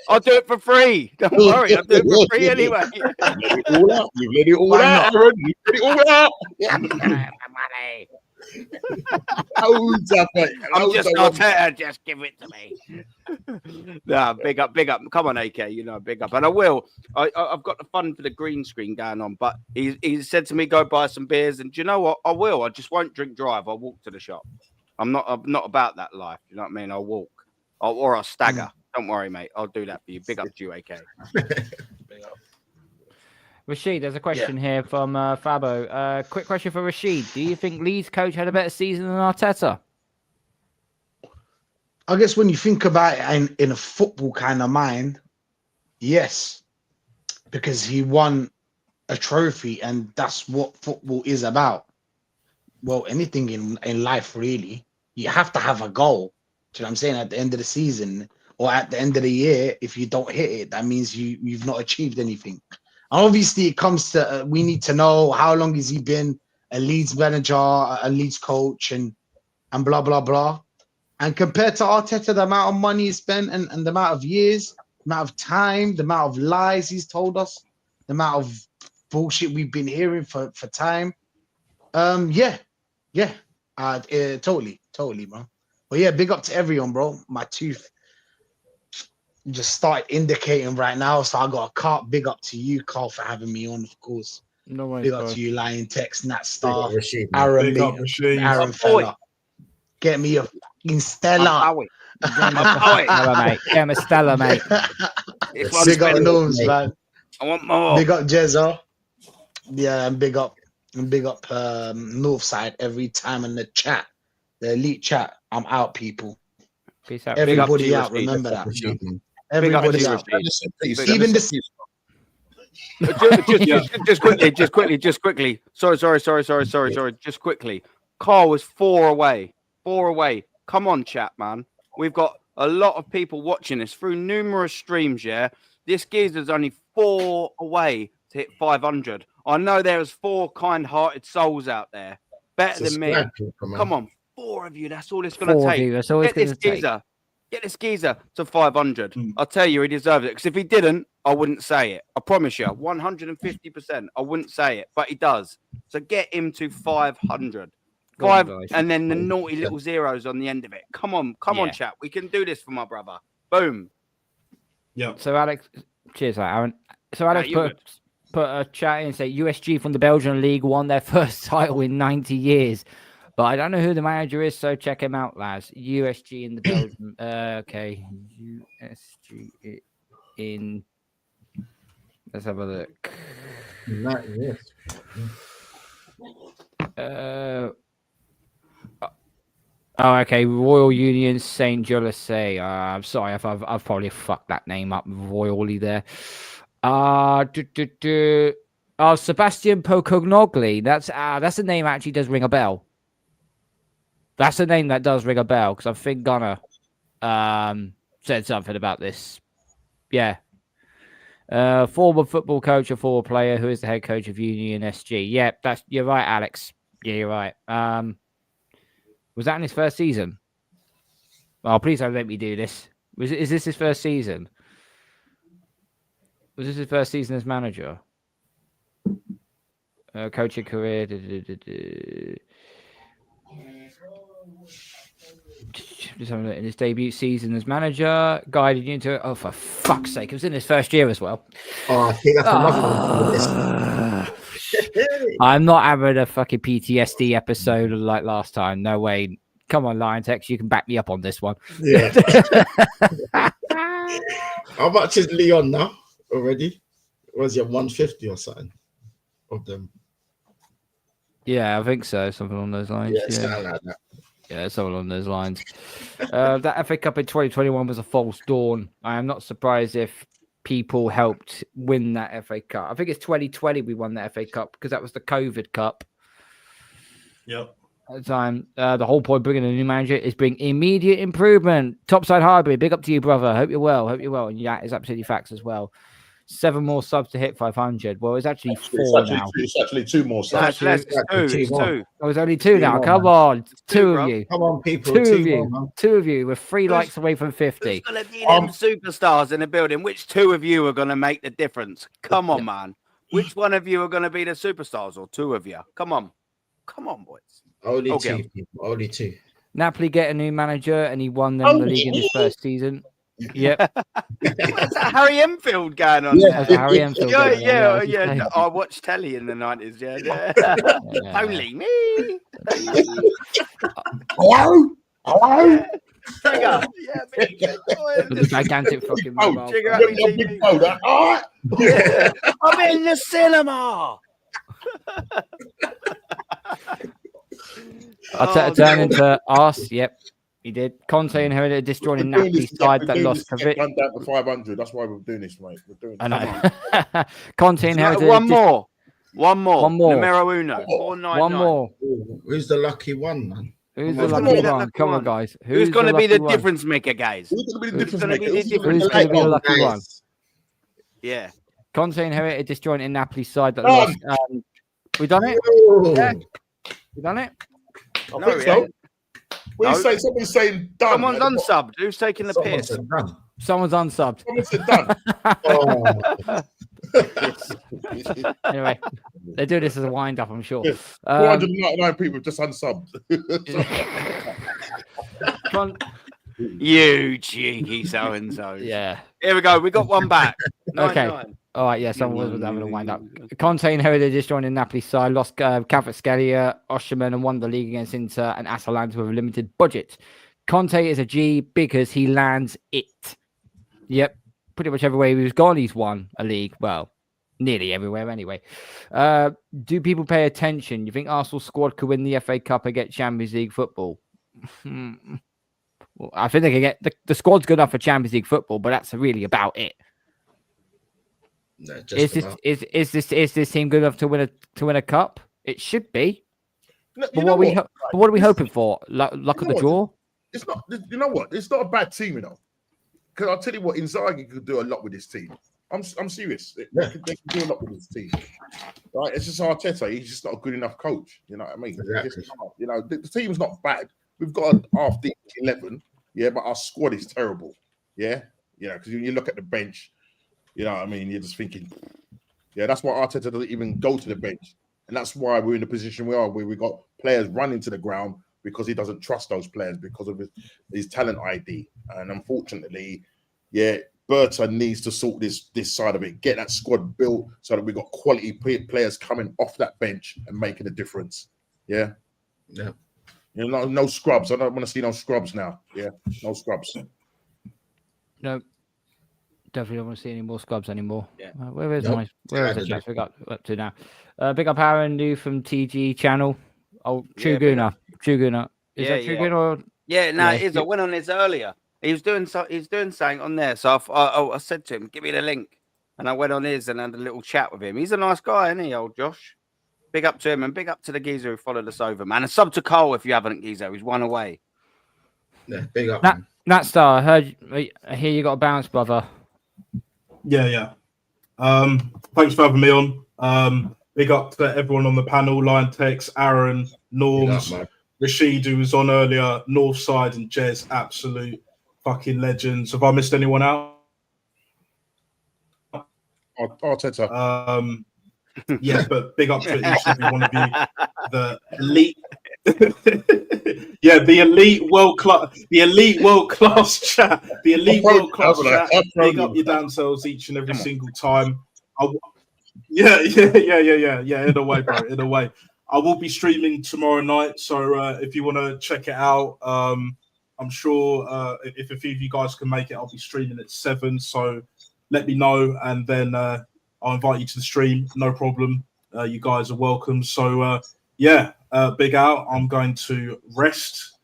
Speaker 8: I'll do it for free. Don't worry, I'll do it for free anyway.
Speaker 10: You've let it all out, Aaron. You've let it all out.
Speaker 8: Money.
Speaker 10: I'm
Speaker 8: just Arteta. Just give it to me. Nah, big up. Come on, AK. You know, big up. And I will. I've got the fun for the green screen going on. But he said to me, go buy some beers. And do you know what? I will. I just won't drink drive. I'll walk to the shop. I'm not about that life. You know what I mean? I'll walk. Or I'll stagger. Don't worry, mate. I'll do that for you. Big up to you, AK.
Speaker 1: Rashid, there's a question here from Fabo. Quick question for Rashid. Do you think Leeds coach had a better season than Arteta?
Speaker 6: I guess when you think about it in a football kind of mind, Yes, because he won a trophy, and that's what football is about. Well, anything in life, really. You have to have a goal. Do you know what I'm saying? At the end of the season or at the end of the year, if you don't hit it, that means you've not achieved anything. And obviously, it comes to we need to know how long has he been a Leeds manager, a Leeds coach, and blah blah blah. And compared to Arteta, the amount of money he spent and the amount of years, the amount of time, the amount of lies he's told us, the amount of bullshit we've been hearing for time. Totally, bro. But yeah, big up to everyone, bro. My tooth just started indicating right now, so I got a cart. Big up to you, Karl, for having me on, of course.
Speaker 1: No worries,
Speaker 6: Big up
Speaker 1: bro.
Speaker 6: to you, Lion Text, Nat
Speaker 3: Big
Speaker 6: Star,
Speaker 3: up Rashid, man.
Speaker 6: Aaron,
Speaker 5: Big up, Rashid.
Speaker 6: Aaron Fella. Get me a fucking Stella.
Speaker 1: Stella, mate. Yeah, I'm a Stella, mate.
Speaker 8: This one's
Speaker 6: Big up
Speaker 8: been-
Speaker 6: Gnomes, man.
Speaker 8: I want more.
Speaker 6: Big up Jezza. Yeah, and big up Northside every time in the chat. The elite chat. I'm out, people.
Speaker 1: Peace out.
Speaker 8: Big up to
Speaker 6: Everybody
Speaker 8: you,
Speaker 6: out.
Speaker 8: Rashid.
Speaker 6: Remember that.
Speaker 3: Rashid, man.
Speaker 6: Everybody
Speaker 8: to you,
Speaker 6: out.
Speaker 8: Rashid.
Speaker 10: Please,
Speaker 6: Even this.
Speaker 8: Just quickly. Sorry. Just quickly. Karl was 4 away. 4 away. Come on, chat, man. We've got a lot of people watching this through numerous streams. Yeah, this geezer's only 4 away to hit 500. I know there's 4 kind-hearted souls out there, better than me. Come on, 4 of you. That's all it's going to
Speaker 1: 4 of
Speaker 8: take.
Speaker 1: you, that's all it's
Speaker 8: Get
Speaker 1: gonna
Speaker 8: this
Speaker 1: take.
Speaker 8: geezer. Get this geezer to 500. I'll tell you, he deserves it. Because if he didn't, I wouldn't say it. I promise you, 150%. I wouldn't say it, but he does. So get him to 500.
Speaker 1: Go on,
Speaker 8: 5,
Speaker 1: guys.
Speaker 8: and then the naughty little zeros on the end of it. Come on,
Speaker 1: Yeah.
Speaker 8: chat. We can do this for my brother. Boom.
Speaker 5: Yeah.
Speaker 1: So Alex, cheers, Aaron. So Alex
Speaker 8: you
Speaker 1: put a chat in and say USG from the Belgian league won their first title in 90 years. But I don't know who the manager is, so check him out, lads. USG in the Belgian. Okay, USG in. Let's have a look. Oh, okay. Royal Union Saint Julius. I'm sorry if I've probably fucked that name up royally there. Oh, Sebastian Pocognogli. That's a name that actually does ring a bell. That's a name that does ring a bell because I think Gunnar said something about this. Yeah. Former football coach, a former player who is the head coach of Union SG. Yeah, you're right, Alex. Yeah, you're right. Was that in his first season? Oh, please don't let me do this. Is this his first season? Was this his first season as manager? Coaching career. Just having a look in his debut season as manager, guided you into it. Oh, for fuck's sake! It was in his first year as well.
Speaker 3: Oh, I think that's enough.
Speaker 1: I'm not having a fucking PTSD episode like last time. No way. Come on, Lion Text, you can back me up on this one.
Speaker 3: Yeah. How much is Leon now already? Was it 150 or something of them?
Speaker 1: Yeah, I think so. Something along those lines.
Speaker 3: Yeah, something like that.
Speaker 1: Yeah, something along those lines. That FA Cup in 2021 was a false dawn. I am not surprised if people helped win that FA Cup. I think it's 2020 we won that FA Cup because that was the COVID Cup.
Speaker 5: Yep.
Speaker 1: At the time, the whole point of bringing a new manager is bring immediate improvement. Topside Highbury, big up to you, brother. Hope you're well. And yeah, it's absolutely facts as well. 7 more subs to hit 500. Well, it's actually 4 now.
Speaker 10: It's actually 2 more subs.
Speaker 8: It's 2.
Speaker 1: Oh, it's only 2 now.
Speaker 3: more,
Speaker 1: Come
Speaker 3: man.
Speaker 1: on. 2
Speaker 8: bro.
Speaker 1: of you.
Speaker 3: Come on, people.
Speaker 1: 2 of
Speaker 3: 2
Speaker 1: you.
Speaker 3: more, man.
Speaker 1: 2 of you. We're 3
Speaker 8: Who's-
Speaker 1: likes away from 50.
Speaker 8: Who's going to be them superstars in the building? Which 2 of you are going to make the difference? Come on, man. Which one of you are going to be the superstars, or 2 of you? Come on, boys.
Speaker 3: Only
Speaker 8: Okay.
Speaker 3: 2 people. Only 2.
Speaker 1: Napoli get a new manager and he won them the league in his first season. Yep.
Speaker 8: What's that Harry Enfield going on
Speaker 3: Yeah.
Speaker 8: there?
Speaker 1: Harry Enfield.
Speaker 8: Yeah. I watched telly in the 90s. Yeah. Only me.
Speaker 3: Hello?
Speaker 8: Trigger. Yeah, big
Speaker 1: With the gigantic fucking mobile.
Speaker 8: Trigger at me, TV.
Speaker 10: All right.
Speaker 8: Yeah. I'm in the cinema.
Speaker 1: I'll turn into arse. Yep. He did. Conte inherited a disjointed
Speaker 10: We're doing
Speaker 1: Napoli
Speaker 10: this-
Speaker 1: side
Speaker 10: we're
Speaker 1: that
Speaker 10: doing
Speaker 1: lost
Speaker 10: this to get
Speaker 1: Kovacic.
Speaker 10: run down to 500. That's why we're doing this, mate. We're doing.
Speaker 1: I know. Conte inherited
Speaker 8: One more.
Speaker 1: One more.
Speaker 8: Numero uno.
Speaker 10: One
Speaker 8: 499.
Speaker 1: One more.
Speaker 3: Ooh, who's the lucky one, man?
Speaker 1: Who's
Speaker 8: Who's
Speaker 1: the
Speaker 8: gonna
Speaker 1: lucky
Speaker 8: be that
Speaker 1: one?
Speaker 8: lucky
Speaker 1: Come on,
Speaker 8: one?
Speaker 1: guys.
Speaker 8: Who's going to be the
Speaker 1: lucky one?
Speaker 8: difference maker, guys?
Speaker 10: Who's going to be the
Speaker 8: Who's
Speaker 10: difference
Speaker 8: gonna be
Speaker 10: maker?
Speaker 8: the
Speaker 10: Who's
Speaker 8: difference
Speaker 1: Who's going to be the
Speaker 3: Come on,
Speaker 1: lucky one?
Speaker 3: guys.
Speaker 8: Yeah.
Speaker 1: Conte inherited a disjointed Napoli side that
Speaker 10: Done.
Speaker 1: lost. We done it?
Speaker 3: Ooh.
Speaker 1: Yeah. We done it?
Speaker 10: I
Speaker 8: No,
Speaker 10: think so.
Speaker 8: yeah.
Speaker 10: What
Speaker 8: No.
Speaker 10: you say? Somebody's saying done.
Speaker 8: Someone's unsubbed. Who's taking the
Speaker 3: Someone
Speaker 8: piss?
Speaker 3: said done.
Speaker 1: Someone's unsubbed.
Speaker 10: Someone said done.
Speaker 3: Oh,
Speaker 1: Anyway, they do this as a wind up, I'm sure.
Speaker 10: 499 people just unsubbed.
Speaker 8: You cheeky so and so.
Speaker 1: Yeah.
Speaker 8: Here we go. We got one back.
Speaker 1: Okay.
Speaker 8: 99.
Speaker 1: All right, yeah, someone was having a wind up. Conte inherited this joining Napoli side, lost Kvaratskhelia, Osimhen, and won the league against Inter and Atalanta with a limited budget. Conte is a G because he lands it. Yep, pretty much everywhere he's gone, he's won a league. Well, nearly everywhere anyway. Do people pay attention? You think Arsenal squad could win the FA Cup and get Champions League football? Well, I think they can get the squad's good enough for Champions League football, but that's really about it.
Speaker 3: no,
Speaker 1: Is
Speaker 3: just
Speaker 1: this team good enough to win a cup? It should be.
Speaker 10: No,
Speaker 1: But what are we hoping for? Luck of the
Speaker 10: what?
Speaker 1: draw?
Speaker 10: It's not. You know what? It's not a bad team, you know. Because I'll tell you what, Inzaghi could do a lot with this team. I'm serious. They can do a lot with this team. Right? It's just Arteta. He's just not a good enough coach. You know what I mean?
Speaker 3: Exactly.
Speaker 10: Just not. You know, the team's not bad. We've got a half deep 11, yeah, but our squad is terrible. Yeah, you know, because you look at the bench, you know what I mean? You're just thinking, yeah, that's why Arteta doesn't even go to the bench. And that's why we're in the position we are, where we got players running to the ground because he doesn't trust those players because of his talent ID. And unfortunately, yeah, Berta needs to sort this side of it, get that squad built so that we've got quality players coming off that bench and making a difference. Yeah.
Speaker 3: Yeah.
Speaker 10: You know, no scrubs. I don't want to see no scrubs now. Yeah, no scrubs.
Speaker 1: No. Definitely don't want to see any more scrubs anymore.
Speaker 8: Yeah.
Speaker 1: Where is
Speaker 3: Nope.
Speaker 1: the chat we got up to now? Big up Aaron, new from TG channel. Oh, True
Speaker 8: Yeah, big
Speaker 1: Gooner. True Gooner. Is that True
Speaker 8: yeah.
Speaker 1: Gooner or
Speaker 8: Yeah, no,
Speaker 1: Yeah.
Speaker 8: it is. I went on this earlier. He was doing something on there. So I said to him, give me the link. And I went on his and had a little chat with him. He's a nice guy, isn't he, old Josh? Big up to him and big up to the geezer who followed us over, man. And sub to Karl if you haven't, geezer. He's one away.
Speaker 3: Yeah, big up.
Speaker 1: Nat,
Speaker 3: man.
Speaker 1: Nat Star? I hear you got a bounce, brother.
Speaker 5: Yeah. Thanks for having me on. Big up to everyone on the panel, Lion Tex, Aaron,
Speaker 3: Big
Speaker 5: Norms,
Speaker 3: up, man.
Speaker 5: Rashid, who was on earlier, Northside, and Jez, absolute fucking legends. Have I missed anyone out?
Speaker 10: Arteta.
Speaker 5: Yeah, but big up to each and every one of you. The elite, yeah, the elite world class chat, the elite world class chat. Big up your damn selves each and every single time. Yeah. In a way, bro. In a way, I will be streaming tomorrow night, so if you want to check it out, I'm sure if a few of you guys can make it, I'll be streaming at 7. So let me know, and then I'll invite you to the stream. No problem. You guys are welcome. So big out. I'm going to rest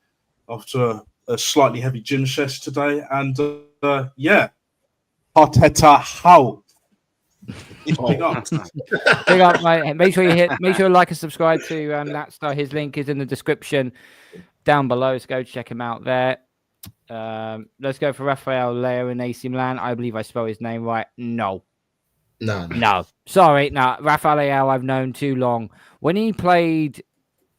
Speaker 5: after a slightly heavy gym session today, and Arteta how. Big up.
Speaker 1: Big up, mate. Make sure you like and subscribe to Nat Star. His link is in the description down below. So go check him out there. Let's go for Rafael Leo in AC Milan. I believe I spelled his name right. No. Sorry, no. Rafael Leo I've known too long. When he played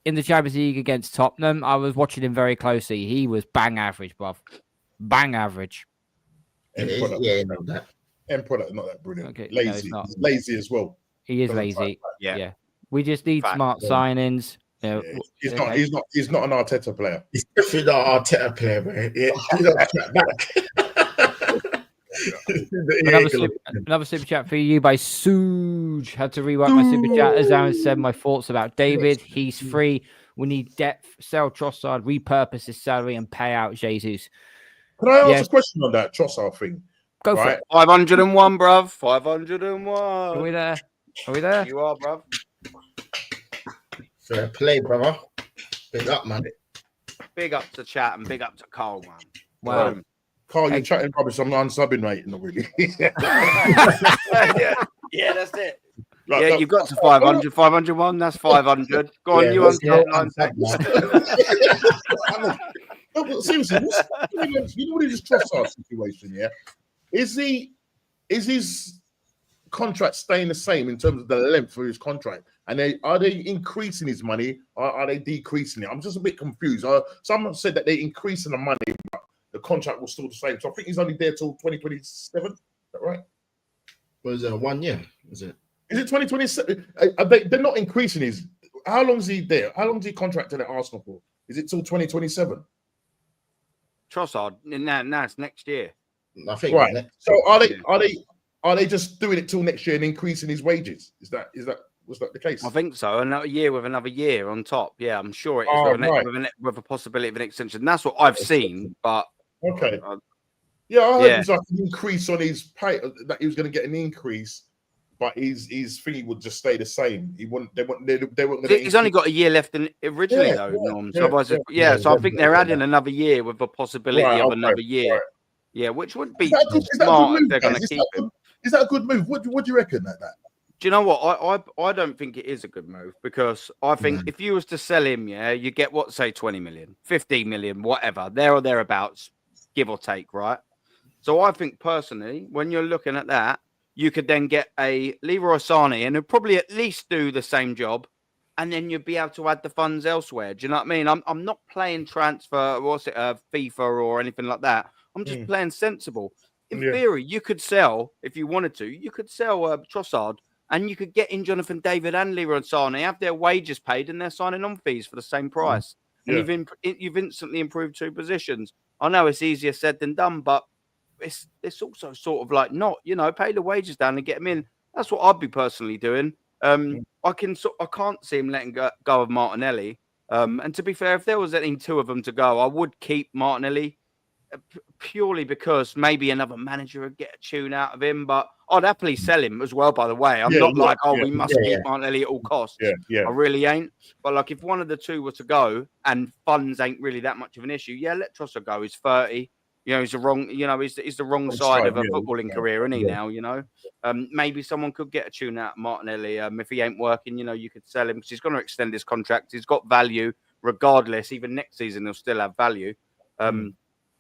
Speaker 1: in the Champions League against Tottenham, I was watching him very closely. He was bang average, bruv. Bang average.
Speaker 10: End product, not that brilliant.
Speaker 1: Okay,
Speaker 10: Lazy.
Speaker 1: no,
Speaker 10: He's lazy as well.
Speaker 1: He is lazy. Yeah. We just need smart signings.
Speaker 10: Yeah. He's not an Arteta player.
Speaker 3: He's definitely not an Arteta player, man. Yeah, he's not back.
Speaker 1: Another super chat for you by Suge. Had to rewrite my super chat. As Aaron said, my thoughts about David. He's free. We need depth. Sell Trossard, repurpose his salary, and pay out Jesus.
Speaker 10: Can I ask a question on that Trossard thing?
Speaker 1: Go for it.
Speaker 8: 501, bruv. 501.
Speaker 1: Are we there?
Speaker 8: You are, bruv.
Speaker 3: Fair play, brother. Big up, man.
Speaker 8: big up to chat and big up to Karl, man.
Speaker 1: Wow.
Speaker 10: Karl, you're chatting rubbish. I'm unsubbing, mate. Not really.
Speaker 8: yeah, that's it.
Speaker 10: Like,
Speaker 8: Yeah, you've got to 500. 501, that's 500. Go on, you unsub 9.
Speaker 10: No, but seriously, you know what is this Trossard situation? Yeah, is his contract staying the same in terms of the length of his contract? And are they increasing his money or are they decreasing it? I'm just a bit confused. Someone said that they're increasing the money, but the contract was still the same. So I think he's only there till 2027. Is that right?
Speaker 3: Was it 1 year? Is it?
Speaker 10: Is it 2027? They're not increasing his. How long is he there? How long is he contracted at Arsenal for? Is it till 2027?
Speaker 8: Trossard, now it's next year.
Speaker 3: I think.
Speaker 10: Right. So are they just doing it till next year and increasing his wages? Was that the case?
Speaker 8: I think so. Another year with another year on top. Yeah, I'm sure it is with a possibility of an extension. That's what I've seen. But
Speaker 10: okay. Yeah, I heard it was like an increase on his pay, that he was going to get an increase, but his fee would just stay the same. He wouldn't. They wouldn't.
Speaker 8: He's only got a year left originally, though, Norm. So so I think they're adding another year with a possibility of another year. Right. Yeah, which would be smart if they're going to keep him.
Speaker 10: Is that a good move? What do you reckon that?
Speaker 8: Do you know what? I don't think it is a good move because I think if you was to sell him, you get say 20 million, 15 million, whatever, there or thereabouts, give or take, right? So I think personally, when you're looking at that, you could then get a Leroy Sané and he'll probably at least do the same job, and then you'd be able to add the funds elsewhere. Do you know what I mean? I'm not playing transfer, FIFA or anything like that. I'm just playing sensible. In theory, you could sell, if you wanted to, you could sell Trossard and you could get in Jonathan David and Leroy Sané, have their wages paid and their signing on fees for the same price. And you've instantly improved 2 positions. I know it's easier said than done, but it's also sort of like not, pay the wages down and get them in. That's what I'd be personally doing. I can't see him letting go of Martinelli. And to be fair, if there was any 2 of them to go, I would keep Martinelli purely because maybe another manager would get a tune out of him. But I'd happily sell him as well, by the way. I'm not we must keep Martinelli at all costs. I really ain't. But like if one of the 2 were to go and funds ain't really that much of an issue, let Trossard go. He's 30. He's the wrong. He's the wrong side of a footballing career, isn't he now? Maybe someone could get a tune out of Martinelli. If he ain't working, you could sell him because he's going to extend his contract. He's got value regardless. Even next season, he'll still have value.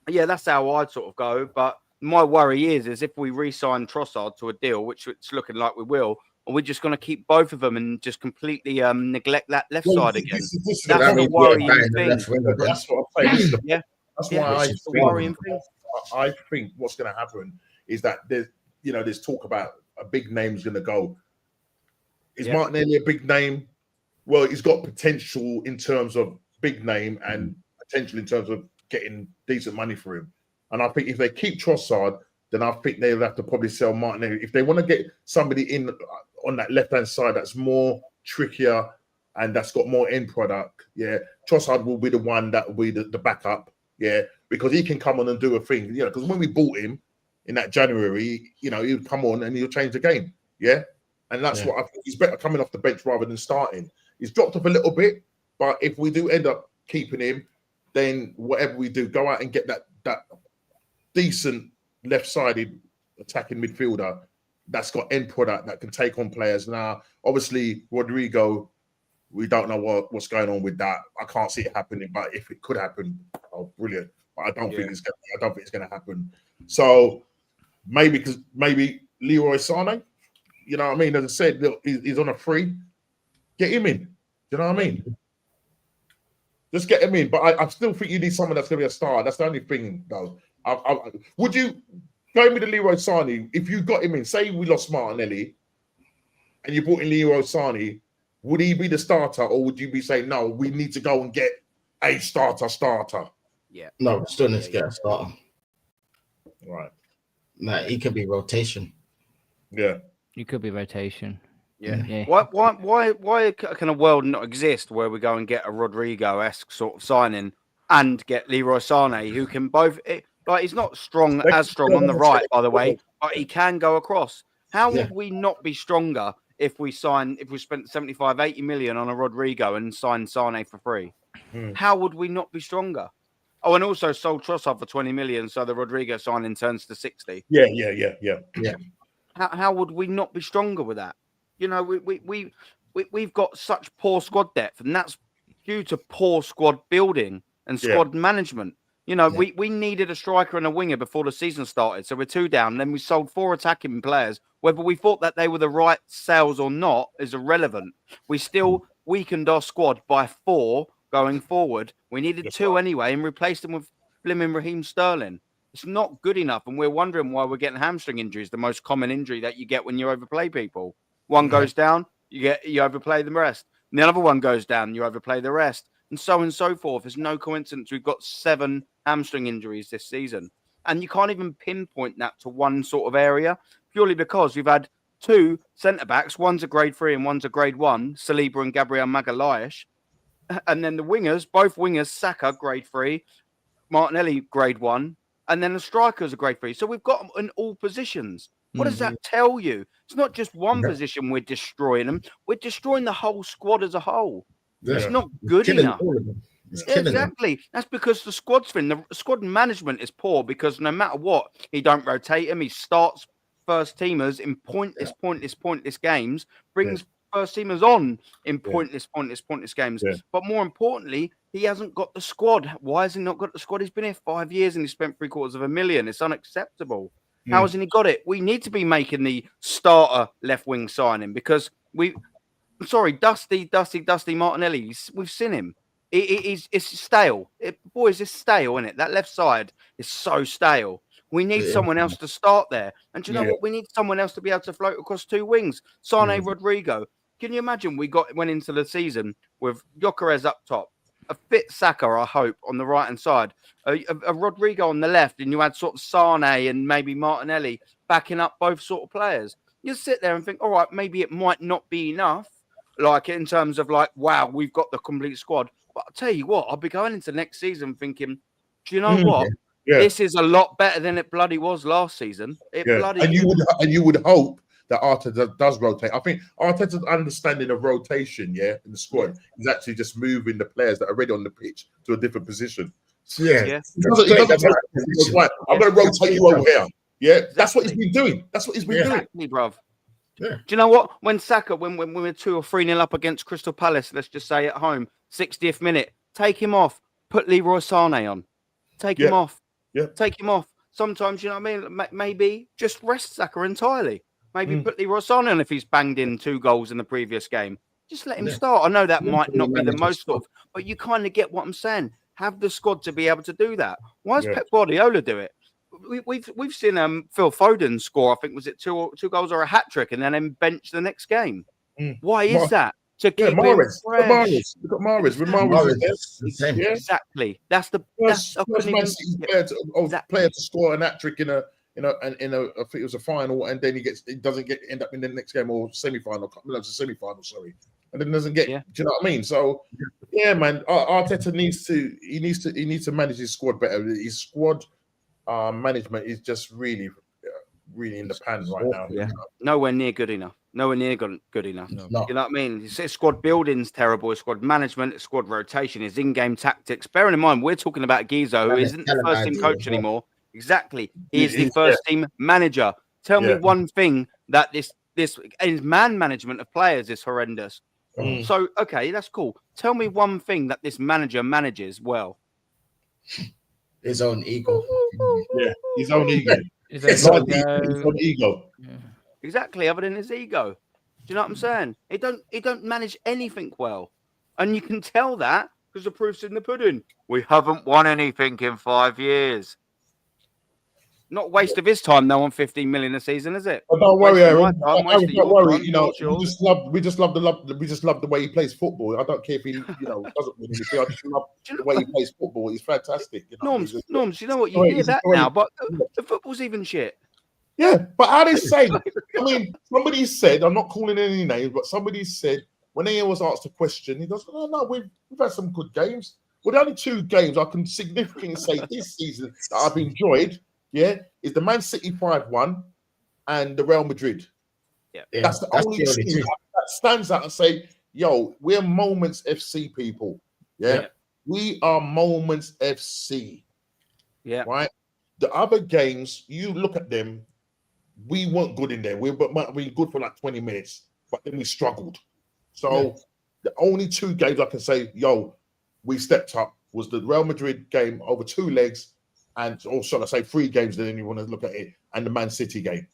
Speaker 8: That's how I'd sort of go. But my worry is if we re-sign Trossard to a deal, which it's looking like we will, are we just going to keep both of them and just completely neglect that left side again? That's the worrying thing.
Speaker 10: That's what I'm saying.
Speaker 8: Yeah.
Speaker 10: That's why I think what's going to happen is that there's talk about a big name's going to go. Is Martinelli a big name? Well, he's got potential in terms of big name and potential in terms of getting decent money for him. And I think if they keep Trossard, then I think they'll have to probably sell Martinelli. If they want to get somebody in on that left-hand side that's more trickier and that's got more end product, Trossard will be the one that will be the backup. Because he can come on and do a thing. Because when we bought him in that January, he'll come on and he'll change the game. And that's what I think. He's better coming off the bench rather than starting. He's dropped off a little bit, but if we do end up keeping him, then whatever we do, go out and get that decent left-sided attacking midfielder that's got end product that can take on players. Now, obviously, Rodrigo, we don't know what's going on with that. I can't see it happening, but if it could happen, brilliant. But I don't think it's going to happen. So maybe Leroy Sané, you know what I mean? As I said, look, he's on a free. Get him in. You know what I mean? Just get him in. But I still think you need someone that's going to be a star. That's the only thing, though. Would you go with the Leroy Sané if you got him in? Say we lost Martinelli, and you brought in Leroy Sané. Would he be the starter, or would you be saying, no, we need to go and get a starter?
Speaker 3: Yeah. No, we still need to get a starter.
Speaker 10: Right.
Speaker 3: Nah, he could be rotation.
Speaker 10: Yeah.
Speaker 1: You could be rotation.
Speaker 8: Yeah. Why can a world not exist where we go and get a Rodrigo-esque sort of signing and get Leroy Sané, who can both... he's not as strong on the right, by the way, but he can go across. How would we not be stronger if we spent 75, 80 million on a Rodrigo and signed Sané for free? How would we not be stronger? Oh, and also sold Trossard for 20 million, so the Rodrigo signing turns to 60.
Speaker 10: Yeah.
Speaker 8: How would we not be stronger with that? You know, we've got such poor squad depth, and that's due to poor squad building and squad management. You know, we needed a striker and a winger before the season started, so we're 2 down. Then we sold 4 attacking players. Whether we thought that they were the right sales or not is irrelevant. We still weakened our squad by 4 going forward. We needed 2 anyway and replaced them with blimmin' Raheem Sterling. It's not good enough, and we're wondering why we're getting hamstring injuries, the most common injury that you get when you overplay people. One goes down, you overplay the rest. And the other one goes down, you overplay the rest, and so forth. It's no coincidence we've got 7 hamstring injuries this season. And you can't even pinpoint that to one sort of area, purely because we've had 2 centre-backs, one's a grade 3 and one's a grade 1, Saliba and Gabriel Magalhaes. And then the wingers, both wingers, Saka, grade 3, Martinelli, grade 1, and then the strikers are grade 3. So we've got them in all positions. What does that tell you? It's not just one position we're destroying them. We're destroying the whole squad as a whole.
Speaker 3: Yeah.
Speaker 8: It's not good enough.
Speaker 3: Exactly.
Speaker 8: That's because the squad's fin. The squad management is poor because no matter what, he don't rotate him. He starts first teamers in pointless games, brings first teamers on in pointless games. Yeah. But more importantly, he hasn't got the squad. Why has he not got the squad? He's been here 5 years and he spent $750,000. It's unacceptable. How hasn't he got it? We need to be making the starter left wing signing because Dusty Martinelli. We've seen him. It's stale. Boys, it's stale, isn't it? That left side is so stale. We need someone else to start there. And do you know what? We need someone else to be able to float across 2 wings. Sane, Rodrigo. Can you imagine went into the season with Gyökeres up top, a fit Saka, I hope, on the right-hand side, a Rodrigo on the left, and you had sort of Sane and maybe Martinelli backing up both sort of players. You sit there and think, all right, maybe it might not be enough, like in terms of like, wow, we've got the complete squad. But I'll tell you what, I'll be going into next season thinking, do you know what? Yeah. This is a lot better than it bloody was last season.
Speaker 10: And you would hope that Arteta does rotate. I think Arteta's understanding of rotation, in the squad is actually just moving the players that are already on the pitch to a different position.
Speaker 3: He doesn't
Speaker 10: right, I'm going to rotate you over here. Yeah, that's what he's been doing. That's what he's been doing.
Speaker 8: Exactly, bruv. Yeah. Do you know what? When Saka, when we were 2 or 3-0 up against Crystal Palace, let's just say at home, 60th minute, take him off, put Leroy Sané on. Take him off. Yeah. Take him off. Sometimes, you know what I mean? Maybe just rest Saka entirely. Maybe put Leroy Sané on if he's banged in 2 goals in the previous game. Just let him start. I know that might not be the most of, but you kind of get what I'm saying. Have the squad to be able to do that. Why does Pep Guardiola do it? We've seen Phil Foden score, I think, was it 2 goals or a hat-trick, and then bench the next game. Why is that? To keep him fresh.
Speaker 10: We've got Mahrez.
Speaker 8: Exactly. That's the
Speaker 10: first Man City player to score an hat-trick in a I think it was a final, and then he doesn't end up in the next game or semi-final. No, it's a semi-final, sorry, and then doesn't get. Do you know what I mean? So, man, Arteta needs to manage his squad better. His squad management is just really in the pan right now.
Speaker 8: Yeah, nowhere near good enough. Nowhere near good enough. No. You know what I mean? His squad building's terrible. His squad management, his squad rotation, his in-game tactics. Bearing in mind, we're talking about Gizzo, who isn't the first team coach anymore. Exactly. He is the first team manager. Tell me one thing that this his man management of players is horrendous. So, okay, that's cool. Tell me one thing that this manager manages well.
Speaker 3: His own ego.
Speaker 10: His own ego. His own ego.
Speaker 8: Yeah. Exactly, other than his ego. Do you know what I'm saying? He don't manage anything well. And you can tell that because the proof's in the pudding. We haven't won anything in 5 years. Not waste of his time, though, on 15 million a season, is it?
Speaker 10: But don't worry, Aaron. Don't worry. We just love the way he plays football. I don't care if he, doesn't win anything. I just love the way he plays football. He's fantastic.
Speaker 8: Norms, you know what? You hear that now, but the football's even shit.
Speaker 10: Yeah, but how they say? I mean, somebody said, I'm not calling any names, but somebody said when he was asked a question, he goes, "No, we've had some good games. Well, the only 2 games I can significantly say this season that I've enjoyed." Is the Man City 5-1 and the Real Madrid. That's the only team that stands out and say, yo, we're Moments FC people. We are Moments FC.
Speaker 8: Yeah.
Speaker 10: Right. The other games, you look at them, we weren't good in there. We were good for like 20 minutes, but then we struggled. So the only 2 games I can say, we stepped up was the Real Madrid game over 2 legs, and also I say 3 games. Then you want to look at it, and the Man City game.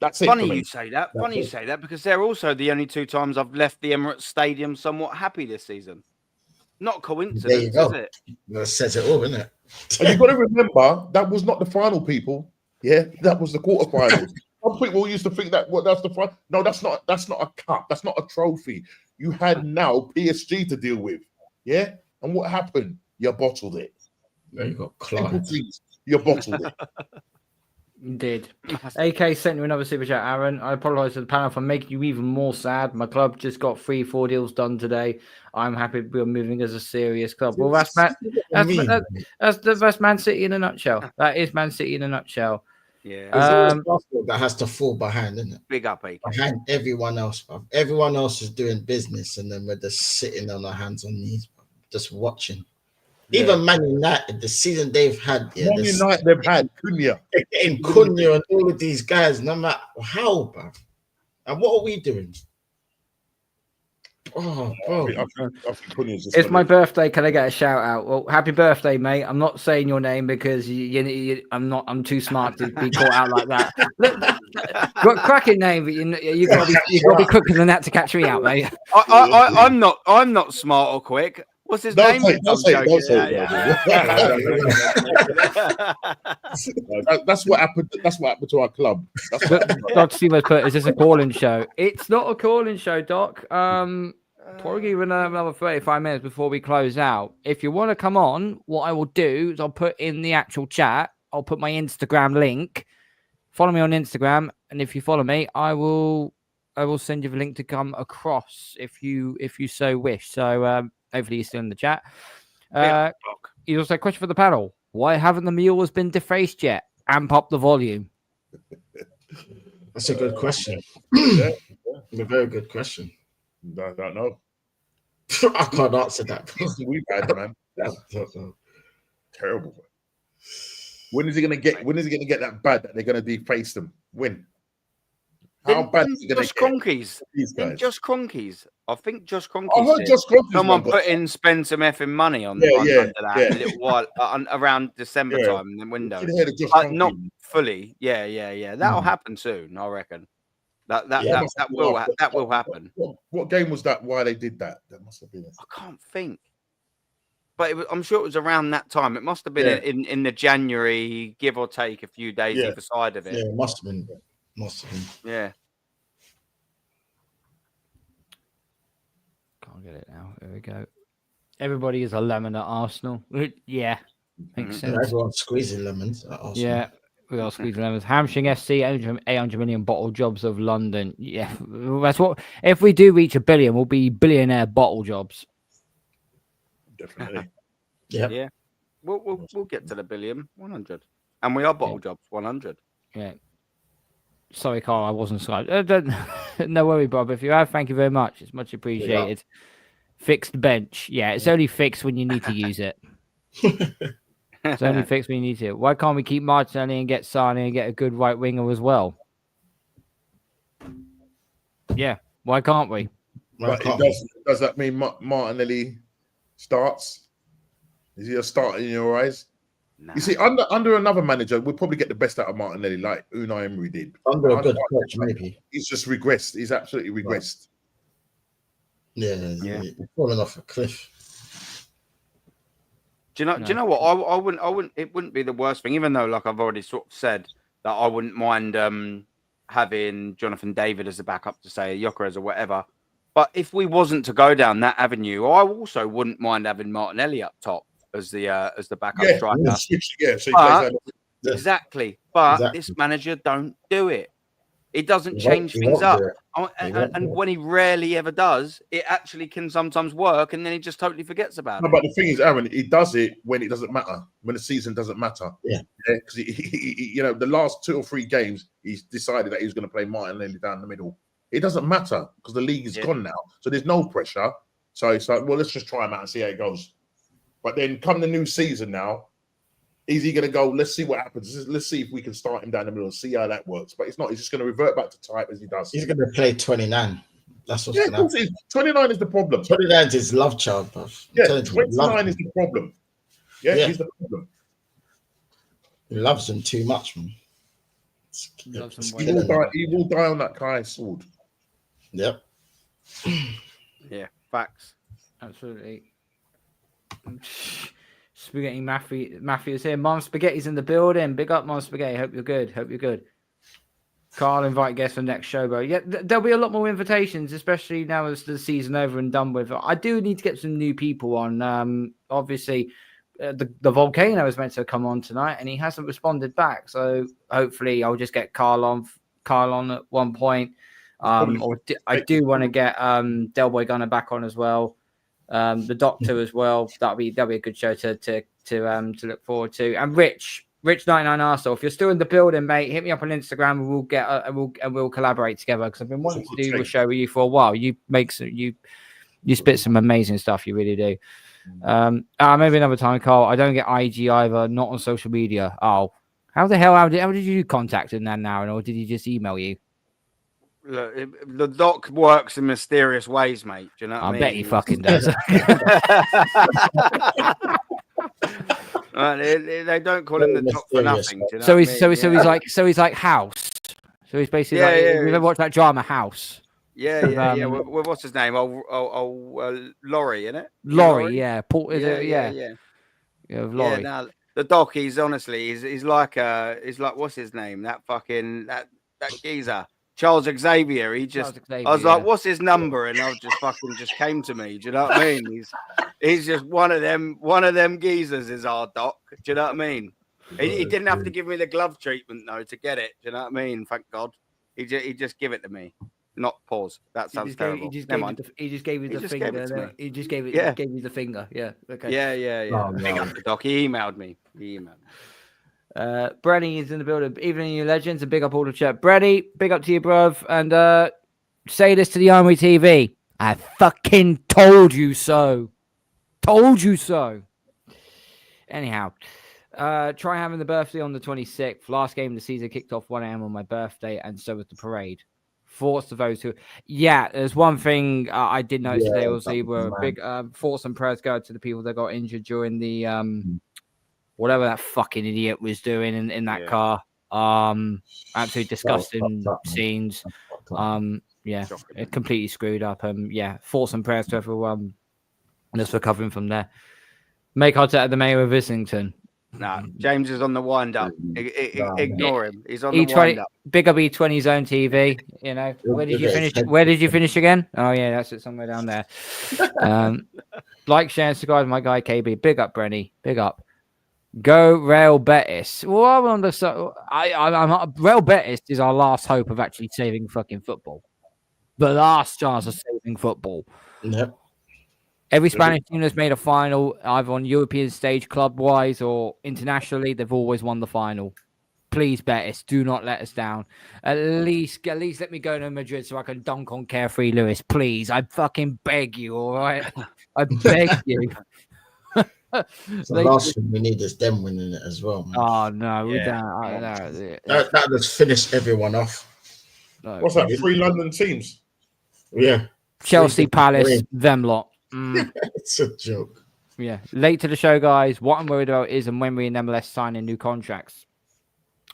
Speaker 10: That's it.
Speaker 8: Funny
Speaker 10: for me.
Speaker 8: you say that. Funny you say that because they're also the only 2 times I've left the Emirates Stadium somewhat happy this season. Not coincidence, is it?
Speaker 3: That says it all, isn't it?
Speaker 10: And you've got to remember that was not the final, people. Yeah, that was the quarterfinals. Some people used to think that that's the final. No, that's not a cup. That's not a trophy. You had now PSG to deal with. Yeah, and what happened? You bottled it.
Speaker 3: Yeah, you got clients.
Speaker 10: You bottled it.
Speaker 1: Did. AK sent you another super chat, Aaron. I apologize to the panel for making you even more sad. My club just got 3-4 deals done today. I'm happy we're moving as a serious club. Well, that's Man City in a nutshell. That is Man City in a nutshell.
Speaker 8: Yeah.
Speaker 3: That has to fall behind, isn't it?
Speaker 8: Big up, AK.
Speaker 3: Behind everyone else, bruv. Everyone else is doing business, and then we're just sitting on our hands and knees, bruv, just watching. Yeah. Even Man United, the season they've had,
Speaker 10: Man United they've had Cunha,
Speaker 3: they're getting Cunha and all of these guys, no matter how, bruv. And what are we doing? Oh, bro.
Speaker 1: It's my birthday. Can I get a shout out? Well, happy birthday, mate. I'm not saying your name because I'm too smart to be caught out like that. Got a cracking name, but you got to be quicker than that to catch me out, mate.
Speaker 8: I'm not smart or quick. What's his name?
Speaker 10: Don't say That's what happened. That's what happened to our club.
Speaker 1: Dr. Steven's put, is this a call-in show? It's not a call-in show, Doc. Probably even another 35 minutes before we close out. If you want to come on, what I will do is I'll put in the actual chat. I'll put my Instagram link. Follow me on Instagram, and if you follow me, I will send you the link to come across if you so wish. So hopefully you're still in the chat. You also a question for the panel. Why haven't the mules been defaced yet? Amp up the volume.
Speaker 3: That's a good question. A very good question.
Speaker 10: I don't know.
Speaker 3: I can't answer that.
Speaker 10: We've had, man. Terrible. When is he gonna get that bad that they're gonna deface them? When? How bad is it gonna
Speaker 8: just Cronkies? Just Cronkies. I think just Cronkies.
Speaker 10: I heard just Cronkies.
Speaker 8: Someone spend some effing money on under that a little while around December time in the window. Not fully. Yeah. That'll happen soon, I reckon. That will happen.
Speaker 10: What game was that? Why they did that? That must have been it.
Speaker 8: I can't think. But I'm sure it was around that time. It must have been in the January, give or take a few days either side of it.
Speaker 3: Yeah, it must have been.
Speaker 8: Yeah.
Speaker 1: Can't get it now. There we go. Everybody is a lemon at Arsenal. Yeah. Makes sense.
Speaker 3: Everyone's squeezing lemons at Arsenal.
Speaker 1: Yeah. We are squeezing lemons. Hamstring SC, 800 million bottle jobs of London. Yeah. That's what, if we do reach 1 billion, we'll be billionaire bottle jobs.
Speaker 10: Definitely.
Speaker 8: Yeah. We'll get to the billion, 100. And we are bottle jobs, 100.
Speaker 1: Yeah. Sorry, Karl, I wasn't sorry. No worry, Bob. If you have, thank you very much. It's much appreciated. Fixed bench. Yeah, it's only fixed when you need to use it. It's only fixed when you need to. Why can't we keep Martinelli and get Sane and get a good right winger as well? Yeah, why can't we?
Speaker 10: Does that mean Martinelli starts? Is he a starter in your eyes? Nah. You see, under another manager, we'll probably get the best out of Martinelli, like Unai Emery did.
Speaker 3: Under a good coach, maybe.
Speaker 10: He's just regressed. He's absolutely regressed.
Speaker 3: Yeah. He's falling off a cliff.
Speaker 8: Do you know what? I wouldn't. It wouldn't be the worst thing, even though, like I've already sort of said, that I wouldn't mind having Jonathan David as a backup to say Gyökeres or whatever. But if we wasn't to go down that avenue, I also wouldn't mind having Martinelli up top as the backup striker. Exactly. But this manager don't do it. It doesn't change things up. And when he rarely ever does, it actually can sometimes work, and then he just totally forgets about it.
Speaker 10: But the thing is, Aaron, he does it when it doesn't matter, when the season doesn't matter.
Speaker 3: Yeah.
Speaker 10: Because he the last 2 or 3 games, he's decided that he was going to play Martinelli down the middle. It doesn't matter because the league is gone now, so there's no pressure. So it's like, well, let's just try him out and see how it goes. But then come the new season now, is he going to go, let's see what happens. Let's see if we can start him down the middle and see how that works. But it's not. He's just going to revert back to type as he does.
Speaker 3: He's going to play 29. That's what's going to happen.
Speaker 10: 29 is the problem.
Speaker 3: 29 is his love child, bro.
Speaker 10: Yeah, 29 is the problem. Yeah, he's the problem.
Speaker 3: He loves him too much, man.
Speaker 10: He will die on that guy's sword.
Speaker 3: Yep.
Speaker 8: Yeah, facts.
Speaker 1: Absolutely. Spaghetti Matthew's here. Mom Spaghetti's in the building. Big up, Mom Spaghetti. Hope you're good. Karl, invite guests for next show, bro. Yeah, there'll be a lot more invitations, especially now as the season over and done with. I do need to get some new people on. Obviously, the volcano is meant to come on tonight, and he hasn't responded back. So hopefully, I'll just get Karl on at one point. I do want to get Del Boy Gunner back on as well. The Doctor as well. That'll be a good show to look forward to. And Rich 99 Arsenal, if you're still in the building, mate, hit me up on Instagram and we'll get we'll collaborate together, because I've been wanting to do a show with you for a while. You spit some amazing stuff, you really do. Maybe another time, Karl. I don't get IG either, not on social media. Oh, how did you contact him then now, or did he just email you?
Speaker 8: Look, the doc works in mysterious ways, mate. Do you know what I mean?
Speaker 1: I bet he fucking does.
Speaker 8: They don't call him the doc for nothing. Do you know
Speaker 1: so
Speaker 8: what
Speaker 1: he's like House. So he's basically you ever watched that drama House?
Speaker 8: Yeah. Well, what's his name? Laurie, isn't it?
Speaker 1: Laurie, yeah. Paul, yeah. Laurie.
Speaker 8: Yeah, the doc, he's like what's his name? That geezer. Charles Xavier. I was like, what's his number? And I just came to me. Do you know what I mean? He's just one of them geezers is our doc. Do you know what I mean? He didn't have to give me the glove treatment though to get it. Do you know what I mean? Thank God. He just give it to me. Not pause. That sounds terrible.
Speaker 1: He just gave you the finger. He just gave you the finger. Yeah. Okay.
Speaker 8: Yeah. Oh, no. Doc. He emailed me.
Speaker 1: Brenny is in the building. Evening, you legends, and big up all the chat. Brenny, big up to you, bruv. And say this to the Army TV. I fucking told you so. Told you so. Anyhow, try having the birthday on the 26th. Last game of the season kicked off 1 a.m. on my birthday, and so was the parade. Thoughts to those who... Yeah, there's one thing I did notice today. Obviously, were big thoughts and prayers go to the people that got injured during the... whatever that fucking idiot was doing in that car. Absolutely disgusting scenes. It completely screwed up. Thoughts and prayers to everyone that's recovering from there. Make Arteta the mayor of Islington.
Speaker 8: No, James is on the wind up. Ignore him. He's on the wind up.
Speaker 1: Big up E20 Zone TV. You know, where did you finish? Where did you finish again? Oh yeah, that's it, somewhere down there. Like, share, and subscribe to my guy KB. Big up, Brenny. Big up. Go Real Betis. Well, I'm Real Betis is our last hope of actually saving fucking football. The last chance of saving football.
Speaker 3: Yep.
Speaker 1: Every Spanish team that's made a final, either on European stage, club-wise, or internationally, they've always won the final. Please, Betis, do not let us down. At least let me go to Madrid so I can dunk on Carefree Lewis. Please, I fucking beg you, all right? I beg you.
Speaker 3: The last thing we need is them winning it as well, man.
Speaker 1: Oh no,
Speaker 3: that just finished everyone off.
Speaker 10: No. What's that? 3 London teams?
Speaker 3: Yeah.
Speaker 1: Chelsea, Palace, them lot.
Speaker 3: It's a joke.
Speaker 1: Yeah. Late to the show, guys. What I'm worried about is when we in MLS signing new contracts.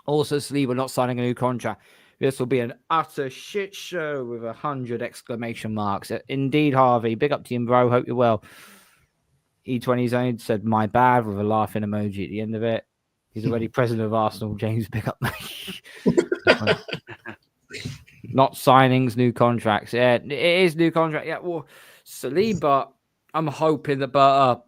Speaker 1: Also, Saliba not signing a new contract. This will be an utter shit show with 100 exclamation marks. Indeed, Harvey. Big up to you, bro. Hope you're well. E20 Zone said, my bad, with a laughing emoji at the end of it. He's already president of Arsenal. James, pick up. Not signings, new contracts. Yeah, it is new contract. Yeah, well, Saliba, I'm hoping that Berta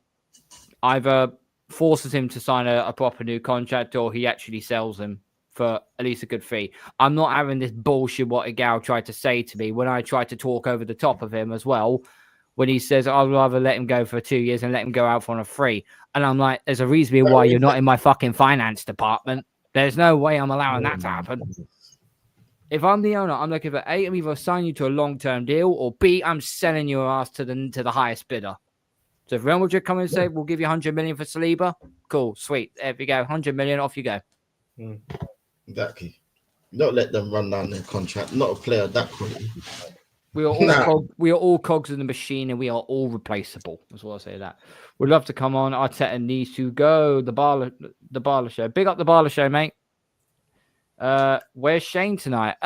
Speaker 1: either forces him to sign a proper new contract or he actually sells him for at least a good fee. I'm not having this bullshit what Igal tried to say to me when I tried to talk over the top of him as well. When he says, I'd rather let him go for 2 years and let him go out for on a free. And I'm like, there's a reason why you're not in my fucking finance department. There's no way I'm allowing that to happen. If I'm the owner, I'm looking for I'm either signing you to a long-term deal or B, I'm selling your ass to the highest bidder. So if Real Madrid come and say, we'll give you 100 million for Saliba, cool, sweet. There we go. 100 million, off you go.
Speaker 3: Exactly. Don't let them run down their contract. Not a player of that quality.
Speaker 1: We are all we are all cogs in the machine, and we are all replaceable. That's what I say. That would love to come on. Arteta needs to go. The Barla show. Big up the Barla show, mate. Where's Shane tonight?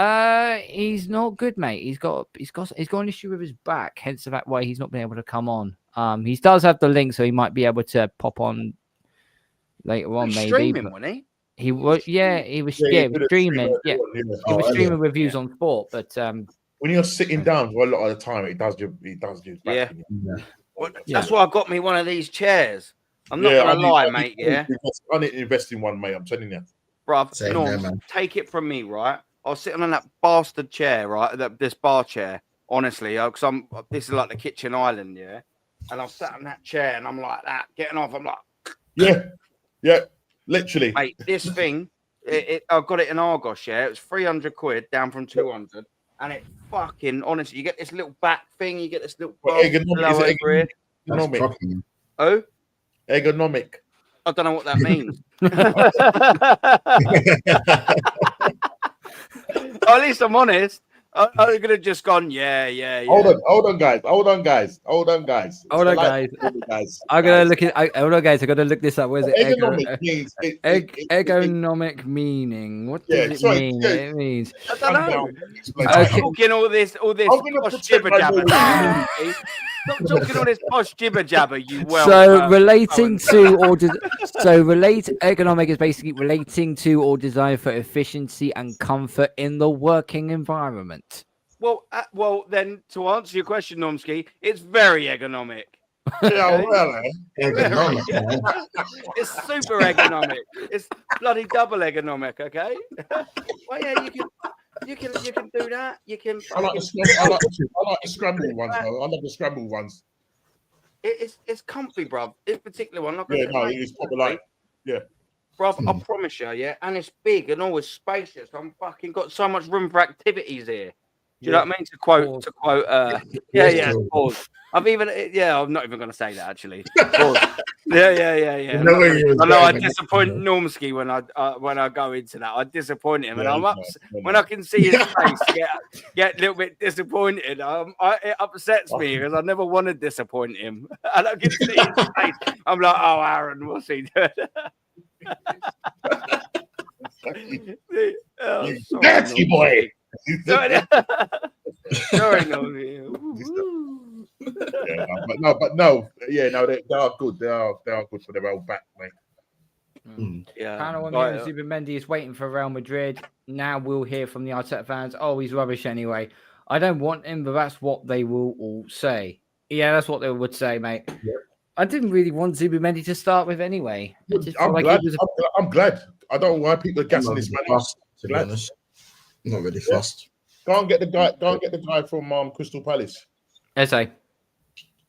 Speaker 1: He's not good, mate. He's got an issue with his back, hence the fact why he's not been able to come on. He does have the link, so he might be able to pop on later on, maybe.
Speaker 8: Streaming, wasn't he?
Speaker 1: He was, he was streaming. Yeah, he was streaming reviews on sport, but
Speaker 10: when you're sitting down for a lot of the time, it does your back.
Speaker 8: Well, that's why I got me one of these chairs. I'm not gonna lie, mate.
Speaker 10: I need to invest in one, mate. I'm telling you,
Speaker 8: bruv. Take it from me, right? I was sitting on that bastard chair, right? This bar chair, honestly, because this is like the kitchen island, yeah. And I sat on that chair, and I'm like that, getting off. I'm like,
Speaker 10: yeah, literally,
Speaker 8: mate. This thing, I got it in Argos, yeah. It was 300 quid down from 200. And it fucking, honestly, you get this little back thing, you get this little
Speaker 10: ergonomic.
Speaker 8: Oh?
Speaker 10: Ergonomic.
Speaker 8: I don't know what that means. At least I'm honest. I could have just gone, yeah.
Speaker 10: Hold on, guys.
Speaker 1: I gotta look at. Hold on, guys. I gotta look this up. Where's it?
Speaker 10: Ergonomic means
Speaker 1: ergonomic meaning. What does it mean? It means.
Speaker 8: I don't know. I'm talking all this posh jibber jabber. Stop talking all this posh jibber jabber. You
Speaker 1: relating to or ergonomic is basically relating to or designed for efficiency and comfort in the working environment.
Speaker 8: Well, then to answer your question, Nomsky, it's very ergonomic.
Speaker 10: Yeah, really?
Speaker 3: Ergonomic.
Speaker 8: It's super ergonomic. It's bloody double ergonomic. Okay. Well, yeah, you can do that. You can.
Speaker 10: I like the scramble ones, though. I love the scramble ones.
Speaker 8: It's comfy, bruv. This particular one.
Speaker 10: It's probably like,
Speaker 8: bruv, I promise you, yeah. And it's big and always spacious. I'm fucking got so much room for activities here. Do you know what I mean? To quote, pause. I'm not even going to say that, actually. Pause. Yeah. I know I disappoint Normsky when I go into that. I disappoint him, and I'm when I can see his face get a little bit disappointed. It upsets me because I never want to disappoint him, and I can see his face. I'm like, oh, Aaron, what's he doing?
Speaker 10: Nasty boy.
Speaker 8: Sorry, no.
Speaker 10: They are good. They are good for their old back, mate.
Speaker 1: Super Mendy is waiting for Real Madrid. Now we'll hear from the Arteta fans. Oh, he's rubbish anyway. I don't want him, but that's what they will all say. Yeah, that's what they would say, mate. Yeah. I didn't really want Zubimendi to start with anyway.
Speaker 10: I'm glad. I don't know why people are gassing this man.
Speaker 3: To be honest, not really fast.
Speaker 10: Go and get the guy. Go and get the guy from Crystal Palace.
Speaker 1: Eze.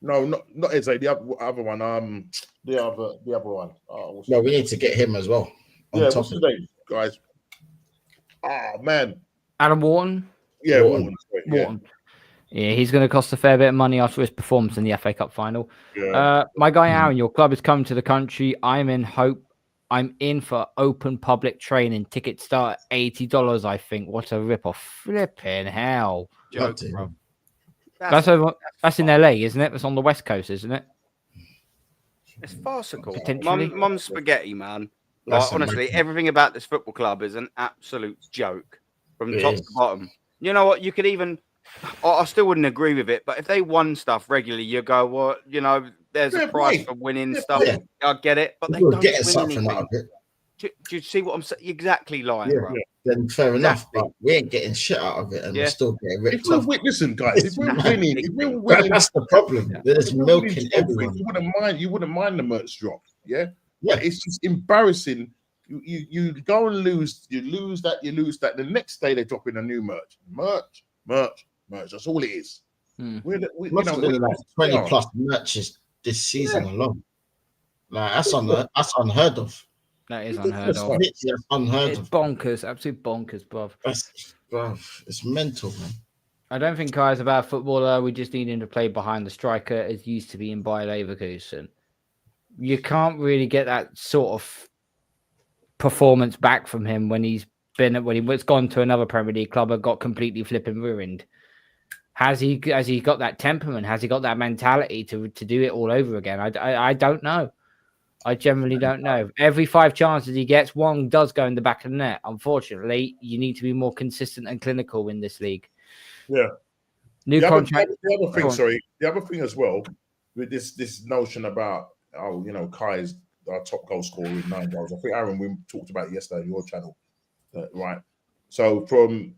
Speaker 10: No, not Eze. The other one. The other one.
Speaker 3: No, we need to get him as well.
Speaker 10: What's his name, guys? Oh man,
Speaker 1: Adam Wharton.
Speaker 10: Yeah, Wharton.
Speaker 1: Yeah, he's going to cost a fair bit of money after his performance in the FA Cup final. Yeah. My guy Aaron, your club is coming to the country. I'm in for open public training. Tickets start at $80, I think. What a rip-off. Flipping hell.
Speaker 8: Joke, bro.
Speaker 1: That's in LA, isn't it? That's on the West Coast, isn't it?
Speaker 8: It's farcical. Mum's spaghetti, man. Like, honestly, everything about this football club is an absolute joke from top to bottom. You know what? You could even... I still wouldn't agree with it, but if they won stuff regularly, you go, well, there's a price for winning stuff. Yeah. I get it, but they don't
Speaker 3: get something out of it.
Speaker 8: Do you see what I'm saying? Exactly, lying, bro.
Speaker 3: Then fair enough, but we ain't getting shit out of it, and we're still getting ripped off.
Speaker 10: Listen, guys, if we're winning,
Speaker 3: that's the problem. There's milking everyone.
Speaker 10: You wouldn't mind the merch drop, yeah. But it's just embarrassing. You go and lose. You lose that. The next day they're dropping a new merch. That's all it is.
Speaker 3: Like 20 plus matches this season alone. Like that's unheard of.
Speaker 1: That is unheard of.
Speaker 3: It's unheard
Speaker 1: of. Bonkers, absolute bonkers, bruv.
Speaker 3: It's mental, man.
Speaker 1: I don't think Kai's a bad footballer. We just need him to play behind the striker as used to be in Bayer Leverkusen. You can't really get that sort of performance back from him when he's gone to another Premier League club and got completely flipping ruined. Has he got that temperament? Has he got that mentality to do it all over again? I don't know. I generally don't know. Every 5 chances he gets, one does go in the back of the net. Unfortunately, you need to be more consistent and clinical in this league.
Speaker 10: Yeah.
Speaker 1: New contract.
Speaker 10: The other thing as well, with this notion about Kai is our top goal scorer with 9 goals. I think Aaron, we talked about it yesterday on your channel, right? So from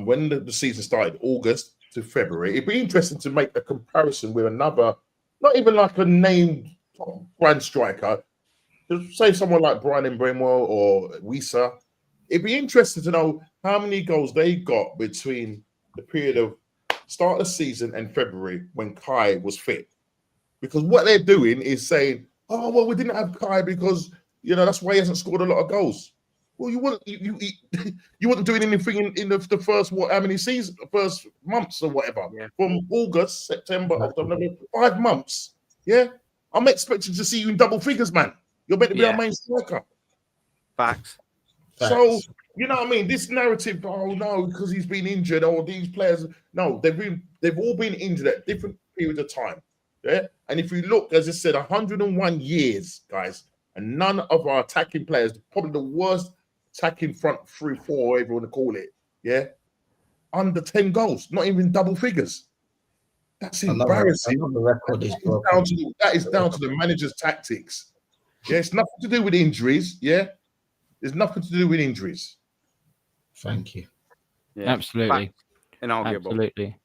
Speaker 10: when the season started, August to February, it'd be interesting to make a comparison with another, not even like a named grand striker, just say someone like Brian Brimwell or Wisa. It'd be interesting to know how many goals they got between the period of start of the season and February when Kai was fit. Because what they're doing is saying, oh, well, we didn't have Kai because, that's why he hasn't scored a lot of goals. Well, you wasn't doing anything in the first, how many seasons, first months or whatever. Yeah. From August, September, October, November, 5 months. Yeah? I'm expecting to see you in double figures, man. You're meant to be our main striker.
Speaker 8: Facts.
Speaker 10: So, you know what I mean? This narrative, oh no, because he's been injured, or these players, no, they've all been injured at different periods of time. Yeah. And if you look, as I said, 101 years, guys, and none of our attacking players, probably the worst attacking front 3, 4, whatever you want to call it, yeah, under 10 goals, not even double figures. That's embarrassing. That is down to the manager's tactics. Yeah, it's nothing to do with injuries. Yeah, there's nothing to do with injuries.
Speaker 3: Thank you.
Speaker 1: Yeah, absolutely.
Speaker 8: Inarguable.
Speaker 1: Absolutely.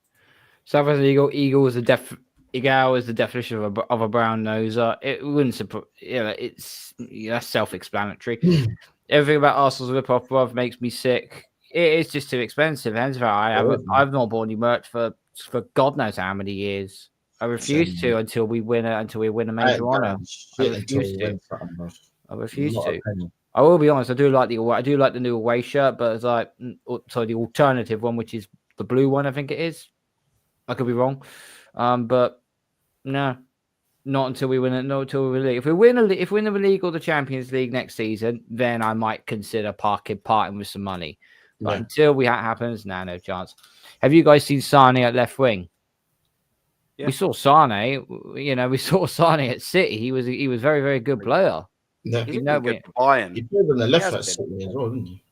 Speaker 1: South African Eagle is the definition of a brown noser. It wouldn't surprise. That's self-explanatory. Everything about Arsenal's rip-off, bruv, makes me sick. It is just too expensive. Hence, I've not bought any merch for God knows how many years. I refuse to until we win a major honor. I refuse to. I will be honest. I do like the new away shirt, but it's like the alternative one, which is the blue one. I think it is. I could be wrong, but no, not until we win it. Not until we win the league. If we win the league or the Champions League next season, then I might consider parting with some money. But until that happens, no chance. Have you guys seen Sane at left wing? Yeah. We saw Sane. We saw Sane at City. He was a very, very good player.
Speaker 3: Yeah.
Speaker 8: He's good for Bayern.
Speaker 3: He played on the left at City as well, didn't he?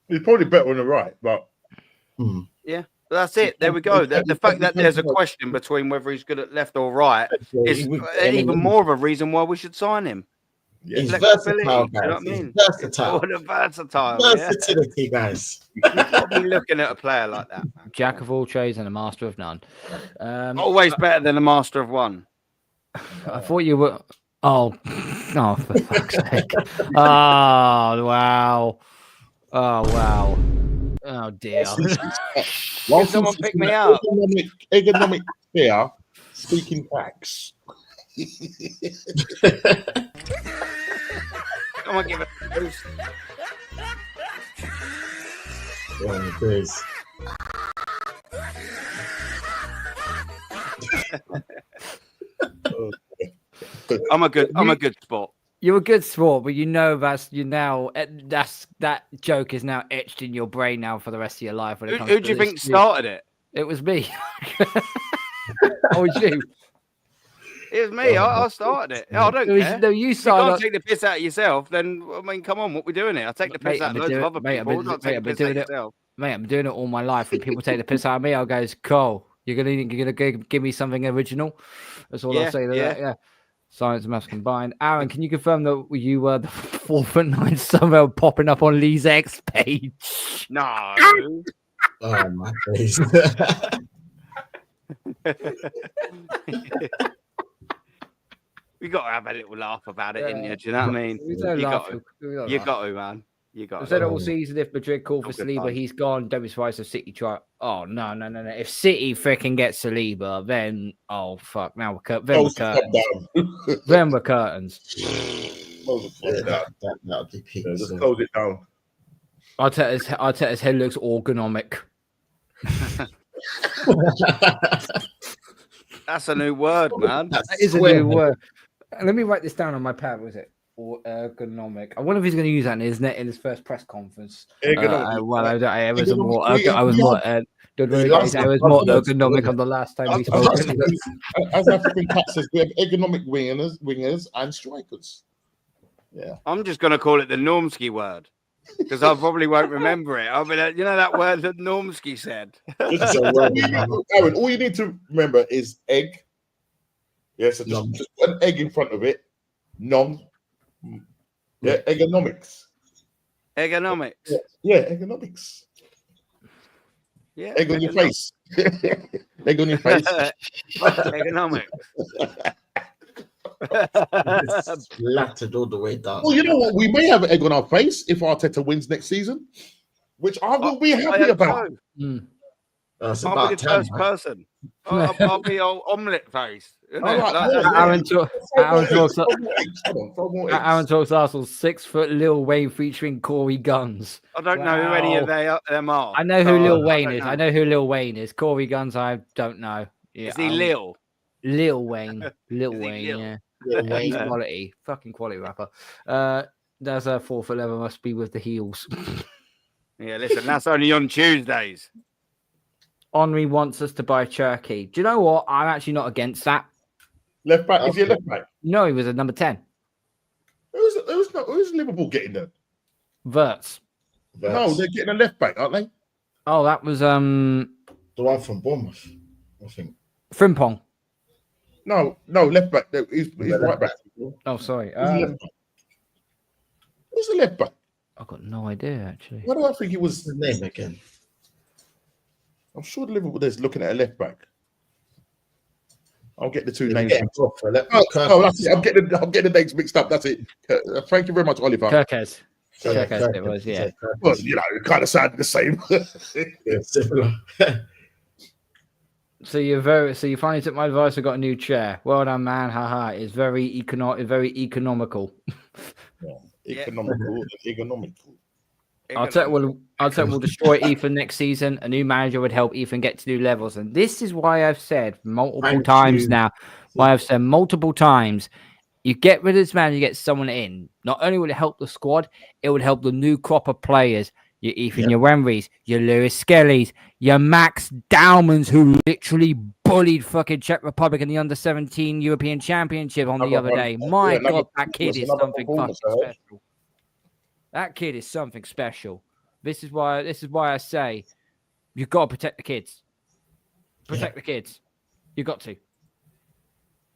Speaker 10: He's probably better on the right, but
Speaker 8: yeah. That's it. There we go. The fact that there's a question between whether he's good at left or right is even more of a reason why we should sign him.
Speaker 3: Yeah. He's versatile, guys.
Speaker 8: You know what I mean?
Speaker 3: Versatile.
Speaker 8: Versatility,
Speaker 3: guys.
Speaker 8: You're be looking at a player like that. Man.
Speaker 1: Jack of all trades and a master of none.
Speaker 8: Always better than a master of one.
Speaker 1: I thought you were. Oh, for fuck's sake. Oh, wow. Oh, dear.
Speaker 8: Can someone pick me up?
Speaker 10: Economic fear, speaking facts.
Speaker 8: Come on, give it a boost. I'm a good sport.
Speaker 1: You're a good sport, but that joke is now etched in your brain now for the rest of your life.
Speaker 8: Who do you think started it?
Speaker 1: It was me. Oh, was you?
Speaker 8: It was me. I started it. I don't care.
Speaker 1: No, you
Speaker 8: can't take the piss out of yourself. Then come on, what we doing here? I take the piss out of loads of other people.
Speaker 1: Mate, I'm doing it all my life. When people take the piss out of me, I'll go, Karl, you're gonna give me something original. That's all I'll say to that. Yeah. Science and maths combined. Aaron, can you confirm that you were the 4th and 9th somehow popping up on Lee's X page?
Speaker 8: No.
Speaker 3: Oh my face.
Speaker 8: We got to have a little laugh about it, innit? Do you know what I mean? You got to, man. You got.
Speaker 1: I've said it all season. If Madrid call for Saliba, he's gone. Don't be surprised if City try. Oh no! If City freaking gets Saliba, then fuck. Now we're curtains. Then we're curtains.
Speaker 3: That'll be peak.
Speaker 10: Just close it down.
Speaker 1: Arteta's head looks ergonomic.
Speaker 8: That's a new word, man.
Speaker 1: That is a new word. Let me write this down on my pad. Was it or ergonomic? I wonder if he's going to use that in his first press conference.
Speaker 10: Ergonomic.
Speaker 1: I was more ergonomic on the last time we spoke.
Speaker 10: As African Cat says, we have ergonomic wingers and strikers. Yeah.
Speaker 8: I'm just going to call it the Normski word because I probably won't remember it. I'll be like, you know that word that Normski said.
Speaker 10: Aaron, all you need to remember is egg. Yeah, so just put an egg in front of it. Yeah, ergonomics.
Speaker 8: Ergonomics.
Speaker 10: Yeah, ergonomics.
Speaker 8: Yeah.
Speaker 10: Egg on your face. Egg on your face.
Speaker 8: Ergonomics.
Speaker 3: Splattered all the way down.
Speaker 10: Well, you know what? We may have an egg on our face if Arteta wins next season, which I will be happy about.
Speaker 3: That's
Speaker 8: I'll
Speaker 3: about
Speaker 8: be the
Speaker 3: 10,
Speaker 8: first person. I'll be all omelette face.
Speaker 1: Aaron talks Arsenal 6 foot Lil Wayne featuring Corey Guns.
Speaker 8: I don't know who any of them are.
Speaker 1: I know who Lil Wayne is. I know who Lil Wayne is. Corey Guns, I don't know.
Speaker 8: Is he Lil?
Speaker 1: Lil Wayne. Lil Wayne, yeah. He's quality. Fucking quality rapper. There's a 4'11" must be with the heels.
Speaker 8: Yeah, listen, that's only on Tuesdays.
Speaker 1: Henri wants us to buy Cherky. Do you know what? I'm actually not against that.
Speaker 10: Left back? Is he a left back?
Speaker 1: No, he was a number 10.
Speaker 10: Who's Liverpool getting there?
Speaker 1: Verts.
Speaker 10: No, they're getting a left back, aren't they?
Speaker 1: Oh, that was
Speaker 3: the one from Bournemouth, I think.
Speaker 1: Frimpong.
Speaker 10: No, left back. He's right back.
Speaker 1: Oh, sorry.
Speaker 10: Who's the left back?
Speaker 1: I've got no idea, actually.
Speaker 10: What do I think it was?
Speaker 3: His name again?
Speaker 10: I'm sure the Liverpool is looking at a left back. I'll get the two names. That's it. I'm getting the names mixed up. That's it. Thank you very much, Oliver.
Speaker 1: Kirkes it was, yeah.
Speaker 10: Well, you know, it kind of sounded the same.
Speaker 3: Similar.
Speaker 1: So you finally took my advice and got a new chair. Well done, man. Haha. It's very economical.
Speaker 10: Economical.
Speaker 1: Arteta will destroy Ethan next season. A new manager would help Ethan get to new levels. And this is why I've said multiple times now. You get rid of this man, you get someone in. Not only will it help the squad, it would help the new crop of players. Your Ethan, your Wemrys, your Lewis Skellies, your Max Daumans, who literally bullied fucking Czech Republic in the under-17 European Championship on the other day. My God, that kid is something fucking special. That kid is something special. This is why I say you've got to protect the kids. Protect the kids. You've got to.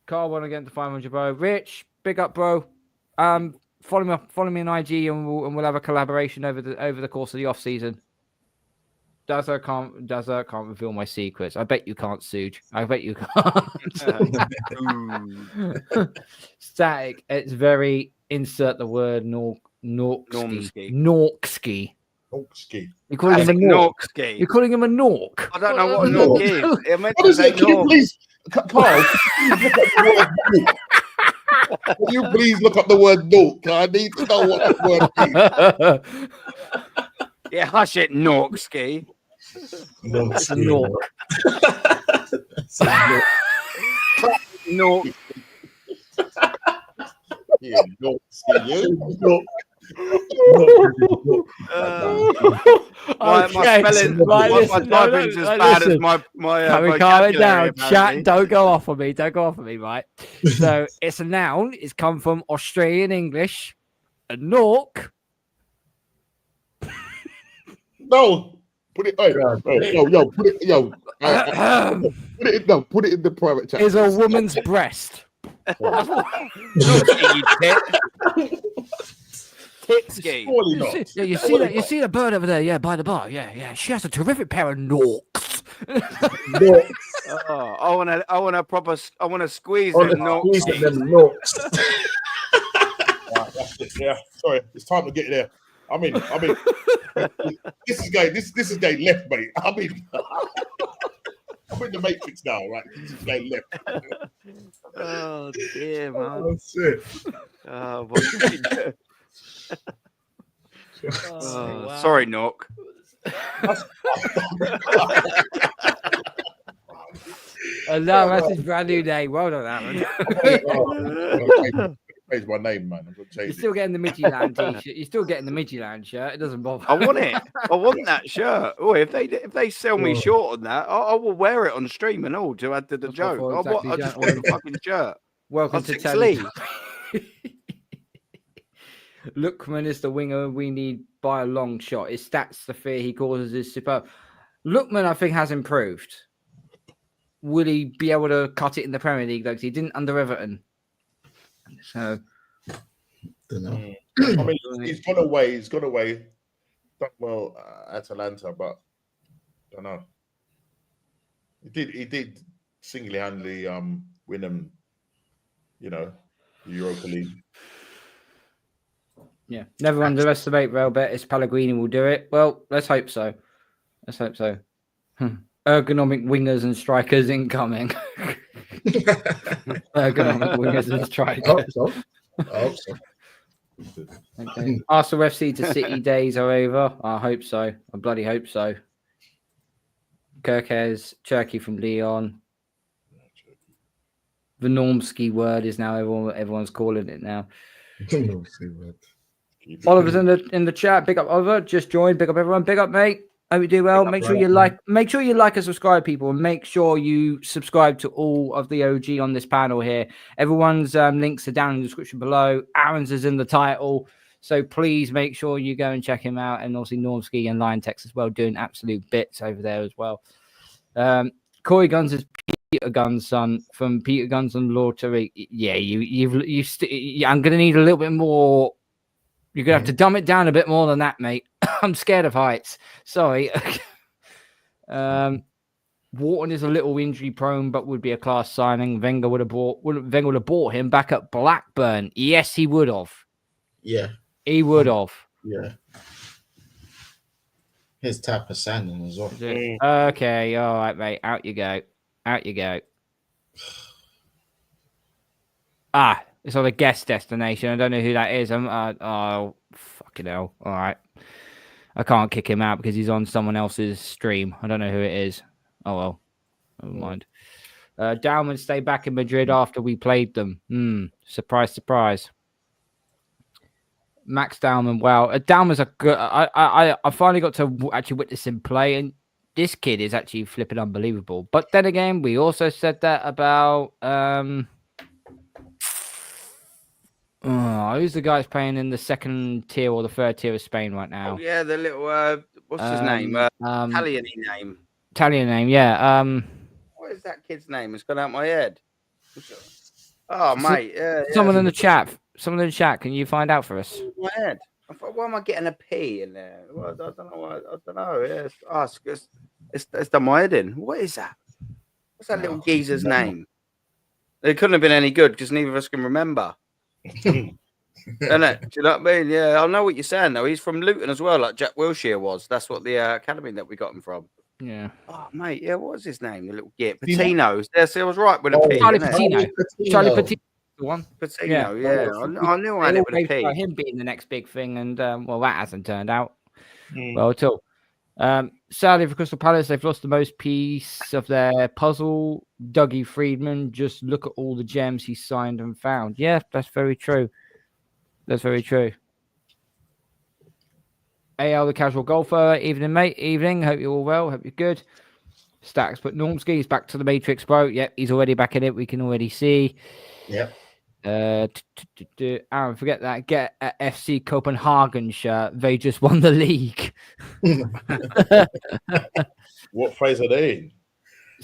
Speaker 1: Karl won against the 500, bro. Rich, big up, bro. Follow me on IG, and we'll have a collaboration over the course of the off season. Dazza can't reveal my secrets. I bet you can't, Suge. I bet you can't. Static. It's very insert the word Norksky. You're calling him a Norksky. You're calling him a Nork.
Speaker 8: I don't know what a Nork is. It meant
Speaker 10: to say Nork. Carl, can you please look up the word Nork? I need to know what that word means.
Speaker 8: Yeah, hush it, Norksky.
Speaker 1: It's a Nork.
Speaker 8: Nork.
Speaker 10: Yeah, Norksky.
Speaker 8: My typing's as bad as my
Speaker 1: Can we calm it down? Chat, don't go off on me. Don't go off on me, right? So it's a noun. It's come from Australian English. A Nork.
Speaker 10: No, put it. Put it in the private chat.
Speaker 1: Is a woman's breast.
Speaker 8: Tipski.
Speaker 1: You see the bird over there, yeah, by the bar, yeah. She has a terrific pair of Norks.
Speaker 8: I want to squeeze them Norks.
Speaker 10: Yeah, sorry, it's time to get there. I mean, this is going left, mate. I'm in the Matrix now, right? This is going left.
Speaker 8: Oh dear, man.
Speaker 10: That's it.
Speaker 8: What did you do? Sorry, Nook.
Speaker 1: No, that's his brand new name. Well done, Aaron.
Speaker 10: Change my name, man. I'm gonna
Speaker 1: You're
Speaker 10: change it.
Speaker 1: still getting the Midtjylland t-shirt. You're still getting the Midtjylland shirt. It doesn't bother.
Speaker 8: I want it. I want that shirt. Oh, if they sell me short on that, I will wear it on stream and all to add to the
Speaker 1: That's what I
Speaker 8: joke.
Speaker 1: thought exactly,
Speaker 8: I just want the fucking shirt.
Speaker 1: Welcome
Speaker 8: On
Speaker 1: to
Speaker 8: 6
Speaker 1: Telly.
Speaker 8: sleeves.
Speaker 1: Lookman is the winger we need by a long shot. His stats, the fear he causes is superb. Lookman, I think, has improved. Will he be able to cut it in the Premier League, though? Because he didn't under Everton. So,
Speaker 3: Don't know.
Speaker 10: I mean, he's gone away. He's gone away. Done well at Atalanta, but I don't know. He did single-handedly win them, the Europa League.
Speaker 1: yeah. Never underestimate Real Betis. Pellegrini will do it. Well, let's hope so. Let's hope so. Ergonomic wingers and strikers incoming. Ergonomic wingers and strikers.
Speaker 3: I hope so.
Speaker 1: Okay. Arsenal FC to City days are over. I hope so. I bloody hope so. Kirkes, Turkey from Leon. The Normski word is now everyone's calling it now. Oliver's in the chat. Big up Oliver. Just joined. Big up everyone. Big up, mate. Hope you do well. Make sure you like and subscribe, people, and make sure you subscribe to all of the OG on this panel here. Everyone's links are down in the description below. Aaron's is in the title, so please make sure you go and check him out. And obviously Normski and Lion Tex as well, doing absolute bits over there as well. Corey Guns is Peter Guns' son from Peter Guns and Lord Tariq. Yeah, I'm gonna need a little bit more. You're going to have to dumb it down a bit more than that, mate. I'm scared of heights. Sorry. Wharton is a little injury prone, but would be a class signing. Wenger would have bought him back at Blackburn. Yes, he would have.
Speaker 3: Yeah.
Speaker 1: He would have.
Speaker 3: Yeah. His type of signing as well.
Speaker 1: Okay, all right, mate. Out you go. Out you go. It's on a guest destination. I don't know who that is. Oh, fucking hell. All right. I can't kick him out because he's on someone else's stream. I don't know who it is. Oh, well. Never mind. Dowman stayed back in Madrid after we played them. Surprise, surprise. Max Dowman. Wow. Dowman's a good... I finally got to actually witness him play, and this kid is actually flipping unbelievable. But then again, we also said that about... who's the guy who's playing in the second tier or the third tier of Spain right now?
Speaker 8: Oh, yeah, the little what's his name? Italian name.
Speaker 1: Italian name, yeah.
Speaker 8: What is that kid's name? It's gone out my head. Oh, mate.
Speaker 1: Someone in the chat. Someone in the chat. Can you find out for us?
Speaker 8: My head. I thought, why am I getting a P in there? Well, I don't know. I don't know. Yeah, it's done my head in. What is that? What's that little geezer's name? It couldn't have been any good because neither of us can remember. Isn't it? Do you know what I mean? Yeah, I know what you're saying though. He's from Luton as well, like Jack Wilshere was. That's what the academy that we got him from.
Speaker 1: Yeah.
Speaker 8: Oh mate, yeah. What was his name? The little git Patino. Yes, I was right with a P.
Speaker 1: Charlie Patino. Charlie Patino. The one.
Speaker 8: Patino. Yeah. I knew I had it with a P.
Speaker 1: Him being the next big thing, and well, that hasn't turned out well at all. Sadly for Crystal Palace, they've lost the most piece of their puzzle. Dougie Friedman, just look at all the gems he signed and found. Yeah, that's very true. That's very true. AL, the casual golfer. Evening, mate. Evening. Hope you're all well. Hope you're good. Stacks, but Normski is back to the Matrix, bro. Yep, he's already back in it. We can already see.
Speaker 3: Yep.
Speaker 1: Aaron, forget that. Get a FC Copenhagen shirt. They just won the league.
Speaker 10: What phase are they in?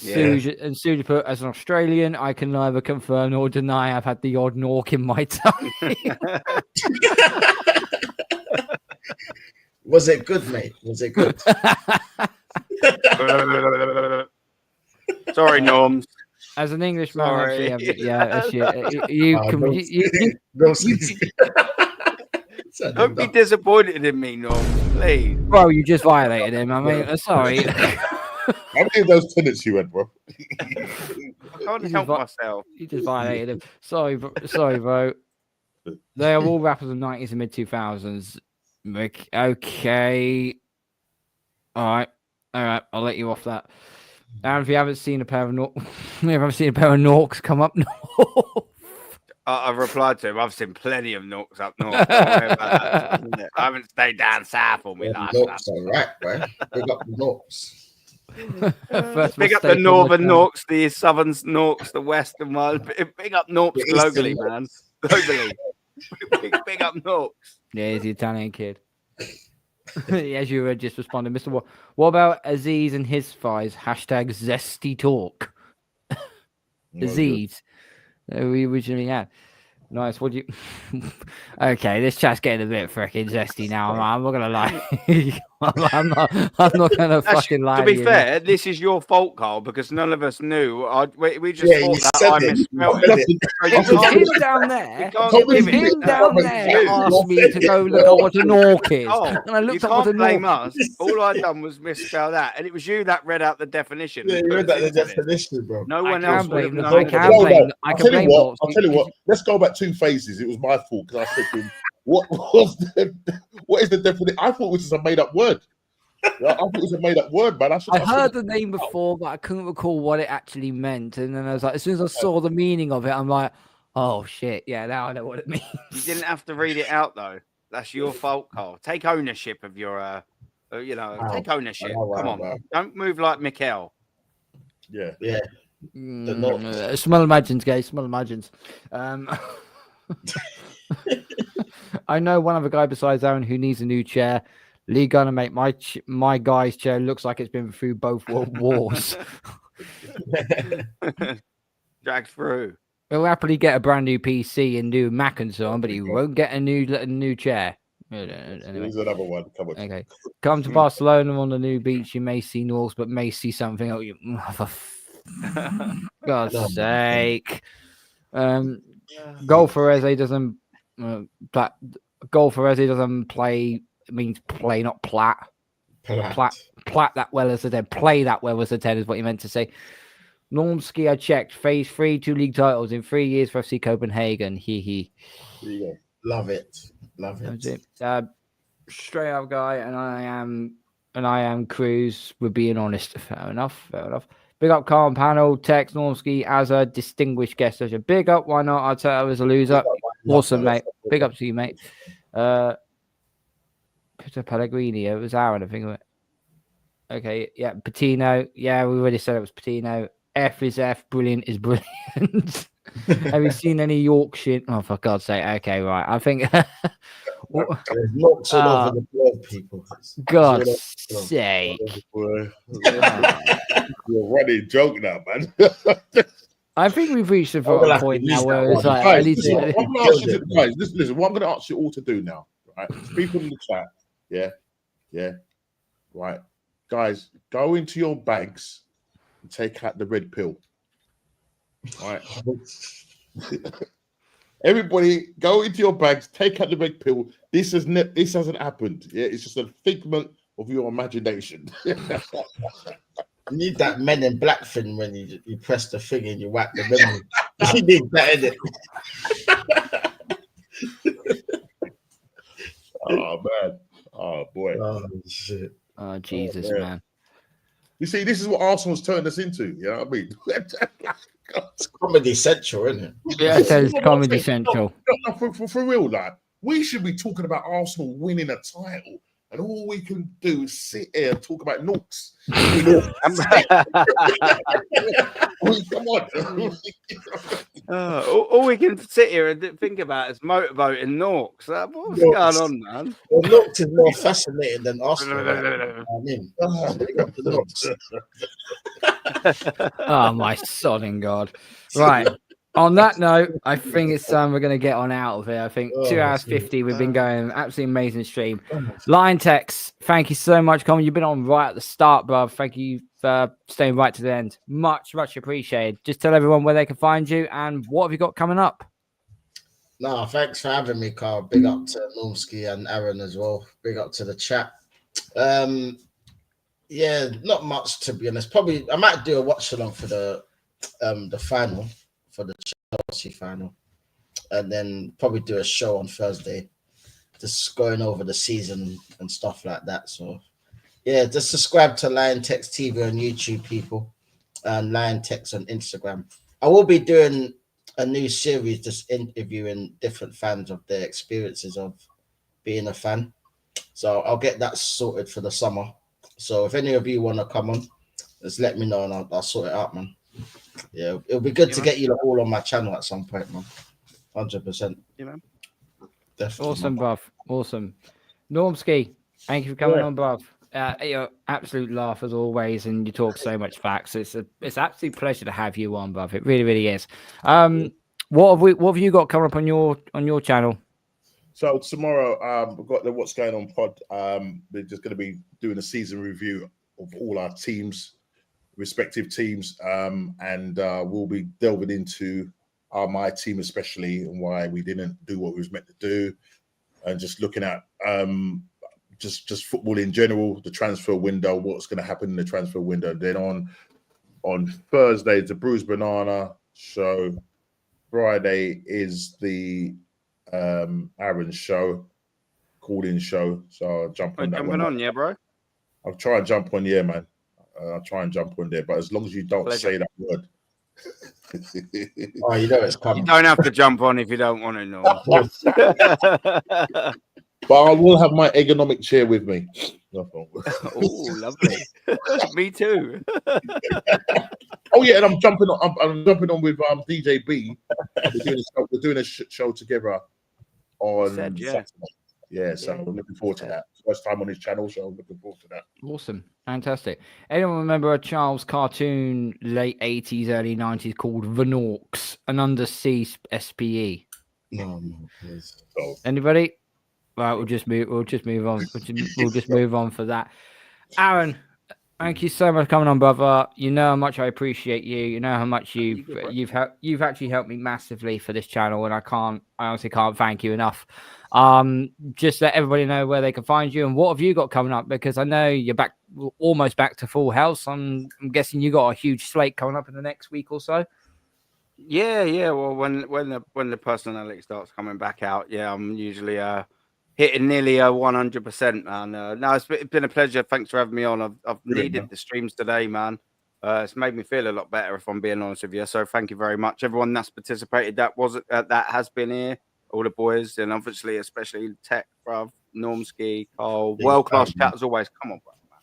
Speaker 1: And Suja put, as an Australian, I can neither confirm nor deny I've had the odd Nork in my time.
Speaker 3: Was it good, mate? Was it good?
Speaker 8: Sorry, Norms.
Speaker 1: As an Englishman,
Speaker 8: Sorry.
Speaker 1: actually,
Speaker 8: Don't be disappointed in me, Norms, please.
Speaker 1: Bro, you just violated him. I mean, sorry.
Speaker 10: How many of those tenants you went, bro?
Speaker 8: I can't help myself.
Speaker 1: You just violated him. Sorry, bro. They are all rappers of the 90s and mid 2000s. Okay. All right. I'll let you off that. And if you haven't seen a pair of Norks come up north.
Speaker 8: I've replied to him. I've seen plenty of Norks up north. Don't worry about that. I haven't stayed down south all my life.
Speaker 3: Norks are right, bro. Big up the Norks.
Speaker 8: Big up the northern Norks, the southern Norks, the western one. Big up Norks globally, man. Globally. Big up Norks.
Speaker 1: Yeah, he's the Italian kid. As you were just responding, Mr. What about Aziz and his thighs? Hashtag zesty talk. Aziz. We originally had. Nice. What do you? Okay, this chat's getting a bit freaking zesty now. I'm not gonna lie. I'm not gonna fucking lie.
Speaker 8: To be fair, this is your fault, Karl, because none of us knew. We just thought that I misspelled it.
Speaker 1: If him down there, if him down there asked me to go look at what a Nork is, and I looked up what a
Speaker 8: blame
Speaker 1: Nork
Speaker 8: us. All I done was misspell that, and it was you that read out the definition.
Speaker 3: Yeah, you read that the definition, bro.
Speaker 8: No one else would have known.
Speaker 1: I can blame.
Speaker 10: I'll tell you what. Let's go back 2 phases. It was my fault because I said to him, what is the definition? I thought it was just a made-up word. I thought it was a made-up word, man.
Speaker 1: I heard the name before, but I couldn't recall what it actually meant. And then I was like, as soon as I saw the meaning of it, I'm like, oh shit, yeah, now I know what it means.
Speaker 8: You didn't have to read it out though. That's your fault, Karl. Take ownership of your, take ownership. Come on, don't move like Mikel.
Speaker 10: Yeah.
Speaker 1: Small imagines, guys. Small imagines. I know one other guy besides Aaron who needs a new chair. Lee gonna make my guy's chair looks like it's been through both world wars.
Speaker 8: Dragged through.
Speaker 1: He'll happily get a brand new PC and do Mac and so on, but he won't get a new chair. Anyway.
Speaker 10: Here's another one. Come on.
Speaker 1: Okay. Come to Barcelona on the new beach. You may see Norks, but may see something. Oh, for God's sake. Goal for Eze doesn't. Goal for Eze doesn't play. It means play, not plat. Plat that well as a 10. Play that well as a 10 is what you meant to say. Normski, I checked. Phase 3, 2 league titles in 3 years for FC Copenhagen. He.
Speaker 3: Love it.
Speaker 1: Straight up guy, and I am Cruz. We're being honest. Fair enough. Big up Karl panel. Tex Normski as a distinguished guest. Such a big up. Why not? Arteta as a loser. Awesome, mate. Big up to you, mate. Peter Pellegrini. It was Aaron, I think. Okay, yeah, Patino. Yeah, we already said it was Patino. F is F. Brilliant is brilliant. Have you seen any Yorkshire? Oh, for God's sake. Okay, right. I think.
Speaker 3: There's lots all over the globe, people.
Speaker 1: God's sake.
Speaker 10: You're running joke now, man.
Speaker 1: I think we've reached a point now where it's like,
Speaker 10: guys, listen, what I'm going to ask you all to do now, right? People in the chat, yeah, right, guys, go into your bags and take out the red pill, right? Everybody, go into your bags, take out the red pill. This hasn't happened. Yeah, it's just a figment of your imagination.
Speaker 3: You need that Men in Black thing when you press the thing and you whack the memory. You need that, innit?
Speaker 10: Oh man. Oh boy.
Speaker 3: Oh shit.
Speaker 1: Oh Jesus, man.
Speaker 10: You see, this is what Arsenal's turned us into. You know what I mean?
Speaker 3: It's Comedy Central, isn't it?
Speaker 1: Yeah, it's Comedy Central.
Speaker 10: For real, like, we should be talking about Arsenal winning a title, and all we can do is sit here and talk about Norks. Come on.
Speaker 8: All we can sit here and think about is motorboating Norks. What's going on, man?
Speaker 3: Well, Norks is more fascinating than Arsenal. I mean,
Speaker 1: Oh my sodding God. Right. On that note, I think it's time we're going to get on out of here. I think 2 hours 50. We've been going absolutely amazing stream. Lion Tex, thank you so much, Colin. You've been on right at the start, bro. Thank you for staying right to the end. Much appreciated. Just tell everyone where they can find you and what have you got coming up.
Speaker 3: No, thanks for having me, Karl. Big up to Normski and Aaron as well. Big up to the chat. Yeah, not much to be honest. Probably I might do a watch along for the final, for the Chelsea final, and then probably do a show on Thursday, just going over the season and stuff like that. So Yeah, just subscribe to Lion Text TV on YouTube, people, and Lion Text on Instagram. I will be doing a new series, just interviewing different fans of their experiences of being a fan. So I'll get that sorted for the summer. So if any of you want to come on, just let me know and I'll sort it out, man. Yeah, it'll be good to get you all on my channel at some point, man. 100%.
Speaker 8: You know?
Speaker 3: Definitely.
Speaker 1: Awesome, bruv. Awesome. Normski, thank you for coming on, bruv. Absolute laugh as always, and you talk so much facts. It's absolute pleasure to have you on, bruv. It really, really is. What have you got coming up on your channel?
Speaker 10: So tomorrow, we've got the What's Going On pod. We're just going to be doing a season review of all our teams, respective teams, and we'll be delving into my team especially and why we didn't do what we was meant to do, and just looking at just football in general, the transfer window, what's going to happen in the transfer window. Then on Thursday, the Bruised Banana show. Friday is the Aaron's show, call-in show. So I'll jump on that one.
Speaker 8: On, yeah, bro.
Speaker 10: I'll try and jump on, yeah, man. I'll try and jump on there, but as long as you don't say that word.
Speaker 3: Oh, you know it's coming.
Speaker 8: You don't have to jump on if you don't want to, no.
Speaker 10: But I will have my ergonomic chair with me.
Speaker 8: Oh, lovely. Me too.
Speaker 10: Oh yeah, and I'm jumping on with DJ B. We're doing a show together on Saturday. Yeah, so I'm looking forward to that. First time on his channel, so I'm looking forward to that.
Speaker 1: Awesome. Fantastic. Anyone remember a Charles cartoon, late 80s, early 90s called The Norks, an undersea SPE?
Speaker 3: No.
Speaker 1: Anybody? Right, we'll just move on. We'll just move on for that. Aaron, thank you so much for coming on, brother. You know how much I appreciate you. You know how much you've actually helped me massively for this channel, and I honestly can't thank you enough. Just let everybody know where they can find you and what have you got coming up, because I know you're almost back to full house. I'm guessing you got a huge slate coming up in the next week or so.
Speaker 8: Yeah. Well, when the personality starts coming back out, I'm usually hitting nearly 100%, man. No, it's been a pleasure. Thanks for having me on. I've needed the streams today, man. It's made me feel a lot better, if I'm being honest with you. So thank you very much, everyone that's participated. That has been here. All the boys, and obviously, especially Tech, bruv, Normski, Karl, world-class chat as always. Come on, bro, man.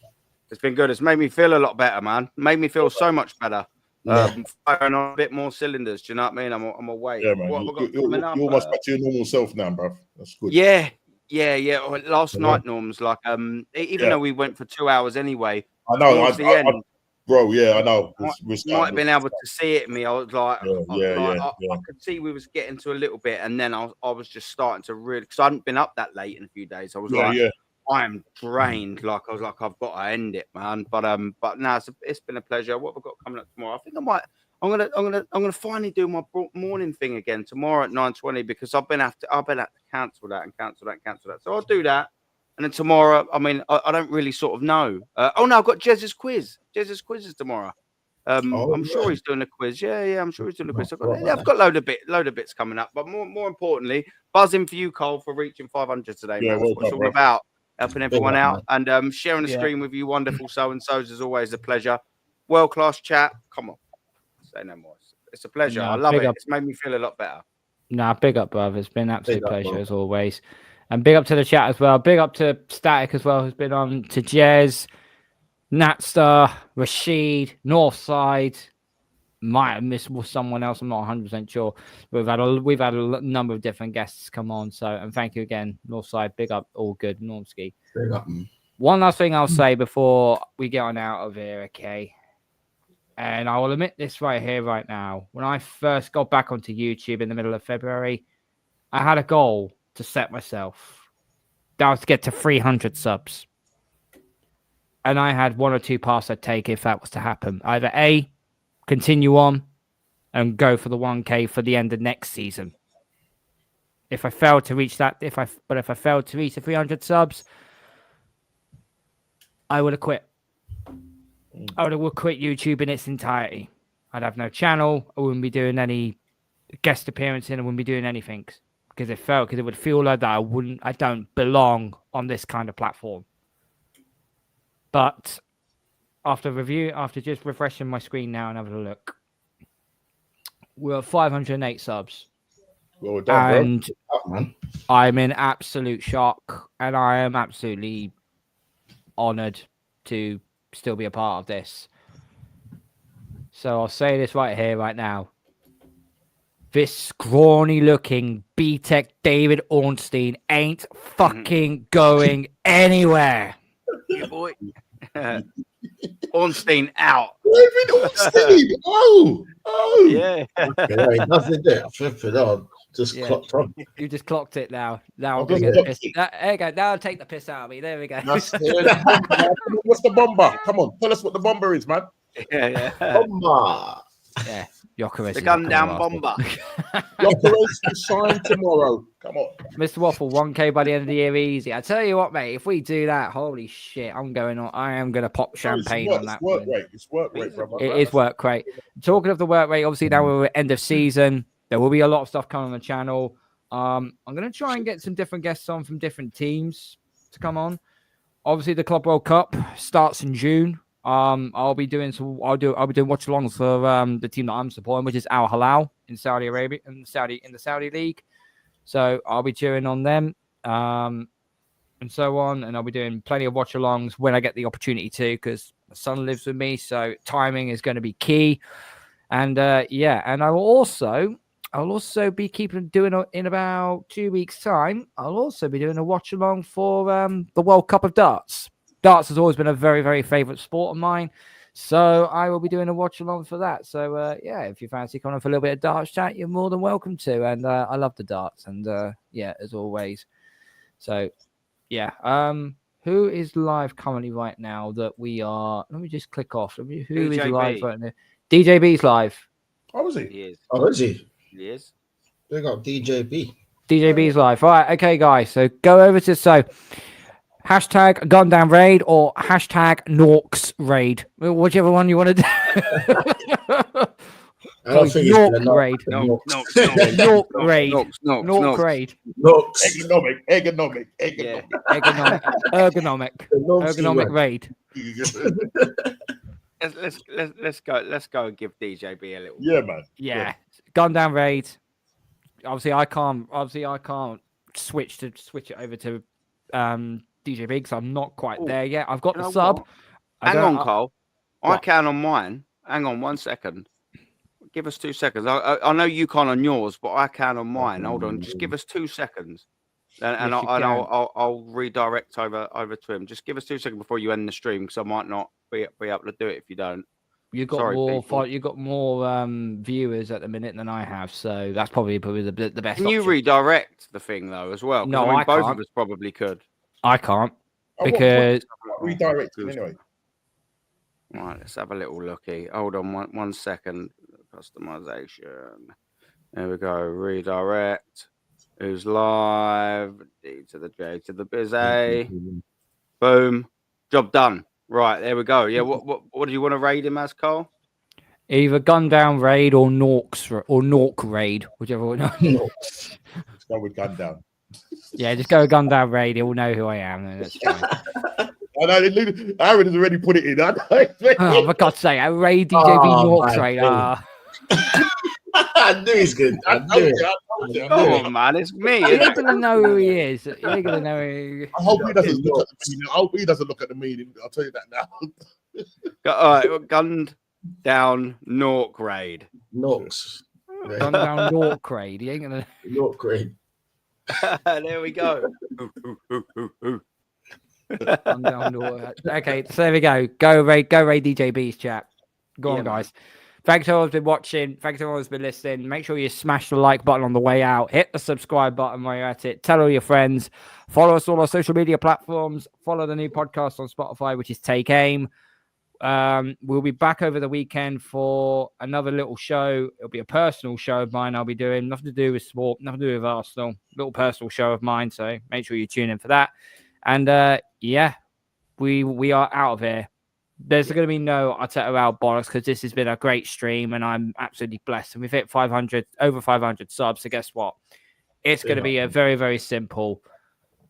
Speaker 8: It's been good. It's made me feel a lot better, man. Made me feel so much better. Firing on a bit more cylinders. Do you know what I mean? I'm away.
Speaker 10: Yeah, man. You're almost back to your normal self now, bro. That's good.
Speaker 8: Yeah. Last night, Norm's like, even though we went for 2 hours anyway.
Speaker 10: I know. Bro, yeah, I know.
Speaker 8: Might have been able to see it in me. I was like, I could see we was getting to a little bit, and then I was just starting to really, because I hadn't been up that late in a few days. I was I am drained. Like I was like, I've got to end it, man. But now it's been a pleasure. What have I got coming up tomorrow? I think I'm gonna finally do my morning thing again tomorrow at 9:20, because I've been have to cancel that. So I'll do that. And then tomorrow, I mean, I don't really sort of know. I've got Jez's quiz. Jez's quiz is tomorrow. I'm sure he's doing a quiz. Yeah, I'm sure he's doing a quiz. I've got load of bits coming up. But more importantly, buzzing for you, Karl, for reaching 500 today. Man. That's what it's all about. Helping everyone out and sharing the screen with you, wonderful so-and-sos, is always a pleasure. World-class chat. Come on. Say no more. It's a pleasure. I love it. It's made me feel a lot better.
Speaker 1: Nah, big up, brother. It's been an absolute pleasure as always. And big up to the chat as well. Big up to Static as well, who's been on, to Jez, Natstar, Rashid, Northside. Might have missed someone else. I'm not 100% sure. We've had a number of different guests come on. So, and thank you again, Northside. Big up, all good, Normski.
Speaker 3: Big up.
Speaker 1: One last thing I'll say before we get on out of here, okay? And I will admit this right here, right now. When I first got back onto YouTube in the middle of February, I had a goal to set myself. That was to get to 300 subs. And I had one or two paths I'd take if that was to happen. Either A, continue on and go for the 1K for the end of next season. If I failed to reach that, if I failed to reach the 300 subs, I would have quit. I would have quit YouTube in its entirety. I'd have no channel. I wouldn't be doing any guest appearances. I wouldn't be doing anything because it would feel like that I don't belong on this kind of platform. But after just refreshing my screen now and having a look, we're at 508 subs.
Speaker 10: Well done, bro.
Speaker 1: And
Speaker 3: man.
Speaker 1: I'm in absolute shock, and I am absolutely honored to still be a part of this. So I'll say this right here, right now. This scrawny-looking B-Tech David Ornstein ain't fucking going anywhere.
Speaker 8: Yeah, boy. Ornstein out.
Speaker 10: David Ornstein. Oh.
Speaker 8: Yeah.
Speaker 3: Yeah, he does it. Flipping on. Just
Speaker 1: Yeah.
Speaker 3: clocked on.
Speaker 1: You just clocked it now. Now I'm
Speaker 10: I've
Speaker 1: going to
Speaker 10: just
Speaker 1: get the
Speaker 10: clocked
Speaker 1: piss. There you go. Now I'll take the piss out of me. There we go.
Speaker 3: That's it.
Speaker 10: What's the bomber? Come on, tell us what the bomber is, man.
Speaker 8: Yeah.
Speaker 3: Bomba.
Speaker 1: Yeah. Jokeris
Speaker 8: The
Speaker 1: is
Speaker 8: gun
Speaker 1: not
Speaker 8: down
Speaker 1: gonna
Speaker 8: bomber.
Speaker 10: Your operation sign tomorrow. Come on.
Speaker 1: Mr. Waffle, 1K by the end of the year, easy. I tell you what, mate, if we do that, holy shit, I am going to pop champagne on that.
Speaker 10: It's work rate. It's work rate, brother.
Speaker 1: It is work rate. Talking of the work rate, obviously now we're at end of season. There will be a lot of stuff coming on the channel. I'm going to try and get some different guests on from different teams to come on. Obviously, the Club World Cup starts in June. I'll be doing watch-alongs for the team that I'm supporting, which is Al Hilal in Saudi Arabia, in the Saudi League. So I'll be cheering on them, and so on. And I'll be doing plenty of watch-alongs when I get the opportunity to, because my son lives with me, so timing is going to be key. And and I'll also be doing in about 2 weeks' time. I'll also be doing a watch-along for the World Cup of Darts. Darts has always been a very, very favourite sport of mine. So I will be doing a watch-along for that. So, if you fancy coming on for a little bit of darts chat, you're more than welcome to. And I love the darts. And, as always. So, who is live currently right now that we are... Let me just click off. Who is live right now? DJB's live.
Speaker 10: Oh, is he?
Speaker 8: He is.
Speaker 3: Oh, is he?
Speaker 8: He is.
Speaker 3: They got DJB.
Speaker 1: DJB's live. Right, okay, guys. So go over to hashtag Gundown Raid or hashtag Norks Raid. Whichever one you want to do.
Speaker 3: I don't think
Speaker 1: Nork
Speaker 3: it's
Speaker 1: Raid.
Speaker 8: No.
Speaker 1: Nork Raid. Nork Raid.
Speaker 10: Ergonomic.
Speaker 8: Yeah.
Speaker 1: Ergonomic Raid.
Speaker 8: Let's go and give DJB a little.
Speaker 10: Yeah, man.
Speaker 1: Yeah. Gundown Raid. Obviously I can't switch it over to DJB because I'm not quite there yet. I've got the sub.
Speaker 8: Hang on, Karl. I can on mine. Hang on 1 second. Give us 2 seconds. I know you can't on yours, but I can on mine. Hold on. Just give us 2 seconds. And I'll redirect over to him. Just give us 2 seconds before you end the stream because I might not be able to do it if you don't.
Speaker 1: You've got more viewers at the minute than I have, so that's probably the best.
Speaker 8: Can you redirect the thing though as well?
Speaker 1: No,
Speaker 8: I both
Speaker 1: can't.
Speaker 8: of us probably could.
Speaker 1: I can't because
Speaker 10: redirecting anyway.
Speaker 8: Right, let's have a little looky. Hold on 1 second. Customization. There we go. Redirect. Who's live? D to the J to the biz A. Boom. Job done. Right, there we go. Yeah, what do you want to raid him as, Karl?
Speaker 1: Either Gundown Raid or Nork Raid, whichever one.
Speaker 10: Let's go with Gundown.
Speaker 1: Yeah, just go Gundown Raid. He'll know who I am. And that's fine.
Speaker 10: I know Aaron has already put it in.
Speaker 1: Oh, for God's sake, I Raid DJB Nork Raid.
Speaker 3: I knew he's good. I knew it.
Speaker 8: Come on, man, it's me.
Speaker 1: You're going to know who he is. You're going to know who
Speaker 10: I hope he doesn't look at the meaning. I hope he doesn't look at the meaning. I'll tell you that now.
Speaker 8: All right, gunned down Nork Raid.
Speaker 3: Norks.
Speaker 1: Gundown Nork Raid. He ain't going to...
Speaker 3: Nork Raid.
Speaker 8: There we go.
Speaker 1: Okay, so there we go. Go raid DJB's chat. Go on, guys. Thanks to everyone who's been watching. Thanks to everyone who's been listening. Make sure you smash the like button on the way out. Hit the subscribe button while you're at it. Tell all your friends. Follow us on all our social media platforms. Follow the new podcast on Spotify, which is Take Aim. We'll be back over the weekend for another little show. It'll be a personal show of mine I'll be doing. Nothing to do with sport, nothing to do with Arsenal. Little personal show of mine. So make sure you tune in for that. And we are out of here. There's going to be no Arteta out bollocks because this has been a great stream and I'm absolutely blessed. And we've hit over 500 subs. So guess what? It's going to be a very, very simple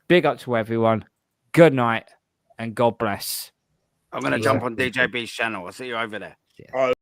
Speaker 1: big up to everyone. Good night and God bless.
Speaker 8: I'm going to jump on DJB's channel. I'll see you over there.
Speaker 10: All right.